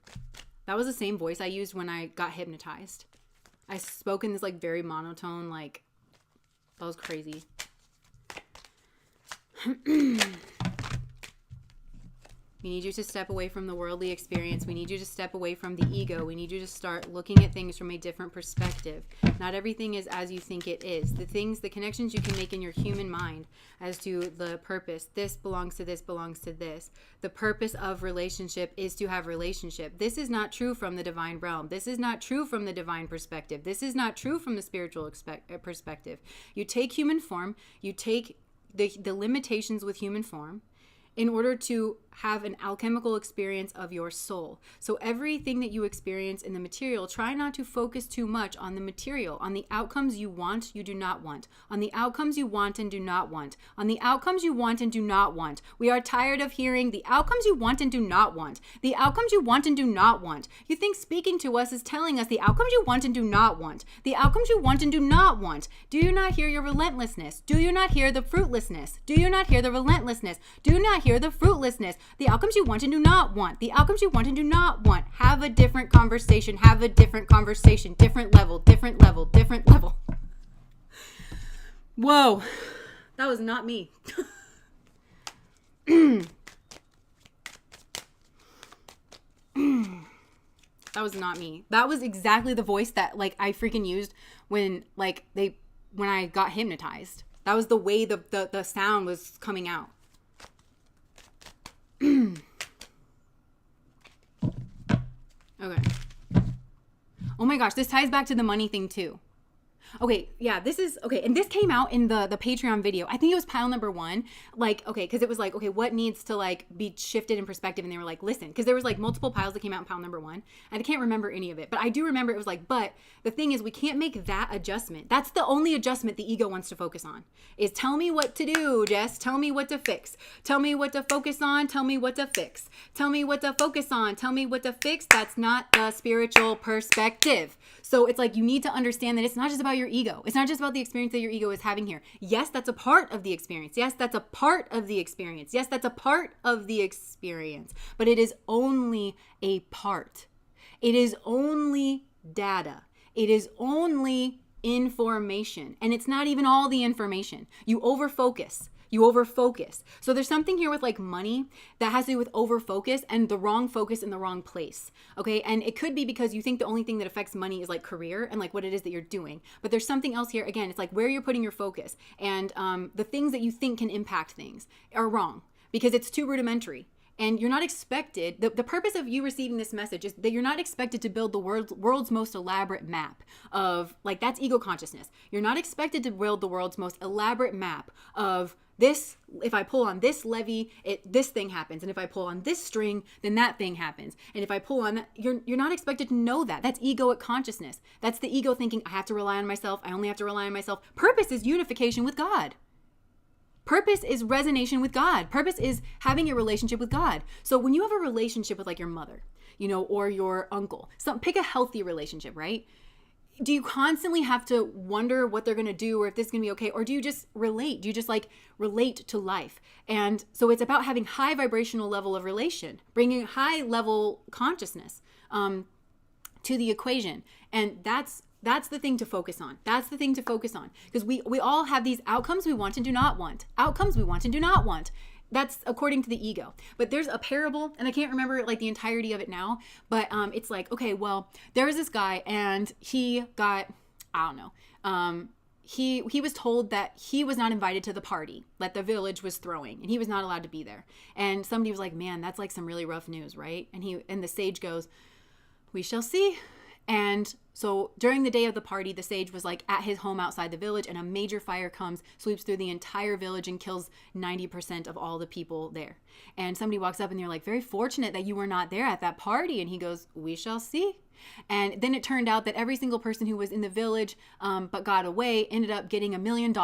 That was the same voice I used when I got hypnotized. I spoke in this like very monotone, like, that was crazy. We need you to step away from the worldly experience. We need you to step away from the ego. We need you to start looking at things from a different perspective. Not everything is as you think it is. The connections you can make in your human mind as to the purpose. This belongs to this, belongs to this. The purpose of relationship is to have relationship. This is not true from the divine realm. This is not true from the divine perspective. This is not true from the spiritual perspective. You take human form, you take the limitations with human form, in order to have an alchemical experience of your soul. So everything that you experience in the material, try not to focus too much on the material, on the outcomes you want, you do not want, on the outcomes you want and do not want, on the outcomes you want and do not want. We are tired of hearing the outcomes you want and do not want, the outcomes you want and do not want. You think speaking to us is telling us the outcomes you want and do not want, the outcomes you want and do not want. Do you not hear your relentlessness? Do you not hear the fruitlessness? Do you not hear the relentlessness? Do you not hear the fruitlessness? The outcomes you want and do not want. The outcomes you want and do not want. Have a different conversation. Have a different conversation. Different level, different level, different level. Whoa. That was not me. That was not me. That was exactly the voice that like I freaking used when I got hypnotized. That was the way the sound was coming out. Okay. Oh my gosh, this ties back to the money thing too. Okay, yeah, this is, okay, and this came out in the Patreon video. I think it was pile number 1. Like, okay, because it was like, okay, what needs to, like, be shifted in perspective? And they were like, listen, because there was, like, multiple piles that came out in pile number 1. And I can't remember any of it. But I do remember it was like, but the thing is, we can't make that adjustment. That's the only adjustment the ego wants to focus on. Is tell me what to do, Jess. Tell me what to fix. Tell me what to focus on. Tell me what to fix. Tell me what to focus on. Tell me what to fix. That's not the spiritual perspective. So it's like you need to understand that it's not just about your ego. It's not just about the experience that your ego is having here. Yes, that's a part of the experience. Yes, that's a part of the experience. Yes, that's a part of the experience. But it is only a part. It is only data. It is only information. And it's not even all the information. You overfocus. You overfocus. So there's something here with like money that has to do with overfocus and the wrong focus in the wrong place. Okay. And it could be because you think the only thing that affects money is like career and like what it is that you're doing. But there's something else here. Again, it's like where you're putting your focus and the things that you think can impact things are wrong because it's too rudimentary. And you're not expected, the purpose of you receiving this message is that you're not expected to build the world's most elaborate map of, like, that's ego consciousness. You're not expected to build the world's most elaborate map of this, if I pull on this levy, this thing happens. And if I pull on this string, then that thing happens. And if I pull on that, you're not expected to know that. That's egoic consciousness. That's the ego thinking, I have to rely on myself. I only have to rely on myself. Purpose is unification with God. Purpose is resonation with God. Purpose is having a relationship with God. So when you have a relationship with like your mother, or your uncle, pick a healthy relationship, right? Do you constantly have to wonder what they're going to do or if this is going to be okay? Or do you just relate? Do you just like relate to life? And so it's about having high vibrational level of relation, bringing high level consciousness to the equation. And that's the thing to focus on. That's the thing to focus on. Because we all have these outcomes we want and do not want. Outcomes we want and do not want. That's according to the ego. But there's a parable, and I can't remember like the entirety of it now, but it's like, okay, well, there was this guy and he got, I don't know, he was told that he was not invited to the party that the village was throwing, and he was not allowed to be there. And somebody was like, man, that's like some really rough news, right? And the sage goes, we shall see. And so during the day of the party, the sage was like at his home outside the village, and a major fire comes, sweeps through the entire village and kills 90% of all the people there. And somebody walks up and they're like, very fortunate that you were not there at that party. And he goes, we shall see. And then it turned out that every single person who was in the village but got away ended up getting $1 million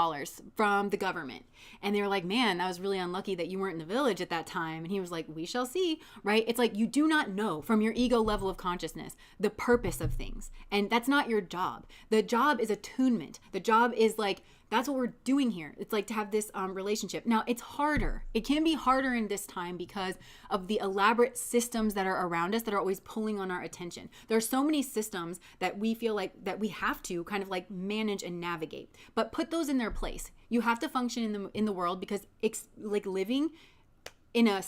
from the government. And they were like, man, that was really unlucky that you weren't in the village at that time. And he was like, we shall see, right? It's like you do not know from your ego level of consciousness the purpose of things. And that's not your job. The job is attunement. The job is like, that's what we're doing here. It's like to have this relationship. Now, it's harder. It can be harder in this time because of the elaborate systems that are around us that are always pulling on our attention. There are so many systems that we feel like that we have to kind of like manage and navigate, but put those in their place. You have to function in the world because it's like living in a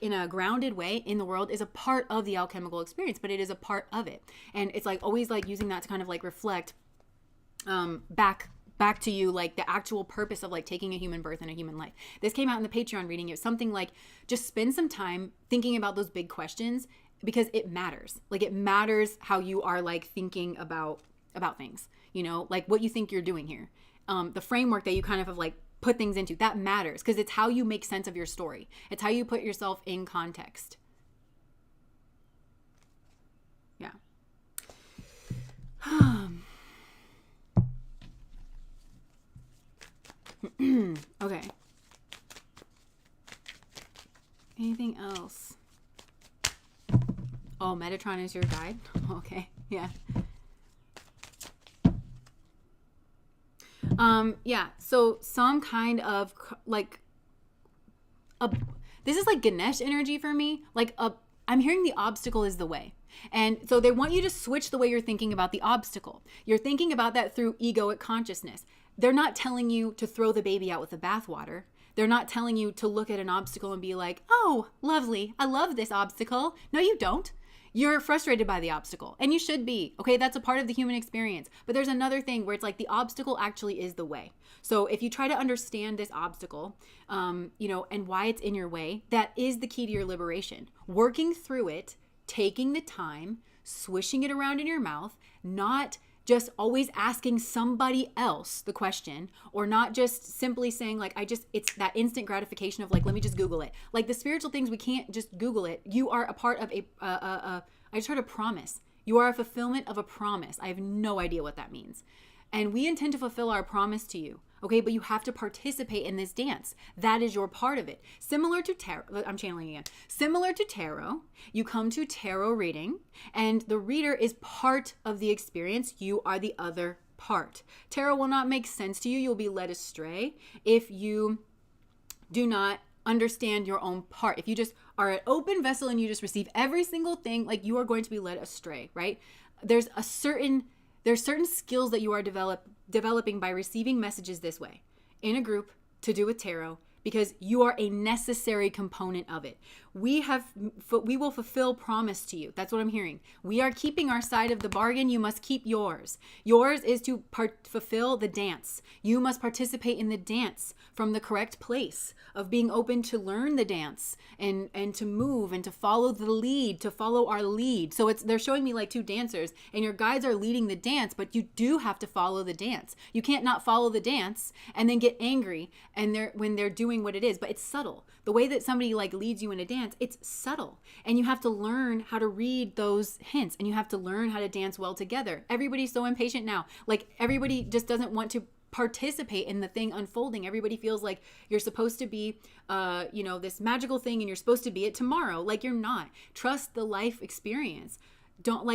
in a grounded way in the world is a part of the alchemical experience, but it is a part of it. And it's like always like using that to kind of like reflect back to you, like the actual purpose of like taking a human birth in a human life. This came out in the Patreon reading. It was something like, just spend some time thinking about those big questions, because it matters. Like it matters how you are like thinking about things, you know, like what you think you're doing here. The framework that you kind of have like put things into, that matters, because it's how you make sense of your story. It's how you put yourself in context. Yeah. Okay. Anything else? Oh, Metatron is your guide? Okay. Yeah. Yeah. So some kind of like this is like Ganesh energy for me. I'm hearing the obstacle is the way. And so they want you to switch the way you're thinking about the obstacle. You're thinking about that through egoic consciousness. They're not telling you to throw the baby out with the bathwater. They're not telling you to look at an obstacle and be like, oh, lovely, I love this obstacle. No, you don't. You're frustrated by the obstacle, and you should be. Okay, that's a part of the human experience. But there's another thing where it's like the obstacle actually is the way. So if you try to understand this obstacle, you know, and why it's in your way, that is the key to your liberation. Working through it, taking the time, swishing it around in your mouth, not just always asking somebody else the question, or not just simply saying like, it's that instant gratification of like, let me just Google it. Like the spiritual things, we can't just Google it. You are a part of I just heard a promise. You are a fulfillment of a promise. I have no idea what that means. And we intend to fulfill our promise to you. Okay, but you have to participate in this dance. That is your part of it. Similar to tarot, I'm channeling again. Similar to tarot, you come to tarot reading, and the reader is part of the experience. You are the other part. Tarot will not make sense to you. You'll be led astray if you do not understand your own part. If you just are an open vessel and you just receive every single thing, like you are going to be led astray, right? There's certain skills that you are developing by receiving messages this way in a group to do with tarot, because you are a necessary component of it. We will fulfill promise to you. That's what I'm hearing. We are keeping our side of the bargain. You must keep yours. Yours is to fulfill the dance. You must participate in the dance from the correct place of being open to learn the dance and to move and to follow the lead, to follow our lead. So they're showing me like two dancers, and your guides are leading the dance, but you do have to follow the dance. You can't not follow the dance and then get angry when they're doing what it is. But it's subtle. The way that somebody like leads you in a dance, it's subtle, and you have to learn how to read those hints, and you have to learn how to dance well together. Everybody's so impatient now. Like everybody just doesn't want to participate in the thing unfolding. Everybody feels like you're supposed to be this magical thing, and you're supposed to be it tomorrow. Like you're not. Trust the life experience. Don't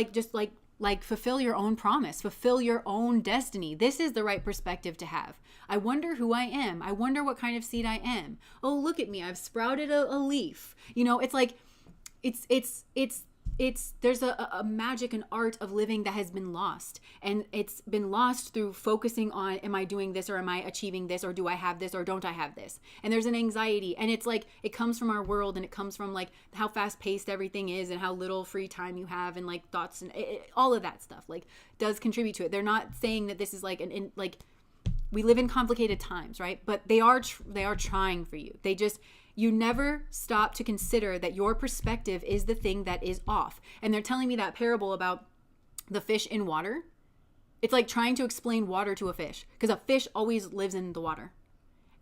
fulfill your own promise, fulfill your own destiny. This is the right perspective to have. I wonder who I am. I wonder what kind of seed I am. Oh, look at me. I've sprouted a leaf. You know, it's like, there's a magic and art of living that has been lost. And it's been lost through focusing on, am I doing this, or am I achieving this, or do I have this, or don't I have this? And there's an anxiety, and it's like, it comes from our world, and it comes from like how fast paced everything is, and how little free time you have, and like thoughts, and all of that stuff like does contribute to it. They're not saying that this is like we live in complicated times, right? But they are trying for you. You never stop to consider that your perspective is the thing that is off. And they're telling me that parable about the fish in water. It's like trying to explain water to a fish, because a fish always lives in the water.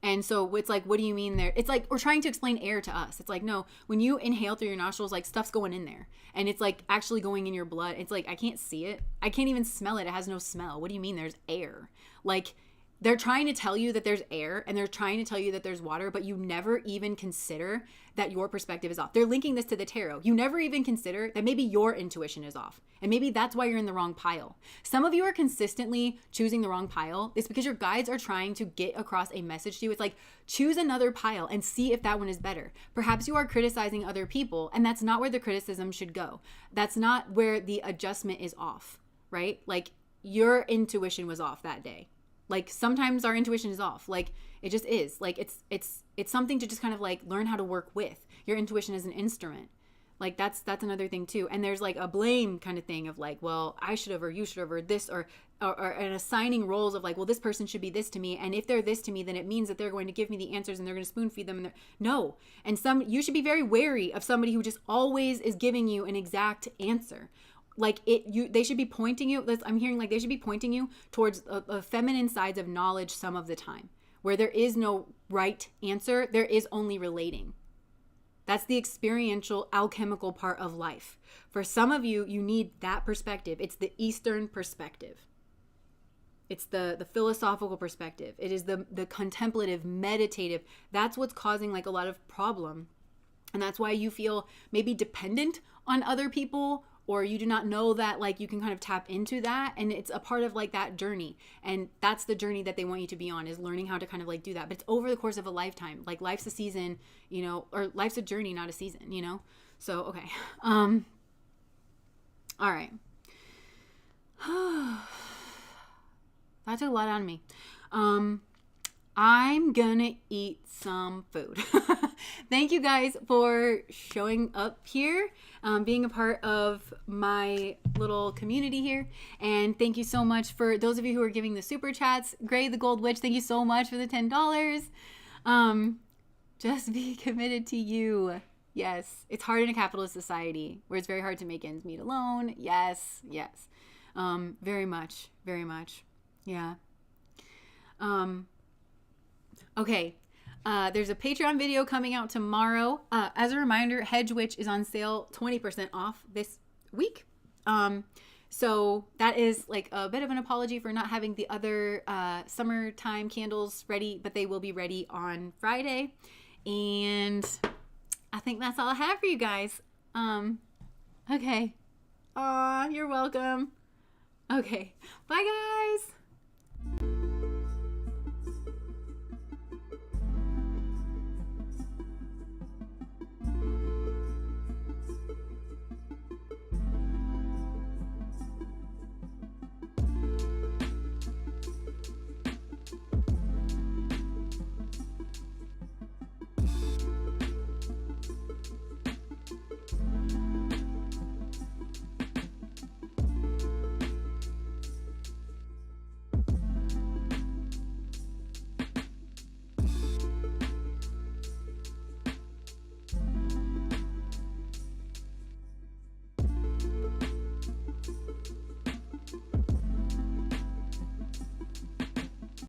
And so it's like, what do you mean there? It's like we're trying to explain air to us. It's like, no, when you inhale through your nostrils, like stuff's going in there, and it's like actually going in your blood. It's like, I can't see it. I can't even smell it. It has no smell. What do you mean there's air? Like, they're trying to tell you that there's air, and they're trying to tell you that there's water, but you never even consider that your perspective is off. They're linking this to the tarot. You never even consider that maybe your intuition is off, and maybe that's why you're in the wrong pile. Some of you are consistently choosing the wrong pile. It's because your guides are trying to get across a message to you. It's like, choose another pile and see if that one is better. Perhaps you are criticizing other people, and that's not where the criticism should go. That's not where the adjustment is off, right? Like, your intuition was off that day. Like sometimes our intuition is off. Like it just is. Like it's something to just kind of like learn how to work with. Your intuition is an instrument. Like that's another thing too. And there's like a blame kind of thing of like, well, I should have, or you should have, or this, or and assigning roles of like, well, this person should be this to me, and if they're this to me, then it means that they're going to give me the answers and they're going to spoon feed them. And no, and you should be very wary of somebody who just always is giving you an exact answer. Like they should be pointing you. I'm hearing like they should be pointing you towards a feminine sides of knowledge some of the time, where there is no right answer. There is only relating. That's the experiential, alchemical part of life. For some of you, you need that perspective. It's the Eastern perspective. It's the philosophical perspective. It is the contemplative, meditative. That's what's causing like a lot of problem. And that's why you feel maybe dependent on other people, or you do not know that like you can kind of tap into that. And it's a part of like that journey. And that's the journey that they want you to be on, is learning how to kind of like do that. But it's over the course of a lifetime. Like life's a season, you know, or life's a journey, not a season, you know? So, okay. All right. That took a lot out of me. I'm gonna eat some food. Thank you guys for showing up here, being a part of my little community here. And thank you so much for those of you who are giving the super chats. Gray the Gold Witch, thank you so much for the $10. Just be committed to you. Yes, it's hard in a capitalist society where it's very hard to make ends meet alone. Yes, yes. Very much, very much. Yeah. Okay. There's a Patreon video coming out tomorrow. As a reminder, Hedge Witch is on sale 20% off this week. So that is like a bit of an apology for not having the other summertime candles ready, but they will be ready on Friday. And I think that's all I have for you guys. Okay. Aw, you're welcome. Okay. Bye, guys.